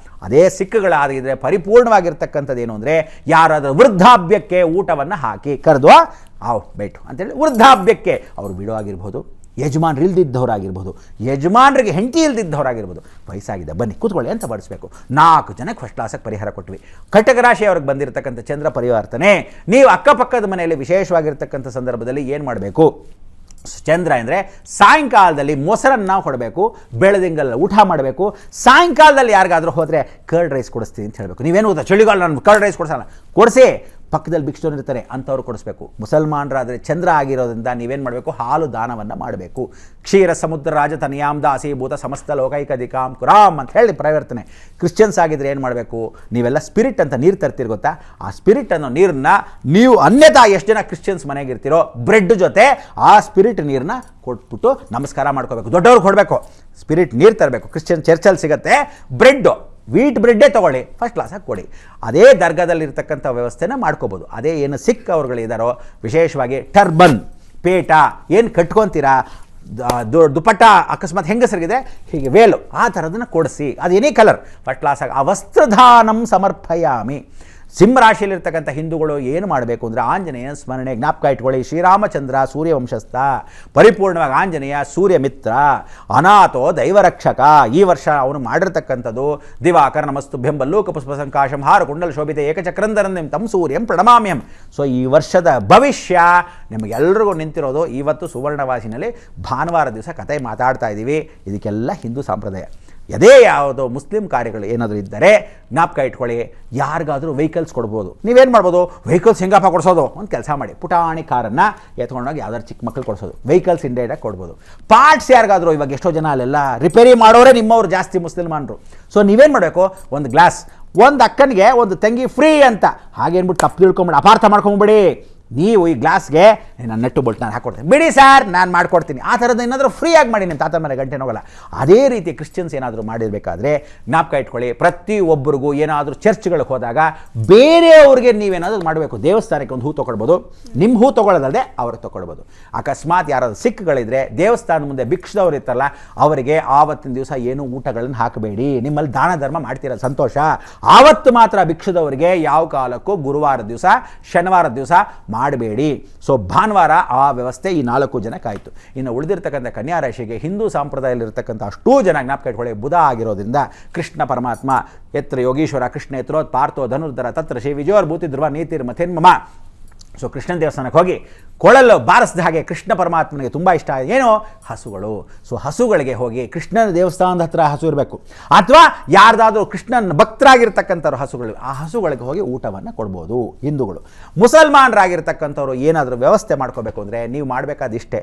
ಅದೇ ಸಿಕ್ಕುಗಳಾಗಿದ್ದರೆ ಪರಿಪೂರ್ಣವಾಗಿರ್ತಕ್ಕಂಥದ್ದು ಏನು ಅಂದರೆ, ಯಾರಾದರೂ ವೃದ್ಧಾಪ್ಯಕ್ಕೆ ಊಟವನ್ನು ಹಾಕಿ ಕರೆದು ಬೈಟು ಅಂತೇಳಿ ವೃದ್ಧಾಪ್ಯಕ್ಕೆ ಅವರು ಬಿಡುವಾಗಿರ್ಬೋದು, ಯಜಮಾನ್ರು ಇಲ್ದಿದ್ದವರಾಗಿರ್ಬೋದು, ಯಜಮಾನ್ರಿಗೆ ಹೆಂಡತಿ ಇಲ್ದಿದ್ದವರಾಗಿರ್ಬೋದು, ವಯಸ್ಸಾಗಿದೆ ಬನ್ನಿ ಕೂತ್ಕೊಳ್ಳಿ ಅಂತ ಬಡಿಸ್ಬೇಕು. 4 ಜನಕ್ಕೆ ಫಸ್ಟ್ ಕ್ಲಾಸಾಗಿ ಪರಿಹಾರ ಕೊಟ್ವಿ. ಕಟಕ ರಾಶಿಯವ್ರಿಗೆ ಬಂದಿರತಕ್ಕಂಥ ಚಂದ್ರ ಪರಿವರ್ತನೆ. ನೀವು ಅಕ್ಕಪಕ್ಕದ ಮನೆಯಲ್ಲಿ ವಿಶೇಷವಾಗಿರ್ತಕ್ಕಂಥ ಸಂದರ್ಭದಲ್ಲಿ ಏನು ಮಾಡಬೇಕು, ಚಂದ್ರ ಅಂದರೆ ಸಾಯಂಕಾಲದಲ್ಲಿ ಮೊಸರನ್ನು ಕೊಡಬೇಕು, ಬೆಳದಿಂಗಲ್ಲ ಊಟ ಮಾಡಬೇಕು. ಸಾಯಂಕಾಲದಲ್ಲಿ ಯಾರಿಗಾದರೂ ಹೋದರೆ ಕರ್ಡ್ ರೈಸ್ ಕೊಡಿಸ್ತೀನಿ ಅಂತ ಹೇಳಬೇಕು. ನೀವೇನು ಗೊತ್ತಾ, ಚಳಿಗಾಲ ನಾನು ಕರ್ಡ್ ರೈಸ್ ಕೊಡಿಸಲ್ಲ, ಕೊಡಿಸಿ. ಪಕ್ಕದಲ್ಲಿ ಭಿಕ್ಷುಕರು ಇರ್ತಾರೆ, ಅಂಥವ್ರು ಕೊಡಿಸ್ಬೇಕು. ಮುಸಲ್ಮಾನರಾದರೆ ಚಂದ್ರ ಆಗಿರೋದ್ರಿಂದ ನೀವೇನು ಮಾಡಬೇಕು, ಹಾಲು ದಾನವನ್ನು ಮಾಡಬೇಕು. ಕ್ಷೀರ ಸಮುದ್ರ ರಾಜ ತನಿಯಾಮ್ ದಾಸೀಭೂತ ಸಮಸ್ತ ಲೋಕೈಕದಿಕಾಂ ಕುರಾಮ್ ಅಂತ ಹೇಳಿ ಪರಿವರ್ತನೆ. ಕ್ರಿಶ್ಚಿಯನ್ಸ್ ಆಗಿದ್ದರೆ ಏನು ಮಾಡಬೇಕು, ನೀವೆಲ್ಲ ಸ್ಪಿರಿಟ್ ಅಂತ ನೀರು ತರ್ತೀರಿ ಗೊತ್ತಾ, ಆ ಸ್ಪಿರಿಟ್ ಅನ್ನೋ ನೀರನ್ನ ನೀವು ಅನ್ಯತಾ ಎಷ್ಟು ಜನ ಕ್ರಿಶ್ಚಿಯನ್ಸ್ ಮನೆಗೆ ಇರ್ತೀರೋ ಬ್ರೆಡ್ ಜೊತೆ ಆ ಸ್ಪಿರಿಟ್ ನೀರನ್ನ ಕೊಟ್ಬಿಟ್ಟು ನಮಸ್ಕಾರ ಮಾಡ್ಕೋಬೇಕು. ದೊಡ್ಡವ್ರು ಕೊಡಬೇಕು, ಸ್ಪಿರಿಟ್ ನೀರು ತರಬೇಕು. ಕ್ರಿಶ್ಚಿಯನ್ ಚರ್ಚಲ್ಲಿ ಸಿಗುತ್ತೆ ಬ್ರೆಡ್ಡು, ವೀಟ್ ಬ್ರೆಡ್ಡೇ ತೊಗೊಳ್ಳಿ, ಫಸ್ಟ್ ಕ್ಲಾಸಾಗಿ ಕೊಡಿ. ಅದೇ ದರ್ಗಾದಲ್ಲಿರ್ತಕ್ಕಂಥ ವ್ಯವಸ್ಥೆನ ಮಾಡ್ಕೋಬೋದು. ಅದೇ ಏನು ಸಿಖ್ ಅವ್ರುಗಳಿದ್ದಾರೋ ವಿಶೇಷವಾಗಿ ಟರ್ಬನ್, ಪೇಟ ಏನು ಕಟ್ಕೊತೀರಾ, ದುಪಟ್ಟ ಅಕಸ್ಮಾತ್ ಹೆಂಗಸರಿಗಿದೆ ಹೀಗೆ ವೇಲು, ಆ ಥರದನ್ನು ಕೊಡಿಸಿ. ಅದು ಏನೇ ಕಲರ್ ಫಸ್ಟ್ ಕ್ಲಾಸಾಗಿ. ಆ ವಸ್ತ್ರದಾನಂ ಸಮರ್ಪಯಾಮಿ. ಸಿಂಹರಾಶಿಯಲ್ಲಿರ್ತಕ್ಕಂಥ ಹಿಂದೂಗಳು ಏನು ಮಾಡಬೇಕು ಅಂದರೆ, ಆಂಜನೇಯ ಸ್ಮರಣೆ ಜ್ಞಾಪಕ ಇಟ್ಕೊಳ್ಳಿ. ಶ್ರೀರಾಮಚಂದ್ರ ಸೂರ್ಯವಂಶಸ್ಥ, ಪರಿಪೂರ್ಣವಾಗಿ ಆಂಜನೇಯ ಸೂರ್ಯ ಮಿತ್ರ, ಅನಾಥೋ ದೈವರಕ್ಷಕ. ಈ ವರ್ಷ ಅವನು ಮಾಡಿರ್ತಕ್ಕಂಥದ್ದು ದಿವಾಕರ ನಮಸ್ತುಭ್ಯಂ ಬಲ್ಲೂಕ ಪುಷ್ಪ ಸಂಕಾಶಂ ಹಾರ ಕುಂಡಲ ಶೋಭಿತೆ ಏಕಚಕ್ರಂದರಂ ತಂ ಸೂರ್ಯಂ ಪ್ರಣಮಾಮ್ಯಂ. ಸೊ ಈ ವರ್ಷದ ಭವಿಷ್ಯ ನಿಮಗೆಲ್ಲರಿಗೂ ನಿಂತಿರೋದು ಇವತ್ತು ಸುವರ್ಣವಾಸಿನಲ್ಲಿ ಭಾನುವಾರ ದಿವಸ ಕತೆ ಮಾತಾಡ್ತಾ ಇದ್ದೀವಿ. ಇದಕ್ಕೆಲ್ಲ ಹಿಂದೂ ಸಂಪ್ರದಾಯ. ಅದೇ ಯಾವುದೋ ಮುಸ್ಲಿಂ ಕಾರ್ಯಗಳು ಏನಾದರೂ ಇದ್ದರೆ ಜ್ಞಾಪಕ ಇಟ್ಕೊಳ್ಳಿ. ಯಾರಿಗಾದರೂ ವೆಹಿಕಲ್ಸ್ ಕೊಡ್ಬೋದು. ನೀವೇನು ಮಾಡ್ಬೋದು, ವೆಹಿಕಲ್ಸ್ ಹೆಂಗಪ್ಪ ಕೊಡಿಸೋದು, ಒಂದು ಕೆಲಸ ಮಾಡಿ, ಪುಟಾಣಿ ಕಾರನ್ನು ಎತ್ಕೊಂಡೋಗಿ ಯಾವ್ದಾದ್ರು ಚಿಕ್ಕ ಮಕ್ಕಳು ಕೊಡಿಸೋದು, ವೆಹಿಕಲ್ಸ್ ಇಂಡೈರೆಕ್ಟಾಗಿ ಕೊಡ್ಬೋದು. ಪಾರ್ಟ್ಸ್ ಯಾರಿಗಾದರೂ, ಇವಾಗ ಎಷ್ಟೋ ಜನ ಅಲ್ಲೆಲ್ಲ ರಿಪೇರಿ ಮಾಡೋರೇ ನಿಮ್ಮವ್ರು ಜಾಸ್ತಿ ಮುಸ್ಲಿಮಾನರು. ಸೊ ನೀವೇನು ಮಾಡಬೇಕು, ಒಂದು ಗ್ಲಾಸ್, ಒಂದು ಅಕ್ಕನಿಗೆ ಒಂದು ತಂಗಿ ಫ್ರೀ ಅಂತ ಹಾಗೇನ್ಬಿಟ್ಟು ತಪ್ಪು ತಿಳ್ಕೊಂಬಿಡಿ, ಅಪಾರ್ಥ ಮಾಡ್ಕೊಂಬಿಡಿ. ನೀವು ಈ ಗ್ಲಾಸ್ಗೆ ನಾನು ನಟ್ಟು ಬೋಲ್ಟ್ ನಾನು ಹಾಕ್ಕೊಡ್ತೀನಿ, ಬಿಡಿ ಸರ್ ನಾನು ಮಾಡ್ಕೊಡ್ತೀನಿ, ಆ ಥರದ್ದು ಏನಾದರೂ ಫ್ರೀಯಾಗಿ ಮಾಡಿ, ನಿಮ್ಮ ತಾತ ಮೇಲೆ ಗಂಟೆ ಹೋಗಲ್ಲ. ಅದೇ ರೀತಿ ಕ್ರಿಶ್ಚಿಯನ್ಸ್ ಏನಾದರೂ ಮಾಡಿರಬೇಕಾದ್ರೆ ಜ್ಞಾಪಕ ಇಟ್ಕೊಳ್ಳಿ, ಪ್ರತಿಯೊಬ್ಬರಿಗೂ ಏನಾದರೂ ಚರ್ಚ್ಗಳಿಗೆ ಹೋದಾಗ ಬೇರೆಯವ್ರಿಗೆ ನೀವೇನಾದರೂ ಮಾಡಬೇಕು. ದೇವಸ್ಥಾನಕ್ಕೆ ಒಂದು ಹೂ ತೊಗೊಳ್ಬೋದು, ನಿಮ್ಮ ಹೂ ತೊಗೊಳ್ಳೋದಲ್ಲದೆ ಅವ್ರಿಗೆ ತೊಗೊಳ್ಬೋದು. ಅಕಸ್ಮಾತ್ ಯಾರಾದರೂ ಸಿಖ್ಗಳಿದ್ರೆ ದೇವಸ್ಥಾನದ ಮುಂದೆ ಭಿಕ್ಷದವ್ರು ಇರ್ತಾರಲ್ಲ ಅವರಿಗೆ ಆವತ್ತಿನ ದಿವಸ ಏನೂ ಊಟಗಳನ್ನು ಹಾಕಬೇಡಿ. ನಿಮ್ಮಲ್ಲಿ ದಾನ ಧರ್ಮ ಮಾಡ್ತೀರ ಸಂತೋಷ, ಆವತ್ತು ಮಾತ್ರ ಭಿಕ್ಷದವರಿಗೆ ಯಾವ ಕಾಲಕ್ಕೂ ಗುರುವಾರ ದಿವಸ ಶನಿವಾರ ದಿವಸ ಮಾಡಬೇಡಿ. ಸೊ ಭಾನುವಾರ ಆ ವ್ಯವಸ್ಥೆ ಈ 4 ಜನಕ್ಕಾಯಿತು. ಇನ್ನು ಉಳಿದಿರ್ತಕ್ಕಂಥ ಕನ್ಯಾ ರಾಶಿಗೆ ಹಿಂದೂ ಸಂಪ್ರದಾಯದಲ್ಲಿರ್ತಕ್ಕಂಥ ಅಷ್ಟೂ ಜನ ಜ್ಞಾಪಕ ಇಟ್ಕೊಳ್ಳಿ, ಬುಧ ಆಗಿರೋದ್ರಿಂದ ಕೃಷ್ಣ ಪರಮಾತ್ಮ ಯತ್ರ ಯೋಗೀಶ್ವರ ಕೃಷ್ಣ ಯತ್ರೋತ್ ಪಾರ್ಥೋ ಧನುರ್ಧರ ತತ್ರ ಶ್ರೀ ವಿಜಯೋರ್ಭೂತಿ ಧ್ರುವ ನೀತಿರ್ ಮಥೇನ್ಮಮ. ಸೊ ಕೃಷ್ಣನ ದೇವಸ್ಥಾನಕ್ಕೆ ಹೋಗಿ ಕೊಳಲು ಬಾರಿಸಿದ ಹಾಗೆ ಕೃಷ್ಣ ಪರಮಾತ್ಮನಿಗೆ ತುಂಬ ಇಷ್ಟ ಏನು ಹಸುಗಳು. ಸೊ ಹಸುಗಳಿಗೆ ಹೋಗಿ ಕೃಷ್ಣನ ದೇವಸ್ಥಾನದ ಹತ್ರ ಹಸು ಇರಬೇಕು, ಅಥವಾ ಯಾರ್ದಾದ್ರೂ ಕೃಷ್ಣನ ಭಕ್ತರಾಗಿರ್ತಕ್ಕಂಥವ್ರು ಹಸುಗಳು, ಆ ಹಸುಗಳಿಗೆ ಹೋಗಿ ಊಟವನ್ನು ಕೊಡ್ಬೋದು ಹಿಂದೂಗಳು. ಮುಸಲ್ಮಾನರಾಗಿರ್ತಕ್ಕಂಥವ್ರು ಏನಾದರೂ ವ್ಯವಸ್ಥೆ ಮಾಡ್ಕೋಬೇಕು ಅಂದರೆ ನೀವು ಮಾಡಬೇಕಾದಿಷ್ಟೇ,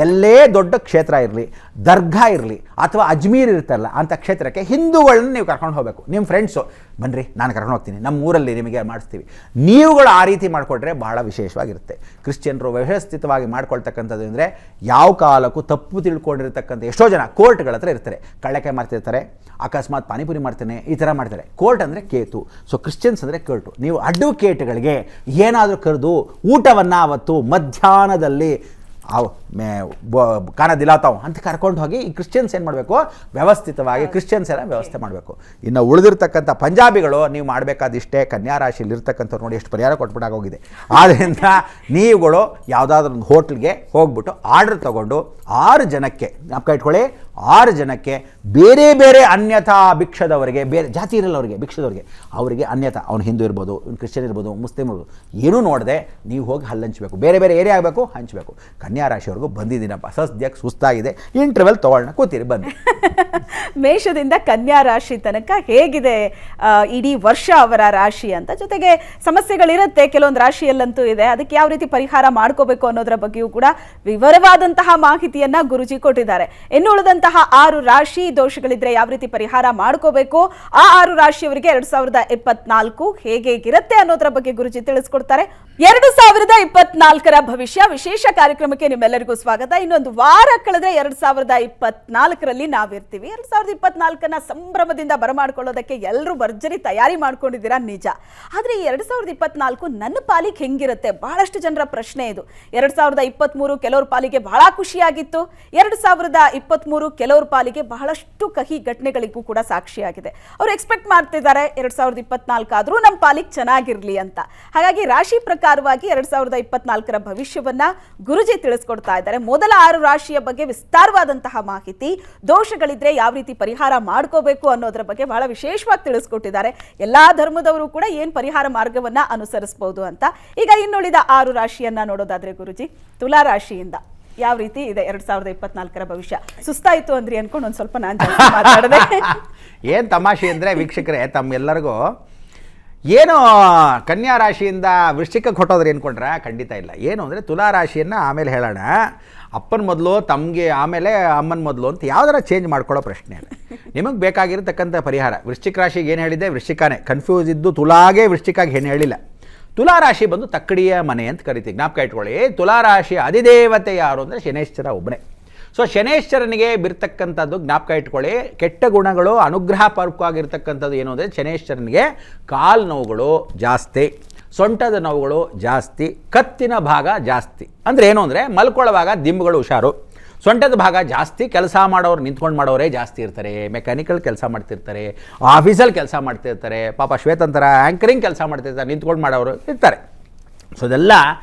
ಎಲ್ಲೇ ದೊಡ್ಡ ಕ್ಷೇತ್ರ ಇರಲಿ, ದರ್ಗಾ ಇರಲಿ, ಅಥವಾ ಅಜ್ಮೀರ್ ಇರ್ತಲ್ಲ ಅಂಥ ಕ್ಷೇತ್ರಕ್ಕೆ ಹಿಂದೂಗಳನ್ನ ನೀವು ಕರ್ಕೊಂಡು ಹೋಗಬೇಕು. ನಿಮ್ಮ ಫ್ರೆಂಡ್ಸು ಬನ್ನಿರಿ ನಾನು ಕರ್ಕೊಂಡು ಹೋಗ್ತೀನಿ, ನಮ್ಮ ಊರಲ್ಲಿ ನಿಮಗೆ ಮಾಡಿಸ್ತೀವಿ, ನೀವುಗಳು ಆ ರೀತಿ ಮಾಡಿಕೊಟ್ರೆ ಭಾಳ ವಿಶೇಷವಾಗಿರುತ್ತೆ. ಕ್ರಿಶ್ಚಿಯನ್ರು ವ್ಯವಸ್ಥಿತವಾಗಿ ಮಾಡ್ಕೊಳ್ತಕ್ಕಂಥದ್ದು ಅಂದರೆ ಯಾವ ಕಾಲಕ್ಕೂ ತಪ್ಪು ತಿಳ್ಕೊಂಡಿರ್ತಕ್ಕಂಥ ಎಷ್ಟೋ ಜನ ಕೋರ್ಟ್ಗಳ ಹತ್ರ ಇರ್ತಾರೆ, ಕಳ್ಳಕಾಯಿ ಮಾಡ್ತಿರ್ತಾರೆ, ಅಕಸ್ಮಾತ್ ಪಾನಿಪುರಿ ಮಾಡ್ತಾನೆ, ಈ ಥರ ಮಾಡ್ತಾರೆ. ಕೋರ್ಟ್ ಅಂದರೆ ಕೇತು, ಸೊ ಕ್ರಿಶ್ಚಿಯನ್ಸ್ ಅಂದರೆ ಕೋರ್ಟು. ನೀವು ಅಡ್ವೊಕೇಟ್ಗಳಿಗೆ ಏನಾದರೂ ಕರೆದು ಊಟವನ್ನು ಅವತ್ತು ಮಧ್ಯಾಹ್ನದಲ್ಲಿ ಕಾನ ದಿಲಾತಾವ್ ಅಂತ ಕರ್ಕೊಂಡು ಹೋಗಿ ಈ ಕ್ರಿಶ್ಚಿಯನ್ಸ್ ಏನು ಮಾಡಬೇಕು, ವ್ಯವಸ್ಥಿತವಾಗಿ ಕ್ರಿಶ್ಚಿಯನ್ಸ್ ಎಲ್ಲ ವ್ಯವಸ್ಥೆ ಮಾಡಬೇಕು. ಇನ್ನು ಉಳಿದಿರ್ತಕ್ಕಂಥ ಪಂಜಾಬಿಗಳು ನೀವು ಮಾಡಬೇಕಾದಿಷ್ಟೇ, ಕನ್ಯಾ ರಾಶಿಯಲ್ಲಿ ಇರ್ತಕ್ಕಂಥವ್ರು ನೋಡಿ ಎಷ್ಟು ಪರಿಹಾರ ಕೊಟ್ಬಿಟ್ಟಾಗೋಗಿದೆ. ಆದ್ದರಿಂದ ನೀವುಗಳು ಯಾವುದಾದ್ರೂ ಒಂದು ಹೋಟ್ಲ್ಗೆ ಹೋಗ್ಬಿಟ್ಟು ಆರ್ಡರ್ ತೊಗೊಂಡು 6 ಜನಕ್ಕೆ ಜ್ಞಾಪಕ ಇಟ್ಕೊಳ್ಳಿ, 6 ಜನಕ್ಕೆ ಬೇರೆ ಬೇರೆ ಅನ್ಯಥಾ ಭಿಕ್ಷದವರಿಗೆ, ಬೇರೆ ಜಾತಿ ಇರಲ್ಲ ಅವರಿಗೆ, ಭಿಕ್ಷದವರಿಗೆ ಅವರಿಗೆ ಅನ್ಯಥಾ, ಅವನು ಹಿಂದೂ ಇರ್ಬೋದು, ಕ್ರಿಶ್ಚಿಯನ್ ಇರ್ಬೋದು, ಮುಸ್ಲಿಮ್ ಇರ್ಬೋದು, ಏನೂ ನೋಡದೆ ನೀವು ಹೋಗಿ ಹಂಚಬೇಕು, ಬೇರೆ ಬೇರೆ ಏರಿಯಾ ಆಗಬೇಕು, ಹಂಚಬೇಕು. ಕನ್ಯಾ ರಾಶಿಯವ್ರಿಗೂ ಬಂದಿದ್ದೀನಪ್ಪ, ಸದ್ಯಕ್ಕೆ ಸುಸ್ತಾಗಿದೆ, ಇಂಟರ್ವೆಲ್ ತೊಗೊಳ್ಳೋಣ, ಕೂತೀರಿ ಬನ್ನಿ. ಮೇಷದಿಂದ ಕನ್ಯಾ ರಾಶಿ ತನಕ ಹೇಗಿದೆ ಇಡೀ ವರ್ಷ ಅವರ ರಾಶಿ ಅಂತ, ಜೊತೆಗೆ ಸಮಸ್ಯೆಗಳಿರುತ್ತೆ ಕೆಲವೊಂದು ರಾಶಿಯಲ್ಲಂತೂ ಇದೆ, ಅದಕ್ಕೆ ಯಾವ ರೀತಿ ಪರಿಹಾರ ಮಾಡ್ಕೋಬೇಕು ಅನ್ನೋದರ ಬಗ್ಗೆಯೂ ಕೂಡ ವಿವರವಾದಂತಹ ಮಾಹಿತಿಯನ್ನ ಗುರುಜಿ ಕೊಟ್ಟಿದ್ದಾರೆ. ಇನ್ನು ಉಳಿದಂತಹ 6 ರಾಶಿ ದೋಷಗಳಿದ್ರೆ ಯಾವ ರೀತಿ ಪರಿಹಾರ ಮಾಡ್ಕೋಬೇಕು, ಆ 6 ರಾಶಿಯವರಿಗೆ 2024 ಹೇಗಿರುತ್ತೆ ಅನ್ನೋದರ ಬಗ್ಗೆ ಗುರುಜಿ ತಿಳಿಸ್ಕೊಡ್ತಾರೆ. 2024ರ ಭವಿಷ್ಯ ವಿಶೇಷ ಕಾರ್ಯಕ್ರಮಕ್ಕೆ ನಿಮ್ಮೆಲ್ಲರಿಗೂ ಸ್ವಾಗತ. ಇನ್ನೊಂದು ವಾರ ಕಳೆದ್ರೆ 2024ರಲ್ಲಿ ನಾವಿರ್ತೀವಿ. 2024ನ ಸಂಭ್ರಮದಿಂದ ಬರಮಾಡ್ಕೊಳ್ಳೋದಕ್ಕೆ ಎಲ್ಲರೂ ಭರ್ಜರಿ ತಯಾರಿ ಮಾಡ್ಕೊಂಡಿದ್ದೀರಾ ನಿಜ. ಆದ್ರೆ ಈ 2024 ನನ್ನ ಪಾಲಿಗೆ ಹೆಂಗಿರುತ್ತೆ, ಬಹಳಷ್ಟು ಜನರ ಪ್ರಶ್ನೆ ಇದು. 2023 ಕೆಲವ್ರ ಪಾಲಿಗೆ ಬಹಳ ಖುಷಿಯಾಗಿತ್ತು, 2023 ಕೆಲವ್ರ ಪಾಲಿಗೆ ಬಹಳಷ್ಟು ಕಹಿ ಘಟನೆಗಳಿಗೂ ಕೂಡ ಸಾಕ್ಷಿಯಾಗಿದೆ. ಅವ್ರು ಎಕ್ಸ್ಪೆಕ್ಟ್ ಮಾಡ್ತಿದ್ದಾರೆ 2024 ಆದ್ರೂ ನಮ್ಮ ಪಾಲಿಗೆ ಚೆನ್ನಾಗಿರ್ಲಿ ಅಂತ. ಹಾಗಾಗಿ ರಾಶಿ ಪ್ರಕಾರವಾಗಿ 2024ರ ಭವಿಷ್ಯವನ್ನ ಗುರುಜಿ ತಿಳಿಸ್ಕೊಡ್ತಾ ಇದ್ದಾರೆ. ಮೊದಲ 6 ರಾಶಿಯ ಬಗ್ಗೆ ವಿಸ್ತಾರವಾದಂತಹ ಮಾಹಿತಿ, ದೋಷಗಳಿದ್ರೆ ಯಾವ ರೀತಿ ಪರಿಹಾರ ಮಾಡ್ಕೋಬೇಕು ಅನ್ನೋದ್ರ ಬಗ್ಗೆ ಬಹಳ ವಿಶೇಷವಾಗಿ ತಿಳಿಸ್ಕೊಟ್ಟಿದ್ದಾರೆ. ಎಲ್ಲಾ ಧರ್ಮದವರು ಕೂಡ ಏನ್ ಪರಿಹಾರ ಮಾರ್ಗವನ್ನ ಅನುಸರಿಸಬಹುದು ಅಂತ. ಈಗ ಇನ್ನುಳಿದ 6 ರಾಶಿಯನ್ನ ನೋಡೋದಾದ್ರೆ ಗುರುಜಿ, ತುಲಾ ರಾಶಿಯಿಂದ ಯಾವ ರೀತಿ ಇದೆ 2024ರ ಭವಿಷ್ಯ? ಸುಸ್ತಾಯ್ತು ಅಂದ್ರಿ ಅನ್ಕೊಂಡು ಒಂದ್ ಸ್ವಲ್ಪ ನಾನು ಜಾಸ್ತಿ ಮಾತಾಡಿದೆ. ಏನು ತಮಾಷೆ ಅಂದರೆ ವೀಕ್ಷಕರೇ, ತಮ್ಮೆಲ್ಲರಿಗೂ ಏನು ಕನ್ಯಾ ರಾಶಿಯಿಂದ ವೃಶ್ಚಿಕಕ್ಕೆ ಹೊಟ್ಟೋದ್ರೆ ಏನ್ಕೊಂಡ್ರೆ ಖಂಡಿತ ಇಲ್ಲ. ಏನು ಅಂದರೆ ತುಲಾ ರಾಶಿಯನ್ನು ಆಮೇಲೆ ಹೇಳೋಣ, ಅಪ್ಪನ ಮೊದಲು ತಮಗೆ ಆಮೇಲೆ ಅಮ್ಮನ ಮೊದಲು ಅಂತ ಯಾವ್ದಾರ ಚೇಂಜ್ ಮಾಡ್ಕೊಳ್ಳೋ ಪ್ರಶ್ನೆ ಇಲ್ಲ. ನಿಮಗೆ ಬೇಕಾಗಿರತಕ್ಕಂಥ ಪರಿಹಾರ ವೃಶ್ಚಿಕ ರಾಶಿಗೆ ಏನು ಹೇಳಿದೆ, ವೃಶ್ಚಿಕನೇ ಕನ್ಫ್ಯೂಸ್ ಇದ್ದು, ತುಲಾಗೆ ವೃಶ್ಚಿಕಾಗಿ ಏನು ಹೇಳಿಲ್ಲ. ತುಲಾ ರಾಶಿ ಬಂದು ತಕ್ಕಡಿಯ ಮನೆ ಅಂತ ಕರಿತೀವಿ, ಜ್ಞಾಪಕ ಇಟ್ಕೊಳ್ಳಿ. ತುಲಾ ರಾಶಿಯ ಅಧಿದೇವತೆ ಯಾರು ಅಂದರೆ ಶನೇಶ್ವರ ಒಬ್ಬನೇ. ಸೊ ಶನೇಶ್ವರನಿಗೆ ಬಿರ್ತಕ್ಕಂಥದ್ದು ಜ್ಞಾಪಕ ಇಟ್ಕೊಳ್ಳಿ, ಕೆಟ್ಟ ಗುಣಗಳು ಅನುಗ್ರಹ ಪೂರ್ವಕವಾಗಿರ್ತಕ್ಕಂಥದ್ದು ಏನು ಅಂದರೆ ಶನೇಶ್ವರನಿಗೆ ಕಾಲು ನೋವುಗಳು ಜಾಸ್ತಿ, ಸೊಂಟದ ನೋವುಗಳು ಜಾಸ್ತಿ, ಕತ್ತಿನ ಭಾಗ ಜಾಸ್ತಿ. ಅಂದರೆ ಏನು ಅಂದರೆ ಮಲ್ಕೊಳ್ಳುವಾಗ ದಿಂಬುಗಳು ಹುಷಾರು, ಸೊಂಟದ ಭಾಗ ಜಾಸ್ತಿ. ಕೆಲಸ ಮಾಡೋರು ನಿಂತ್ಕೊಂಡು ಮಾಡೋರೇ ಜಾಸ್ತಿ ಇರ್ತಾರೆ, ಮೆಕ್ಯಾನಿಕಲ್ ಕೆಲಸ ಮಾಡ್ತಿರ್ತಾರೆ, ಆಫೀಸಲ್ಲಿ ಕೆಲಸ ಮಾಡ್ತಿರ್ತಾರೆ, ಪಾಪ ಶ್ವೇತಂತರ ಆ್ಯಂಕರಿಂಗ್ ಕೆಲಸ ಮಾಡ್ತಿರ್ತಾರೆ, ನಿಂತ್ಕೊಂಡು ಮಾಡೋರು ಇರ್ತಾರೆ. ಸೊ ಅದೆಲ್ಲ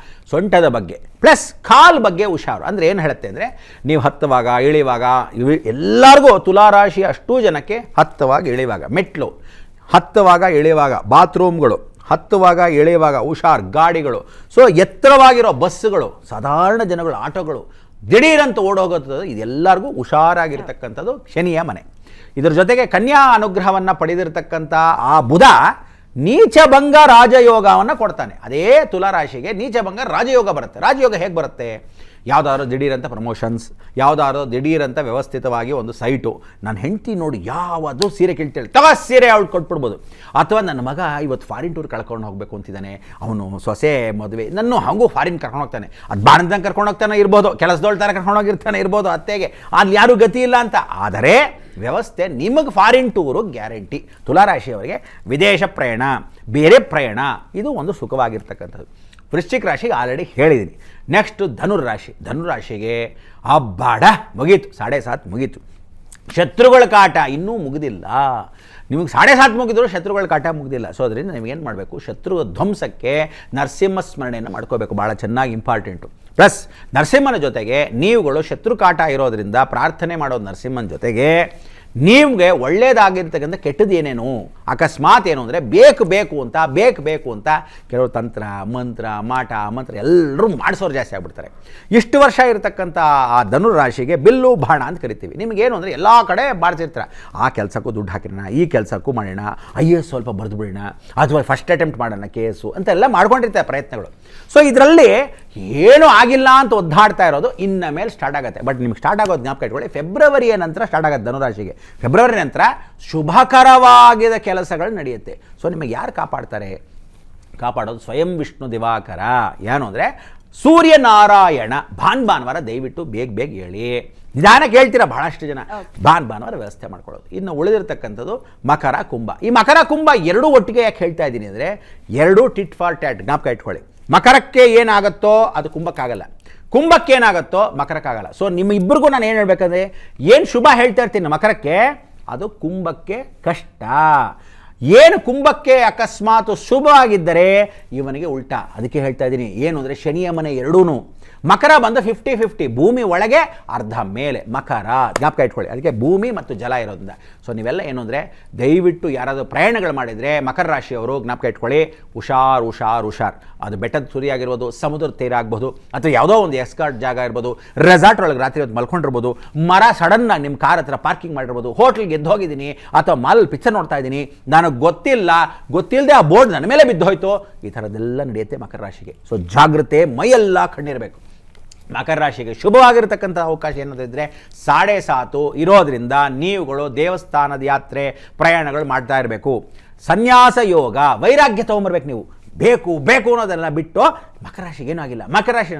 ಸೊಂಟದ ಬಗ್ಗೆ. ಪ್ಲಸ್ ಕಾಲು ಬಗ್ಗೆ ಹುಷಾರು. ಅಂದರೆ ಏನು ಹೇಳುತ್ತೆ ಅಂದರೆ ನೀವು ಹತ್ತುವಾಗ ಇಳಿಯುವಾಗ, ಎಲ್ಲರಿಗೂ ತುಲಾರಾಶಿ ಅಷ್ಟೂ ಜನಕ್ಕೆ ಹತ್ತುವಾಗ ಇಳಿಯುವಾಗ ಮೆಟ್ಲು, ಹತ್ತುವಾಗ ಇಳಿಯುವಾಗ ಬಾತ್ರೂಮ್ಗಳು, ಹತ್ತುವಾಗ ಇಳಿಯುವಾಗ ಹುಷಾರು ಗಾಡಿಗಳು. ಸೊ ಎತ್ತರವಾಗಿರೋ ಬಸ್ಸುಗಳು, ಸಾಧಾರಣ ಜನಗಳು, ಆಟೋಗಳು ದಿಢೀರಂತ ಓಡೋಗೋದು, ಇದೆಲ್ಲರಿಗೂ ಹುಷಾರಾಗಿರ್ತಕ್ಕಂಥದ್ದು ಶನಿಯ ಮನೆ. ಇದರ ಜೊತೆಗೆ ಕನ್ಯಾ ಅನುಗ್ರಹವನ್ನು ಪಡೆದಿರತಕ್ಕಂಥ ಆ ಬುಧ ನೀಚಭಂಗ ರಾಜಯೋಗವನ್ನು ಕೊಡ್ತಾನೆ. ಅದೇ ತುಲಾರಾಶಿಗೆ ನೀಚಭಂಗ ರಾಜಯೋಗ ಬರುತ್ತೆ. ರಾಜಯೋಗ ಹೇಗೆ ಬರುತ್ತೆ? ಯಾವುದಾದ್ರು ದಿಢೀರಂತ ಪ್ರಮೋಷನ್ಸ್, ಯಾವುದಾದ್ರು ದಿಢೀರಂತ ವ್ಯವಸ್ಥಿತವಾಗಿ ಒಂದು ಸೈಟು, ನನ್ನ ಹೆಂಡತಿ ನೋಡಿ ಯಾವುದು ಸೀರೆ ಕೇಳ್ತೇಳಿ ತಗ ಸೀರೆ ಅವಳು ಕೊಟ್ಬಿಡ್ಬೋದು. ಅಥವಾ ನನ್ನ ಮಗ ಇವತ್ತು ಫಾರಿನ್ ಟೂರ್ ಕಳ್ಕೊಂಡು ಹೋಗಬೇಕು ಅಂತಿದ್ದಾನೆ, ಅವನು ಸೊಸೆ ಮದುವೆ, ನನ್ನ ಹಾಗೂ ಫಾರಿನ್ ಕರ್ಕೊಂಡು ಹೋಗ್ತಾನೆ, ಅದು ಬಾಣದಂಗೆ ಕರ್ಕೊಂಡು ಹೋಗ್ತಾನೆ ಇರ್ಬೋದು, ಕೆಲಸದೋಳ್ ಥರ ಕರ್ಕೊಂಡು ಹೋಗಿರ್ತಾನೆ ಇರ್ಬೋದು ಅತ್ತೆಗೆ, ಅಲ್ಲಿ ಯಾರೂ ಗತಿ ಇಲ್ಲ ಅಂತ. ಆದರೆ ವ್ಯವಸ್ಥೆ ನಿಮಗೆ ಫಾರಿನ್ ಟೂರು ಗ್ಯಾರಂಟಿ. ತುಲಾರಾಶಿಯವರಿಗೆ ವಿದೇಶ ಪ್ರಯಾಣ, ಬೇರೆ ಪ್ರಯಾಣ, ಇದು ಒಂದು ಸುಖವಾಗಿರ್ತಕ್ಕಂಥದ್ದು. ವೃಶ್ಚಿಕ ರಾಶಿಗೆ ಆಲ್ರೆಡಿ ಹೇಳಿದ್ದೀನಿ. ನೆಕ್ಸ್ಟು ಧನುರಾಶಿ. ಧನುರಾಶಿಗೆ ಅಬ್ಬಾಡ ಮುಗೀತು, 7.5 ಮುಗೀತು. ಶತ್ರುಗಳ ಕಾಟ ಇನ್ನೂ ಮುಗಿದಿಲ್ಲ. ನಿಮಗೆ 7.5 ಮುಗಿದ್ರು ಶತ್ರುಗಳ ಕಾಟ ಮುಗಿದಿಲ್ಲ. ಸೊ ಅದರಿಂದ ನೀವೇನು ಮಾಡಬೇಕು, ಶತ್ರು ಧ್ವಂಸಕ್ಕೆ ನರಸಿಂಹ ಸ್ಮರಣೆಯನ್ನು ಮಾಡ್ಕೋಬೇಕು, ಭಾಳ ಚೆನ್ನಾಗಿ ಇಂಪಾರ್ಟೆಂಟು. ಪ್ಲಸ್ ನರಸಿಂಹನ ಜೊತೆಗೆ ನೀವುಗಳು ಶತ್ರು ಕಾಟ ಇರೋದರಿಂದ ಪ್ರಾರ್ಥನೆ ಮಾಡೋದು ನರಸಿಂಹನ ಜೊತೆಗೆ ನಿಮಗೆ ಒಳ್ಳೇದಾಗಿರ್ತಕ್ಕಂಥ ಕೆಟ್ಟದ್ದು ಏನೇನು ಅಕಸ್ಮಾತ್ ಏನು ಅಂದರೆ ಬೇಕು ಅಂತ ಕೆಲವರು ತಂತ್ರ ಮಂತ್ರ ಮಾಟ ಮಂತ್ರ ಎಲ್ಲರೂ ಮಾಡಿಸೋರು ಜಾಸ್ತಿ ಆಗ್ಬಿಡ್ತಾರೆ. ಇಷ್ಟು ವರ್ಷ ಇರತಕ್ಕಂಥ ಆ ಧನುರಾಶಿಗೆ ಬಿಲ್ಲು ಬಾಣ ಅಂತ ಕರಿತೀವಿ. ನಿಮಗೇನು ಅಂದರೆ ಎಲ್ಲ ಕಡೆ ಬಾರಿಸಿರ್ತಾರೆ, ಆ ಕೆಲಸಕ್ಕೂ ದುಡ್ಡು ಹಾಕಿರೋಣ, ಈ ಕೆಲಸಕ್ಕೂ ಮಾಡೋಣ, IAS ಸ್ವಲ್ಪ ಬರೆದು ಬಿಡೋಣ, ಅಥವಾ ಫಸ್ಟ್ ಅಟೆಂಪ್ಟ್ ಮಾಡೋಣ ಕೇಸು ಅಂತೆಲ್ಲ ಮಾಡ್ಕೊಂಡಿರ್ತಾರೆ ಪ್ರಯತ್ನಗಳು. ಸೊ ಇದರಲ್ಲಿ ಏನೂ ಆಗಿಲ್ಲ ಅಂತ ಒದ್ದಾಡ್ತಾ ಇರೋದು ಇನ್ನ ಮೇಲೆ ಸ್ಟಾರ್ಟ್ ಆಗುತ್ತೆ. ಬಟ್ ನಿಮ್ಗೆ ಸ್ಟಾರ್ಟ್ ಆಗೋದು ಜ್ಞಾಪಕ ಇಟ್ಕೊಳ್ಳಿ, ಫೆಬ್ರವರಿಯ ನಂತರ ಸ್ಟಾರ್ಟ್ ಆಗುತ್ತೆ ಧನುರಾಶಿಗೆ. ಫೆಬ್ರವರಿ ನಂತರ ಶುಭಕರವಾಗಿದ ಕೆಲಸಗಳು ನಡೆಯುತ್ತೆ. ಸೊ ನಿಮಗೆ ಯಾರು ಕಾಪಾಡೋದು ಸ್ವಯಂ ವಿಷ್ಣು ದಿವಾಕರ. ಏನು ಅಂದರೆ ಸೂರ್ಯನಾರಾಯಣ. ಭಾನುವಾರ ದಯವಿಟ್ಟು ಬೇಗ ಹೇಳಿ. ನಿಧಾನಕ್ಕೆ ಹೇಳ್ತೀರಾ ಬಹಳಷ್ಟು ಜನ. ಭಾನುವಾರ ವ್ಯವಸ್ಥೆ ಮಾಡ್ಕೊಳ್ಳೋದು. ಇನ್ನು ಉಳಿದಿರ್ತಕ್ಕಂಥದ್ದು ಮಕರ ಕುಂಭ. ಈ ಮಕರ ಕುಂಭ ಎರಡೂ ಒಟ್ಟಿಗೆ ಯಾಕೆ ಹೇಳ್ತಾ ಇದ್ದೀನಿ ಅಂದರೆ, ಎರಡೂ ಟಿಟ್ ಫಾರ್ ಟ್ಯಾಟ್. ಜ್ಞಾಪಕ ಇಟ್ಕೊಳ್ಳಿ, ಮಕರಕ್ಕೆ ಏನಾಗುತ್ತೋ ಅದು ಕುಂಭಕ್ಕಾಗಲ್ಲ, ಕುಂಭಕ್ಕೆ ಏನಾಗುತ್ತೋ ಮಕರಕ್ಕಾಗಲ್ಲ. ಸೊ ನಿಮ್ಮಿಬ್ಬರಿಗೂ ನಾನು ಏನು ಹೇಳ್ಬೇಕಂದ್ರೆ, ಏನು ಶುಭ ಹೇಳ್ತಾ ಇರ್ತೀನಿ ಮಕರಕ್ಕೆ, ಅದು ಕುಂಭಕ್ಕೆ ಕಷ್ಟ. ಏನು ಕುಂಭಕ್ಕೆ ಅಕಸ್ಮಾತ್ ಶುಭ ಆಗಿದ್ದರೆ ಇವನಿಗೆ ಉಲ್ಟಾ. ಅದಕ್ಕೆ ಹೇಳ್ತಾ ಇದ್ದೀನಿ, ಏನು ಅಂದರೆ ಶನಿಯ ಮನೆ ಎರಡೂ. ಮಕರ ಬಂದು 50-50, ಭೂಮಿ ಒಳಗೆ ಅರ್ಧ ಮೇಲೆ ಮಕರ. ಜ್ಞಾಪಕ ಇಟ್ಕೊಳ್ಳಿ, ಅದಕ್ಕೆ ಭೂಮಿ ಮತ್ತು ಜಲ ಇರೋದ್ರಿಂದ. ಸೊ ನೀವೆಲ್ಲ ಏನು ಅಂದರೆ ದಯವಿಟ್ಟು ಯಾರಾದರೂ ಪ್ರಯಾಣಗಳು ಮಾಡಿದರೆ ಮಕರ ರಾಶಿಯವರು ಜ್ಞಾಪಕ ಇಟ್ಕೊಳ್ಳಿ, ಹುಷಾರ್. ಅದು ಬೆಟ್ಟದ ತುದಿ ಆಗಿರ್ಬೋದು, ಸಮುದ್ರ ತೀರ ಆಗ್ಬೋದು, ಅಥವಾ ಯಾವುದೋ ಒಂದು ಎಸ್ಕಾರ್ಟ್ ಜಾಗ ಇರ್ಬೋದು, ರೆಸಾರ್ಟ್ ಒಳಗೆ ರಾತ್ರಿ ಹೊತ್ತು ಮಲ್ಕೊಂಡಿರ್ಬೋದು, ಮರ ಸಡನ್ನಾಗಿ ನಿಮ್ಮ ಕಾರ್ ಹತ್ರ ಪಾರ್ಕಿಂಗ್ ಮಾಡಿರ್ಬೋದು, ಹೋಟ್ಲಿಗೆ ಎದ್ದು ಹೋಗಿದ್ದೀನಿ ಅಥವಾ ಮಾಲ್ ಪಿಕ್ಚರ್ ನೋಡ್ತಾ ಇದ್ದೀನಿ, ನನಗೆ ಗೊತ್ತಿಲ್ಲದೆ ಆ ಬೋರ್ಡ್ ನನ್ನ ಮೇಲೆ ಬಿದ್ದೋಯ್ತು, ಈ ಥರದ್ದೆಲ್ಲ ನಡೆಯುತ್ತೆ ಮಕರ ರಾಶಿಗೆ. ಸೊ ಜಾಗ್ರತೆ, ಮೈಯೆಲ್ಲ ಕಣ್ಣಿರಬೇಕು. ಮಕರ ರಾಶಿಗೆ ಶುಭವಾಗಿರತಕ್ಕಂಥ ಅವಕಾಶ ಏನಾದಿದ್ರೆ 7.5 ಇರೋದ್ರಿಂದ ನೀವುಗಳು ದೇವಸ್ಥಾನದ ಯಾತ್ರೆ ಪ್ರಯಾಣಗಳು ಮಾಡ್ತಾ ಇರಬೇಕು. ಸನ್ಯಾಸ ಯೋಗ, ವೈರಾಗ್ಯ ತೊಗೊಂಬರ್ಬೇಕು. ನೀವು ಬೇಕು ಅನ್ನೋದೆಲ್ಲ ಬಿಟ್ಟು, ಮಕರ ರಾಶಿಗೆ ಏನೂ ಆಗಿಲ್ಲ. ಮಕರ ರಾಶಿ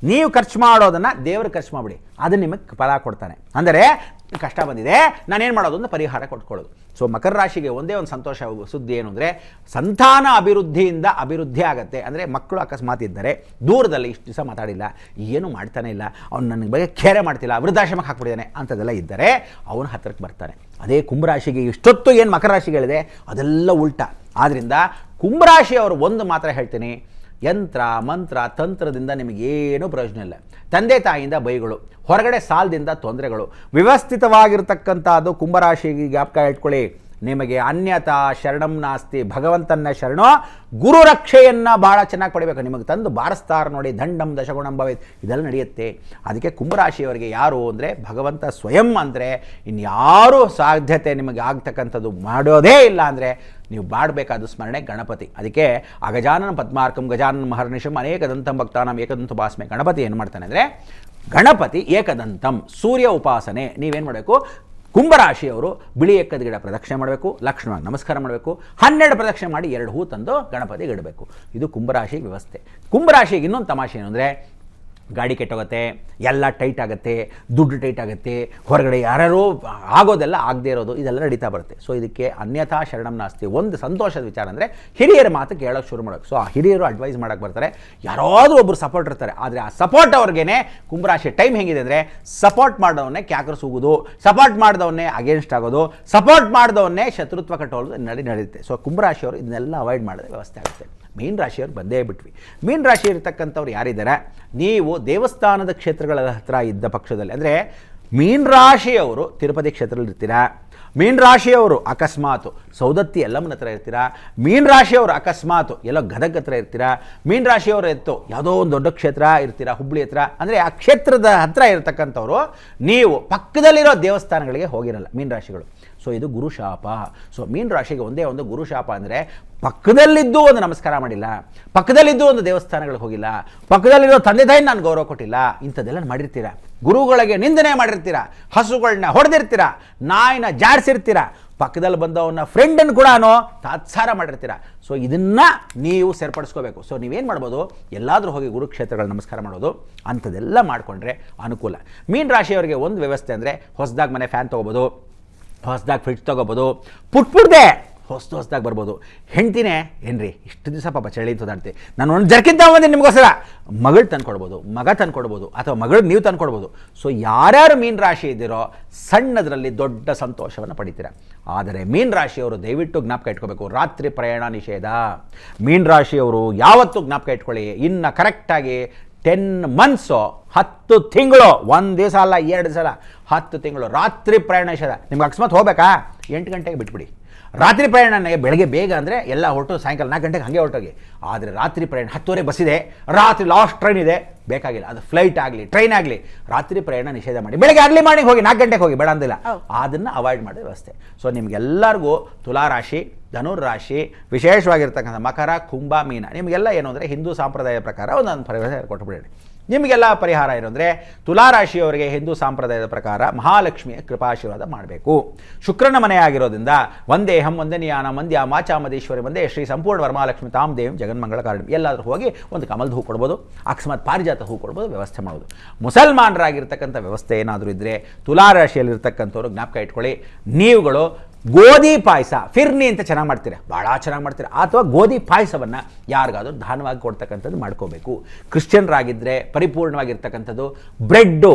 ನೀವು ಖರ್ಚು ಮಾಡೋದನ್ನು ದೇವರು ಖರ್ಚು ಮಾಡಿಬಿಡಿ, ಅದು ನಿಮಗೆ ಫಲ ಕೊಡ್ತಾನೆ. ಅಂದರೆ ಕಷ್ಟ ಬಂದಿದೆ, ನಾನೇನು ಮಾಡೋದು ಅಂತ ಪರಿಹಾರ ಕೊಟ್ಕೊಳ್ಳೋದು. ಸೊ ಮಕರ ರಾಶಿಗೆ ಒಂದೇ ಒಂದು ಸಂತೋಷ ಸುದ್ದಿ ಏನು ಅಂದರೆ, ಸಂತಾನ ಅಭಿವೃದ್ಧಿಯಿಂದ ಅಭಿವೃದ್ಧಿ ಆಗುತ್ತೆ. ಅಂದರೆ ಮಕ್ಕಳು ಅಕಸ್ಮಾತ್ ಇದ್ದರೆ, ದೂರದಲ್ಲಿ ಇಷ್ಟು ದಿವಸ ಮಾತಾಡಿಲ್ಲ, ಏನೂ ಮಾಡ್ತಾನೆ ಇಲ್ಲ, ಅವ್ನು ನನ್ನ ಬಗ್ಗೆ ಕೇರೆ ಮಾಡ್ತಿಲ್ಲ, ವೃದ್ಧಾಶ್ರಮಕ್ಕೆ ಹಾಕ್ಬಿಟ್ಟಿದ್ದಾನೆ ಅಂಥದ್ದೆಲ್ಲ ಇದ್ದರೆ ಅವನು ಹತ್ತಿರಕ್ಕೆ ಬರ್ತಾನೆ. ಅದೇ ಕುಂಭರಾಶಿಗೆ ಇಷ್ಟೊತ್ತು ಏನು ಮಕರ ರಾಶಿಗಳಿದೆ ಅದೆಲ್ಲ ಉಲ್ಟಾ. ಆದ್ದರಿಂದ ಕುಂಭರಾಶಿಯವರು ಒಂದು ಮಾತ್ರ ಹೇಳ್ತೀನಿ, ಯಂತ್ರ ಮಂತ್ರ ತಂತ್ರದಿಂದ ನಿಮಗೇನೂ ಪ್ರಯೋಜನ ಇಲ್ಲ. ತಂದೆ ತಾಯಿಯಿಂದ ಬೈಗಳು, ಹೊರಗಡೆ ಸಾಲದಿಂದ ತೊಂದರೆಗಳು. ವ್ಯವಸ್ಥಿತವಾಗಿರ್ತಕ್ಕಂಥದ್ದು ಕುಂಭರಾಶಿಗೆ ಜ್ಞಾಪಕ ಇಟ್ಕೊಳ್ಳಿ, ನಿಮಗೆ ಅನ್ಯತಾ ಶರಣಂ ನಾಸ್ತಿ. ಭಗವಂತನ ಶರಣೋ, ಗುರು ರಕ್ಷೆಯನ್ನು ಭಾಳ ಚೆನ್ನಾಗಿ ಪಡಿಬೇಕು. ನಿಮಗೆ ತಂದು ಬಾರಿಸ್ತಾರೆ ನೋಡಿ, ದಂಡಂ ದಶಗುಣಂ ಭವೇತ್, ಇದೆಲ್ಲ ನಡೆಯುತ್ತೆ. ಅದಕ್ಕೆ ಕುಂಭರಾಶಿಯವರಿಗೆ ಯಾರು ಅಂದರೆ ಭಗವಂತ ಸ್ವಯಂ. ಅಂದರೆ ಇನ್ಯಾರೂ ಸಾಧ್ಯತೆ ನಿಮಗೆ ಆಗ್ತಕ್ಕಂಥದ್ದು ಮಾಡೋದೇ ಇಲ್ಲ. ಅಂದರೆ ನೀವು ಮಾಡಬೇಕಾದ ಸ್ಮರಣೆ ಗಣಪತಿ. ಅದಕ್ಕೆ ಅಗಜಾನನ ಪದ್ಮಾರ್ಕಂ ಗಜಾನನ ಮಹರ್ನಿಶಂ ಅನೇಕದಂತಂ ಭಕ್ತಾನಾಂ ಏಕದಂತ ಭಾಸ್ಮೆ. ಗಣಪತಿ ಏನು ಮಾಡ್ತಾನೆ ಅಂದರೆ, ಗಣಪತಿ ಏಕದಂತಂ, ಸೂರ್ಯ ಉಪಾಸನೆ. ನೀವೇನು ಮಾಡಬೇಕು, ಕುಂಭರಾಶಿಯವರು ಬಿಳಿ ಎಕ್ಕದ ಗಿಡ ಪ್ರದಕ್ಷಿಣೆ ಮಾಡಬೇಕು, ಲಕ್ಷ್ಮಣ ನಮಸ್ಕಾರ ಮಾಡಬೇಕು, 12 ಪ್ರದಕ್ಷಿಣೆ ಮಾಡಿ 2 ಹೂ ತಂದು ಗಣಪತಿಗೆ ಇಡಬೇಕು. ಇದು ಕುಂಭರಾಶಿ ವ್ಯವಸ್ಥೆ. ಕುಂಭರಾಶಿಗೆ ಇನ್ನೊಂದು ತಮಾಷೆ ಏನು ಅಂದರೆ, ಗಾಡಿ ಕೆಟ್ಟೋಗುತ್ತೆ, ಎಲ್ಲ ಟೈಟ್ ಆಗುತ್ತೆ, ದುಡ್ಡು ಟೈಟ್ ಆಗುತ್ತೆ, ಹೊರಗಡೆ ಯಾರ್ಯಾರೋ ಆಗೋದೆಲ್ಲ ಆಗದೇ ಇರೋದು, ಇದೆಲ್ಲ ನಡೀತಾ ಬರುತ್ತೆ. ಸೊ ಇದಕ್ಕೆ ಅನ್ಯಥಾ ಶರಣಂ ನಾಸ್ತಿ. ಒಂದು ಸಂತೋಷದ ವಿಚಾರ ಅಂದರೆ ಹಿರಿಯರ ಮಾತು ಕೇಳೋಕ್ಕೆ ಶುರು ಮಾಡೋಕ್ಕೆ. ಸೊ ಆ ಹಿರಿಯರು ಅಡ್ವೈಸ್ ಮಾಡೋಕ್ಕೆ ಬರ್ತಾರೆ, ಯಾರಾದರೂ ಒಬ್ಬರು ಸಪೋರ್ಟ್ ಇರ್ತಾರೆ. ಆದರೆ ಆ ಸಪೋರ್ಟ್ ಅವ್ರಿಗೇನೆ ಕುಂಭರಾಶಿ ಟೈಮ್ ಹೆಂಗಿದೆ ಅಂದರೆ, ಸಪೋರ್ಟ್ ಮಾಡಿದವನ್ನೇ ಕ್ಯಾಕರಿಸೋದು, ಸಪೋರ್ಟ್ ಮಾಡಿದವನ್ನೇ ಅಗೇನ್ಸ್ಟ್ ಆಗೋದು, ಸಪೋರ್ಟ್ ಮಾಡಿದವನ್ನೇ ಶತ್ರುತ್ವ ಕಟ್ಟೋದು ನಡೆಯುತ್ತೆ. ಸೊ ಕುಂಭರಾಶಿಯವರು ಇದನ್ನೆಲ್ಲ ಅವಾಯ್ಡ್ ಮಾಡಿದ್ರೆ ವ್ಯವಸ್ಥೆ ಆಗುತ್ತೆ. ಮೀನ ರಾಶಿಯವ್ರು ಬಂದೇ ಬಿಟ್ವಿ. ಮೀನ ರಾಶಿ ಇರ್ತಕ್ಕಂಥವ್ರು ಯಾರಿದ್ದಾರೆ, ನೀವು ದೇವಸ್ಥಾನದ ಕ್ಷೇತ್ರಗಳ ಹತ್ರ ಇದ್ದ ಪಕ್ಷದಲ್ಲಿ, ಅಂದರೆ ಮೀನ ರಾಶಿಯವರು ತಿರುಪತಿ ಕ್ಷೇತ್ರದಲ್ಲಿ ಇರ್ತೀರಾ, ಮೀನ ರಾಶಿಯವರು ಅಕಸ್ಮಾತು ಸೌದತ್ತಿ ಎಲ್ಲಮ್ಮನ ಹತ್ರ ಇರ್ತೀರಾ, ಮೀನ ರಾಶಿಯವರು ಅಕಸ್ಮಾತು ಎಲ್ಲೋ ಗದಗ ಹತ್ರ ಇರ್ತೀರಾ, ಮೀನ ರಾಶಿಯವರು ಯಾವುದೋ ಒಂದು ದೊಡ್ಡ ಕ್ಷೇತ್ರ ಇರ್ತೀರಾ ಹುಬ್ಳಿ ಹತ್ರ, ಅಂದರೆ ಆ ಕ್ಷೇತ್ರದ ಹತ್ರ ಇರತಕ್ಕಂಥವ್ರು ನೀವು ಪಕ್ಕದಲ್ಲಿರೋ ದೇವಸ್ಥಾನಗಳಿಗೆ ಹೋಗಿರಲ್ಲ ಮೀನ ರಾಶಿಗಳು. ಸೊ ಇದು ಗುರುಶಾಪ. ಸೊ ಮೀನ ರಾಶಿಗೆ ಒಂದೇ ಒಂದು ಗುರುಶಾಪ ಅಂದರೆ, ಪಕ್ಕದಲ್ಲಿದ್ದು ಒಂದು ನಮಸ್ಕಾರ ಮಾಡಿಲ್ಲ, ಪಕ್ಕದಲ್ಲಿದ್ದು ಒಂದು ದೇವಸ್ಥಾನಗಳಿಗೆ ಹೋಗಿಲ್ಲ, ಪಕ್ಕದಲ್ಲಿರೋ ತಂದೆ ತಾಯಿ ನಾನು ಗೌರವ ಕೊಟ್ಟಿಲ್ಲ, ಇಂಥದ್ದೆಲ್ಲ ಮಾಡಿರ್ತೀರ. ಗುರುಗಳಿಗೆ ನಿಂದನೆ ಮಾಡಿರ್ತೀರ, ಹಸುಗಳನ್ನ ಹೊಡೆದಿರ್ತೀರ, ನಾಯಿನ ಜಾಡಿಸಿರ್ತೀರ, ಪಕ್ಕದಲ್ಲಿ ಬಂದವನ್ನ ಫ್ರೆಂಡನ್ನು ಕೂಡ ತಾತ್ಸಾರ ಮಾಡಿರ್ತೀರ. ಸೊ ಇದನ್ನು ನೀವು ಸರಿಪಡಿಸ್ಕೋಬೇಕು. ಸೊ ನೀವೇನು ಮಾಡ್ಬೋದು, ಎಲ್ಲಾದರೂ ಹೋಗಿ ಗುರುಕ್ಷೇತ್ರಗಳು ನಮಸ್ಕಾರ ಮಾಡೋದು, ಅಂಥದ್ದೆಲ್ಲ ಮಾಡಿಕೊಂಡ್ರೆ ಅನುಕೂಲ. ಮೀನ ರಾಶಿಯವರಿಗೆ ಒಂದು ವ್ಯವಸ್ಥೆ ಅಂದರೆ, ಹೊಸದಾಗಿ ಮನೆ ಫ್ಯಾನ್ ತೊಗೋಬೋದು, ಹೊಸದಾಗಿ ಫ್ರಿಡ್ಜ್ ತೊಗೋಬೋದು, ಪುಟ್ಪುಡ್ದೆ ಹೊಸದಾಗಿ ಬರ್ಬೋದು. ಹೆಂಡ್ತಿನೇ ಏನ್ರಿ ಇಷ್ಟು ದಿವಸ ಪಾಪ ಚಳಿ ತೊದಾಡ್ತಿ, ನಾನು ಒಂದು ಜರ್ಕಿನ್ ತಗೊಂಬಂದು ನಿಮಗೋಸ್ಕರ, ಮಗಳು ತಂದ್ಕೊಡ್ಬೋದು, ಮಗ ತಂದ್ಕೊಡ್ಬೋದು, ಅಥವಾ ಮಗಳಿಗೆ ನೀವು ತಂದ್ಕೊಡ್ಬೋದು. ಸೊ ಯಾರ್ಯಾರು ಮೀನ ರಾಶಿ ಇದ್ದೀರೋ ಸಣ್ಣದರಲ್ಲಿ ದೊಡ್ಡ ಸಂತೋಷವನ್ನು ಪಡಿತೀರ. ಆದರೆ ಮೀನ ರಾಶಿಯವರು ದಯವಿಟ್ಟು ಜ್ಞಾಪಕ ಇಟ್ಕೋಬೇಕು, ರಾತ್ರಿ ಪ್ರಯಾಣ ನಿಷೇಧ. ಮೀನ ರಾಶಿಯವರು ಯಾವತ್ತೂ ಜ್ಞಾಪಕ ಇಟ್ಕೊಳ್ಳಿ, ಇನ್ನು ಕರೆಕ್ಟಾಗಿ 10 months, 10 ತಿಂಗಳು, 1 ದಿವಸ ಅಲ್ಲ 2 ಸಲ, 10 ತಿಂಗಳು ರಾತ್ರಿ ಪ್ರಯಾಣ ನಿಷೇಧ. ನಿಮ್ಗೆ ಅಕಸ್ಮಾತ್ ಹೋಗ್ಬೇಕಾ 8 ಗಂಟೆಗೆ ಬಿಟ್ಬಿಡಿ. ರಾತ್ರಿ ಪ್ರಯಾಣ ನನಗೆ ಬೆಳಗ್ಗೆ ಬೇಗ ಅಂದರೆ ಎಲ್ಲ ಹೊರಟು ಸಾಯಂಕಾಲ 4 ಗಂಟೆಗೆ ಹಾಗೆ ಹೊರಟೋಗಿ. ಆದರೆ ರಾತ್ರಿ ಪ್ರಯಾಣ 10:30 ಬಸ್ ಇದೆ, ರಾತ್ರಿ ಲಾಸ್ಟ್ ಟ್ರೈನ್ ಇದೆ, ಬೇಕಾಗಿಲ್ಲ. ಅದು ಫ್ಲೈಟ್ ಆಗಲಿ ಟ್ರೈನ್ ಆಗಲಿ, ರಾತ್ರಿ ಪ್ರಯಾಣ ನಿಷೇಧ ಮಾಡಿ. ಬೆಳಗ್ಗೆ ಅರ್ಲಿ ಮಾರ್ನಿಂಗ್ ಹೋಗಿ 4 ಗಂಟೆಗೆ ಹೋಗಿ, ಬೇಡ ಅಂದಿಲ್ಲ. ಅದನ್ನು ಅವಾಯ್ಡ್ ಮಾಡೋ ವ್ಯವಸ್ಥೆ. ಸೊ ನಿಮಗೆಲ್ಲರಿಗೂ ತುಲಾರಾಶಿ, ಧನುರಾಶಿ, ವಿಶೇಷವಾಗಿರ್ತಕ್ಕಂಥ ಮಕರ, ಕುಂಭ, ಮೀನ, ನಿಮಗೆಲ್ಲ ಏನು ಅಂದರೆ ಹಿಂದೂ ಸಂಪ್ರದಾಯ ಪ್ರಕಾರ ಒಂದೊಂದು ಪರಿಹಾರ ಕೊಟ್ಟುಬಿಡಿ. ನಿಮಗೆಲ್ಲ ಪರಿಹಾರ ಏನು ಅಂದರೆ ತುಲಾರಾಶಿಯವರಿಗೆ ಹಿಂದೂ ಸಂಪ್ರದಾಯದ ಪ್ರಕಾರ ಮಹಾಲಕ್ಷ್ಮಿಯ ಕೃಪಾಶೀರ್ವಾದ ಮಾಡಬೇಕು. ಶುಕ್ರನ ಮನೆ ಆಗಿರೋದ್ರಿಂದ ವಂದೇಹಂ ವಂದನೀಯಾನ ಮಂದ್ಯ ಮಾಚಾಮದೇಶ್ವರಿ ವಂದೇ ಶ್ರೀ ಸಂಪೂರ್ಣ ವರಮಹಾಲಕ್ಷ್ಮಿ ತಾಮ್ ದೇವಿ ಜಗನ್ಮಂಗಳ ಕಾರಣ. ಎಲ್ಲಾದರೂ ಹೋಗಿ ಒಂದು ಕಮಲದ ಹೂ ಕೊಡ್ಬೋದು, ಅಕಸ್ಮಾತ್ ಪಾರಿಜಾತ ಹೂ ಕೊಡ್ಬೋದು, ವ್ಯವಸ್ಥೆ ಮಾಡೋದು. ಮುಸಲ್ಮಾನರಾಗಿರ್ತಕ್ಕಂಥ ವ್ಯವಸ್ಥೆ ಏನಾದರೂ ಇದ್ದರೆ ತುಲಾರಾಶಿಯಲ್ಲಿರ್ತಕ್ಕಂಥವ್ರು ಜ್ಞಾಪಕ ಇಟ್ಕೊಳ್ಳಿ, ನೀವುಗಳು ಗೋಧಿ ಪಾಯಸ, ಫಿರ್ನಿ ಅಂತ ಚೆನ್ನಾಗಿ ಮಾಡ್ತೀರಾ, ಭಾಳ ಚೆನ್ನಾಗಿ ಮಾಡ್ತೀರಾ, ಅಥವಾ ಗೋಧಿ ಪಾಯಸವನ್ನು ಯಾರಿಗಾದ್ರೂ ದಾನವಾಗಿ ಕೊಡ್ತಕ್ಕಂಥದ್ದು ಮಾಡ್ಕೋಬೇಕು. ಕ್ರಿಶ್ಚಿಯನ್ರಾಗಿದ್ದರೆ ಪರಿಪೂರ್ಣವಾಗಿರ್ತಕ್ಕಂಥದ್ದು ಬ್ರೆಡ್ಡು,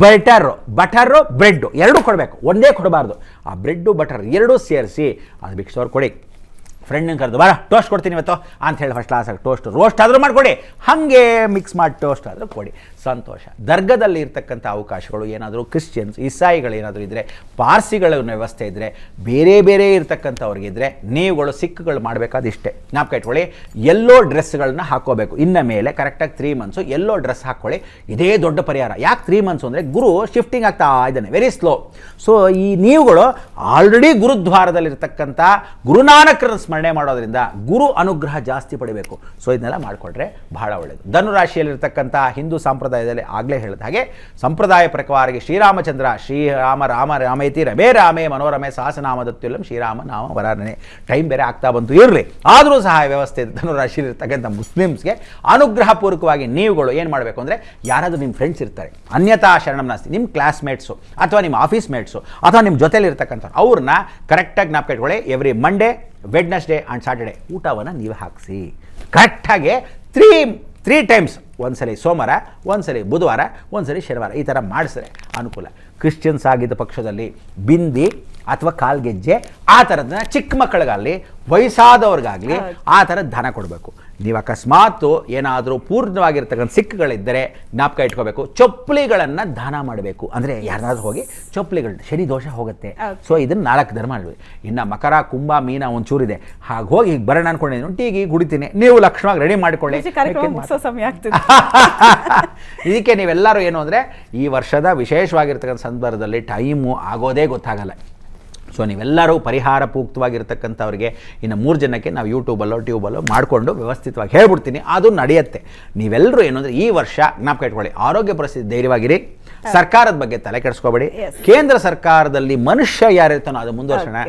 ಬಟರು ಬ್ರೆಡ್ಡು ಎರಡೂ ಕೊಡಬೇಕು, ಒಂದೇ ಕೊಡಬಾರ್ದು. ಆ ಬ್ರೆಡ್ಡು ಬಟರ್ ಎರಡೂ ಸೇರಿಸಿ ಅದು ಭಿಕ್ಷವ್ರು ಕೊಡಿ. ಫ್ರೆಂಡ್ನ ಕರೆದು ಬಾರ ಟೋಸ್ಟ್ ಕೊಡ್ತೀನಿ ಇವತ್ತು ಅಂತ ಹೇಳಿ ಫಸ್ಟ್ ಕ್ಲಾಸಾಗಿ ಟೋಸ್ಟ್ ರೋಸ್ಟ್ ಆದರೂ ಮಾಡಿಕೊಡಿ, ಹಾಗೆ ಮಿಕ್ಸ್ ಮಾಡಿ ಟೋಸ್ಟ್ ಆದರೂ ಕೊಡಿ, ಸಂತೋಷ. ದರ್ಗದಲ್ಲಿ ಇರ್ತಕ್ಕಂಥ ಅವಕಾಶಗಳು ಏನಾದರೂ ಕ್ರಿಶ್ಚಿಯನ್ಸ್, ಇಸಾಯಿಗಳು ಏನಾದರೂ ಇದ್ದರೆ, ಪಾರ್ಸಿಗಳ ವ್ಯವಸ್ಥೆ ಇದ್ದರೆ, ಬೇರೆ ಬೇರೆ ಇರ್ತಕ್ಕಂಥವ್ರಿಗಿದ್ರೆ ನೀವುಗಳು ಸಿಕ್ಗಳು ಮಾಡಬೇಕಾದ ಇಷ್ಟೇ. ಜ್ಞಾಪಕ ಇಟ್ಕೊಳ್ಳಿ, ಎಲ್ಲೋ ಡ್ರೆಸ್ಗಳನ್ನ ಹಾಕೋಬೇಕು. ಇನ್ನು ಮೇಲೆ ಕರೆಕ್ಟಾಗಿ 3 months ಎಲ್ಲೋ ಡ್ರೆಸ್ ಹಾಕ್ಕೊಳ್ಳಿ. ಇದೇ ದೊಡ್ಡ ಪರಿಹಾರ. ಯಾಕೆ 3 months ಅಂದರೆ ಗುರು ಶಿಫ್ಟಿಂಗ್ ಆಗ್ತಾ ಇದ್ದಾನೆ, ವೆರಿ ಸ್ಲೋ. ಸೊ ಈ ನೀವುಗಳು ಆಲ್ರೆಡಿ ಗುರುದ್ವಾರದಲ್ಲಿರ್ತಕ್ಕಂಥ ಗುರುನಾನಕರ ಸ್ಮರಣೆ ಮಾಡೋದ್ರಿಂದ ಗುರು ಅನುಗ್ರಹ ಜಾಸ್ತಿ ಪಡಿಬೇಕು. ಸೊ ಇದನ್ನೆಲ್ಲ ಮಾಡಿಕೊಂಡ್ರೆ ಬಹಳ ಒಳ್ಳೆಯದು. ಧನುರಾಶಿಯಲ್ಲಿರ್ತಕ್ಕಂಥ ಹಿಂದೂ ಸಂಪ್ರದಾಯದಲ್ಲಿ ಆಗಲೇ ಹೇಳಿದ ಹಾಗೆ ಸಂಪ್ರದಾಯ ಪ್ರಕಾರವಾಗಿ ಶ್ರೀರಾಮಚಂದ್ರ, ಶ್ರೀರಾಮ ರಾಮ ರಾಮೇತಿ ರಮೇ ರಾಮೇ ಮನೋರಮೆ ಸಹಸ್ರನಾಮದತ್ಯುಲ್ಲಂ ಶ್ರೀರಾಮ ನಾಮ ವರಾನನೆ. ಟೈಮ್ ಬೇರೆ ಆಗ್ತಾ ಬಂತು ಇರಲಿ, ಆದರೂ ಸಹ ವ್ಯವಸ್ಥೆ ಧನುರಾಶಿಯಲ್ಲಿರ್ತಕ್ಕಂಥ ಮುಸ್ಲಿಮ್ಸ್ಗೆ ಅನುಗ್ರಹಪೂರ್ವಕವಾಗಿ ನೀವುಗಳು ಏನು ಮಾಡಬೇಕು ಅಂದರೆ, ಯಾರಾದರೂ ನಿಮ್ಮ ಫ್ರೆಂಡ್ಸ್ ಇರ್ತಾರೆ, ಅನ್ಯತಾ ಶರಣಂ ನಾಸ್ತಿ, ನಿಮ್ಮ ಕ್ಲಾಸ್ಮೇಟ್ಸು ಅಥವಾ ನಿಮ್ಮ ಆಫೀಸ್ ಮೇಟ್ಸು ಅಥವಾ ನಿಮ್ಮ ಜೊತೆಲಿರ್ತಕ್ಕಂಥವ್ರು, ಅವ್ರನ್ನ ಕರೆಕ್ಟಾಗಿ ಜ್ಞಾಪಕ ಇಟ್ಕೊಳ್ಳಿ. Every Monday, Wednesday and Saturday ಊಟವನ್ನು ನೀವು ಹಾಕಿಸಿ ಕರೆಕ್ಟಾಗಿ 3 times. ಒಂದ್ಸಲಿ ಸೋಮವಾರ, ಒಂದ್ಸಲಿ ಬುಧವಾರ, ಒಂದ್ಸಲಿ ಶನಿವಾರ, ಈ ಥರ ಮಾಡಿಸಿದ್ರೆ ಅನುಕೂಲ. ಕ್ರಿಶ್ಚಿಯನ್ಸ್ ಆಗಿದ್ದ ಪಕ್ಷದಲ್ಲಿ ಬಿಂದಿ ಅಥವಾ ಕಾಲ್ಗೆಜ್ಜೆ ಆ ಥರದನ್ನ ಚಿಕ್ಕ ಮಕ್ಕಳಿಗಾಗಲಿ ವಯಸ್ಸಾದವ್ರಿಗಾಗಲಿ ಆ ಥರದ ದಾನ ಕೊಡಬೇಕು. ನೀವು ಅಕಸ್ಮಾತ್ ಏನಾದರೂ ಪೂರ್ಣವಾಗಿರ್ತಕ್ಕಂಥ ಸಿಕ್ಕುಗಳಿದ್ದರೆ ಜ್ಞಾಪಕ ಇಟ್ಕೋಬೇಕು, ಚಪ್ಪಲಿಗಳನ್ನು ದಾನ ಮಾಡಬೇಕು. ಅಂದರೆ ಯಾರಾದ್ರೂ ಹೋಗಿ ಚಪ್ಪಲಿಗಳನ್ನ, ಶನಿ ದೋಷ ಹೋಗುತ್ತೆ. ಸೊ ಇದನ್ನು 4 ಧರ್ಮ ಮಾಡಬೇಕು. ಇನ್ನು ಮಕರ, ಕುಂಭ, ಮೀನ ಒಂಚೂರಿದೆ, ಹಾಗೆ ಹೋಗಿ ಬರೋಣ ಅನ್ಕೊಂಡಿದ್ದೀನಿ, ಟೀಗಿ ಕುಡಿತೀನಿ, ನೀವು ಲಕ್ಷಣವಾಗಿ ರೆಡಿ ಮಾಡಿಕೊಳ್ಳಿ. ಸಮಯ ಆಗ್ತದೆ. ಇದಕ್ಕೆ ನೀವೆಲ್ಲರೂ ಏನು ಅಂದರೆ ಈ ವರ್ಷದ ವಿಶೇಷವಾಗಿರ್ತಕ್ಕಂಥ ಸಂದರ್ಭದಲ್ಲಿ ಟೈಮು ಆಗೋದೇ ಗೊತ್ತಾಗಲ್ಲ. ಸೊ ನೀವೆಲ್ಲರೂ ಪರಿಹಾರ ಪೂಕ್ತವಾಗಿರ್ತಕ್ಕಂಥವ್ರಿಗೆ ಇನ್ನು 3 ಜನಕ್ಕೆ ನಾವು ಯೂಟ್ಯೂಬಲ್ಲೋ ಟ್ಯೂಬಲ್ಲೋ ಮಾಡಿಕೊಂಡು ವ್ಯವಸ್ಥಿತವಾಗಿ ಹೇಳ್ಬಿಡ್ತೀನಿ, ಅದು ನಡೆಯುತ್ತೆ. ನೀವೆಲ್ಲರೂ ಏನು ಅಂದರೆ ಈ ವರ್ಷ ಜ್ಞಾಪಕ ಇಟ್ಕೊಳ್ಳಿ, ಆರೋಗ್ಯ ಪರಿಸ್ಥಿತಿ ಧೈರ್ಯವಾಗಿರಿ, ಸರ್ಕಾರದ ಬಗ್ಗೆ ತಲೆ ಕೆಡಿಸ್ಕೋಬೇಡಿ. ಕೇಂದ್ರ ಸರ್ಕಾರದಲ್ಲಿ ಮನುಷ್ಯ ಯಾರಿರ್ತಾನೋ ಅದು ಮುಂದುವರ್ಸೋಣ,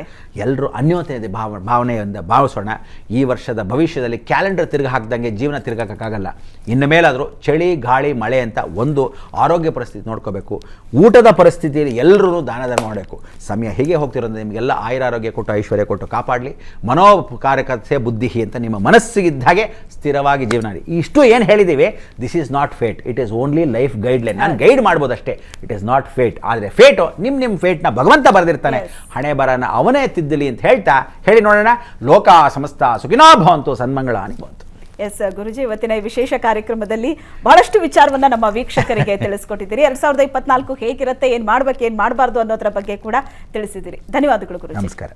ಎಲ್ಲರೂ ಅನ್ಯೋನ್ಯತೆ ಭಾವನೆಯಿಂದ ಭಾವಿಸೋಣ. ಈ ವರ್ಷದ ಭವಿಷ್ಯದಲ್ಲಿ ಕ್ಯಾಲೆಂಡರ್ ತಿರುಗಿ ಹಾಕ್ದಂಗೆ ಜೀವನ ತಿರುಗಾಕಕ್ಕಾಗಲ್ಲ. ಇನ್ನು ಮೇಲಾದರೂ ಚಳಿ, ಗಾಳಿ, ಮಳೆ ಅಂತ ಒಂದು ಆರೋಗ್ಯ ಪರಿಸ್ಥಿತಿ ನೋಡ್ಕೋಬೇಕು. ಊಟದ ಪರಿಸ್ಥಿತಿಯಲ್ಲಿ ಎಲ್ಲರೂ ದಾನ ಧರ್ಮ ಮಾಡಬೇಕು. ಸಮಯ ಹೀಗೆ ಹೋಗ್ತಿರೋದು ನಿಮಗೆಲ್ಲ ಆಯುರಾರೋಗ್ಯ ಕೊಟ್ಟು ಐಶ್ವರ್ಯ ಕೊಟ್ಟು ಕಾಪಾಡಲಿ. ಮನೋಕಾರಕತೆ ಬುದ್ಧಿ ಅಂತ ನಿಮ್ಮ ಮನಸ್ಸಿಗಿದ್ದಾಗೆ ಸ್ಥಿರವಾಗಿ ಜೀವನ. ಇಷ್ಟು ಏನು ಹೇಳಿದ್ದೀವಿ, this is not fate, it is only life guideline. ನಾನು ಗೈಡ್ ಮಾಡ್ಬೋದು ಅಷ್ಟೇ, ಇಟ್ ಈಸ್ ನಾಟ್ ಫೇಟ್. ಆದರೆ ಫೇಟು ನಿಮ್ಮ ಫೇಟ್ನ ಭಗವಂತ ಬರೆದಿರ್ತಾನೆ, ಹಣೆ ಬರನ ಅವನೇ ತಿದ್ದಲಿ ಅಂತ ಹೇಳ್ತಾ ಹೇಳಿ ನೋಡೋಣ. ಲೋಕ ಸಮಸ್ತ ಸುಖಿನೋ ಭವಂತು, ಸನ್ಮಂಗಳಾನಿ ಭವಂತು. ಎಸ್ ಗುರುಜಿ, ಇವತ್ತಿನ ಈ ವಿಶೇಷ ಕಾರ್ಯಕ್ರಮದಲ್ಲಿ ಬಹಳಷ್ಟು ವಿಚಾರವನ್ನ ನಮ್ಮ ವೀಕ್ಷಕರಿಗೆ ತಿಳಿಸ್ಕೊಟ್ಟಿದ್ದೀರಿ. 2024 ಹೇಗಿರುತ್ತೆ, ಏನ್ ಮಾಡ್ಬೇಕು, ಏನ್ ಮಾಡಬಾರ್ದು ಅನ್ನೋದ್ರ ಬಗ್ಗೆ ಕೂಡ ತಿಳಿಸಿದ್ದೀರಿ. ಧನ್ಯವಾದಗಳು ಗುರುಜಿ. ನಮಸ್ಕಾರ.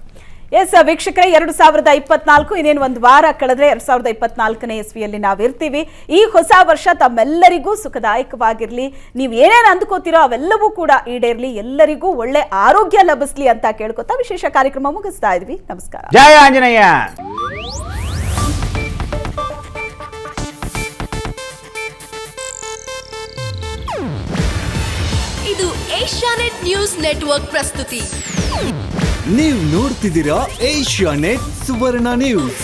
ಎಸ್ ವೀಕ್ಷಕರೇ, 2024 ಇನ್ನೇನು ಒಂದು ವಾರ ಕಳೆದ್ರೆ 2024ನೇ ಇಸ್ವಿಯಲ್ಲಿ ನಾವಿರ್ತೀವಿ. ಈ ಹೊಸ ವರ್ಷ ತಮ್ಮೆಲ್ಲರಿಗೂ ಸುಖದಾಯಕವಾಗಿರ್ಲಿ. ನೀವು ಏನೇನು ಅಂದ್ಕೋತೀರೋ ಅವೆಲ್ಲವೂ ಕೂಡ ಈಡೇರ್ಲಿ, ಎಲ್ಲರಿಗೂ ಒಳ್ಳೆ ಆರೋಗ್ಯ ಲಭಿಸ್ಲಿ ಅಂತ ಕೇಳ್ಕೊತಾ ವಿಶೇಷ ಕಾರ್ಯಕ್ರಮ ಮುಗಿಸ್ತಾ ಇದ್ವಿ. ನಮಸ್ಕಾರ. ಜಯ ಆಂಜನೇಯ. ಇದು ಏಷ್ಯಾನೆಟ್ ನ್ಯೂಸ್ ನೆಟ್ವರ್ಕ್ ಪ್ರಸ್ತುತಿ. ನೀವು ನೋಡ್ತಿದ್ದೀರಾ ಏಷ್ಯಾನೆಟ್ ಸುವರ್ಣ ನ್ಯೂಸ್.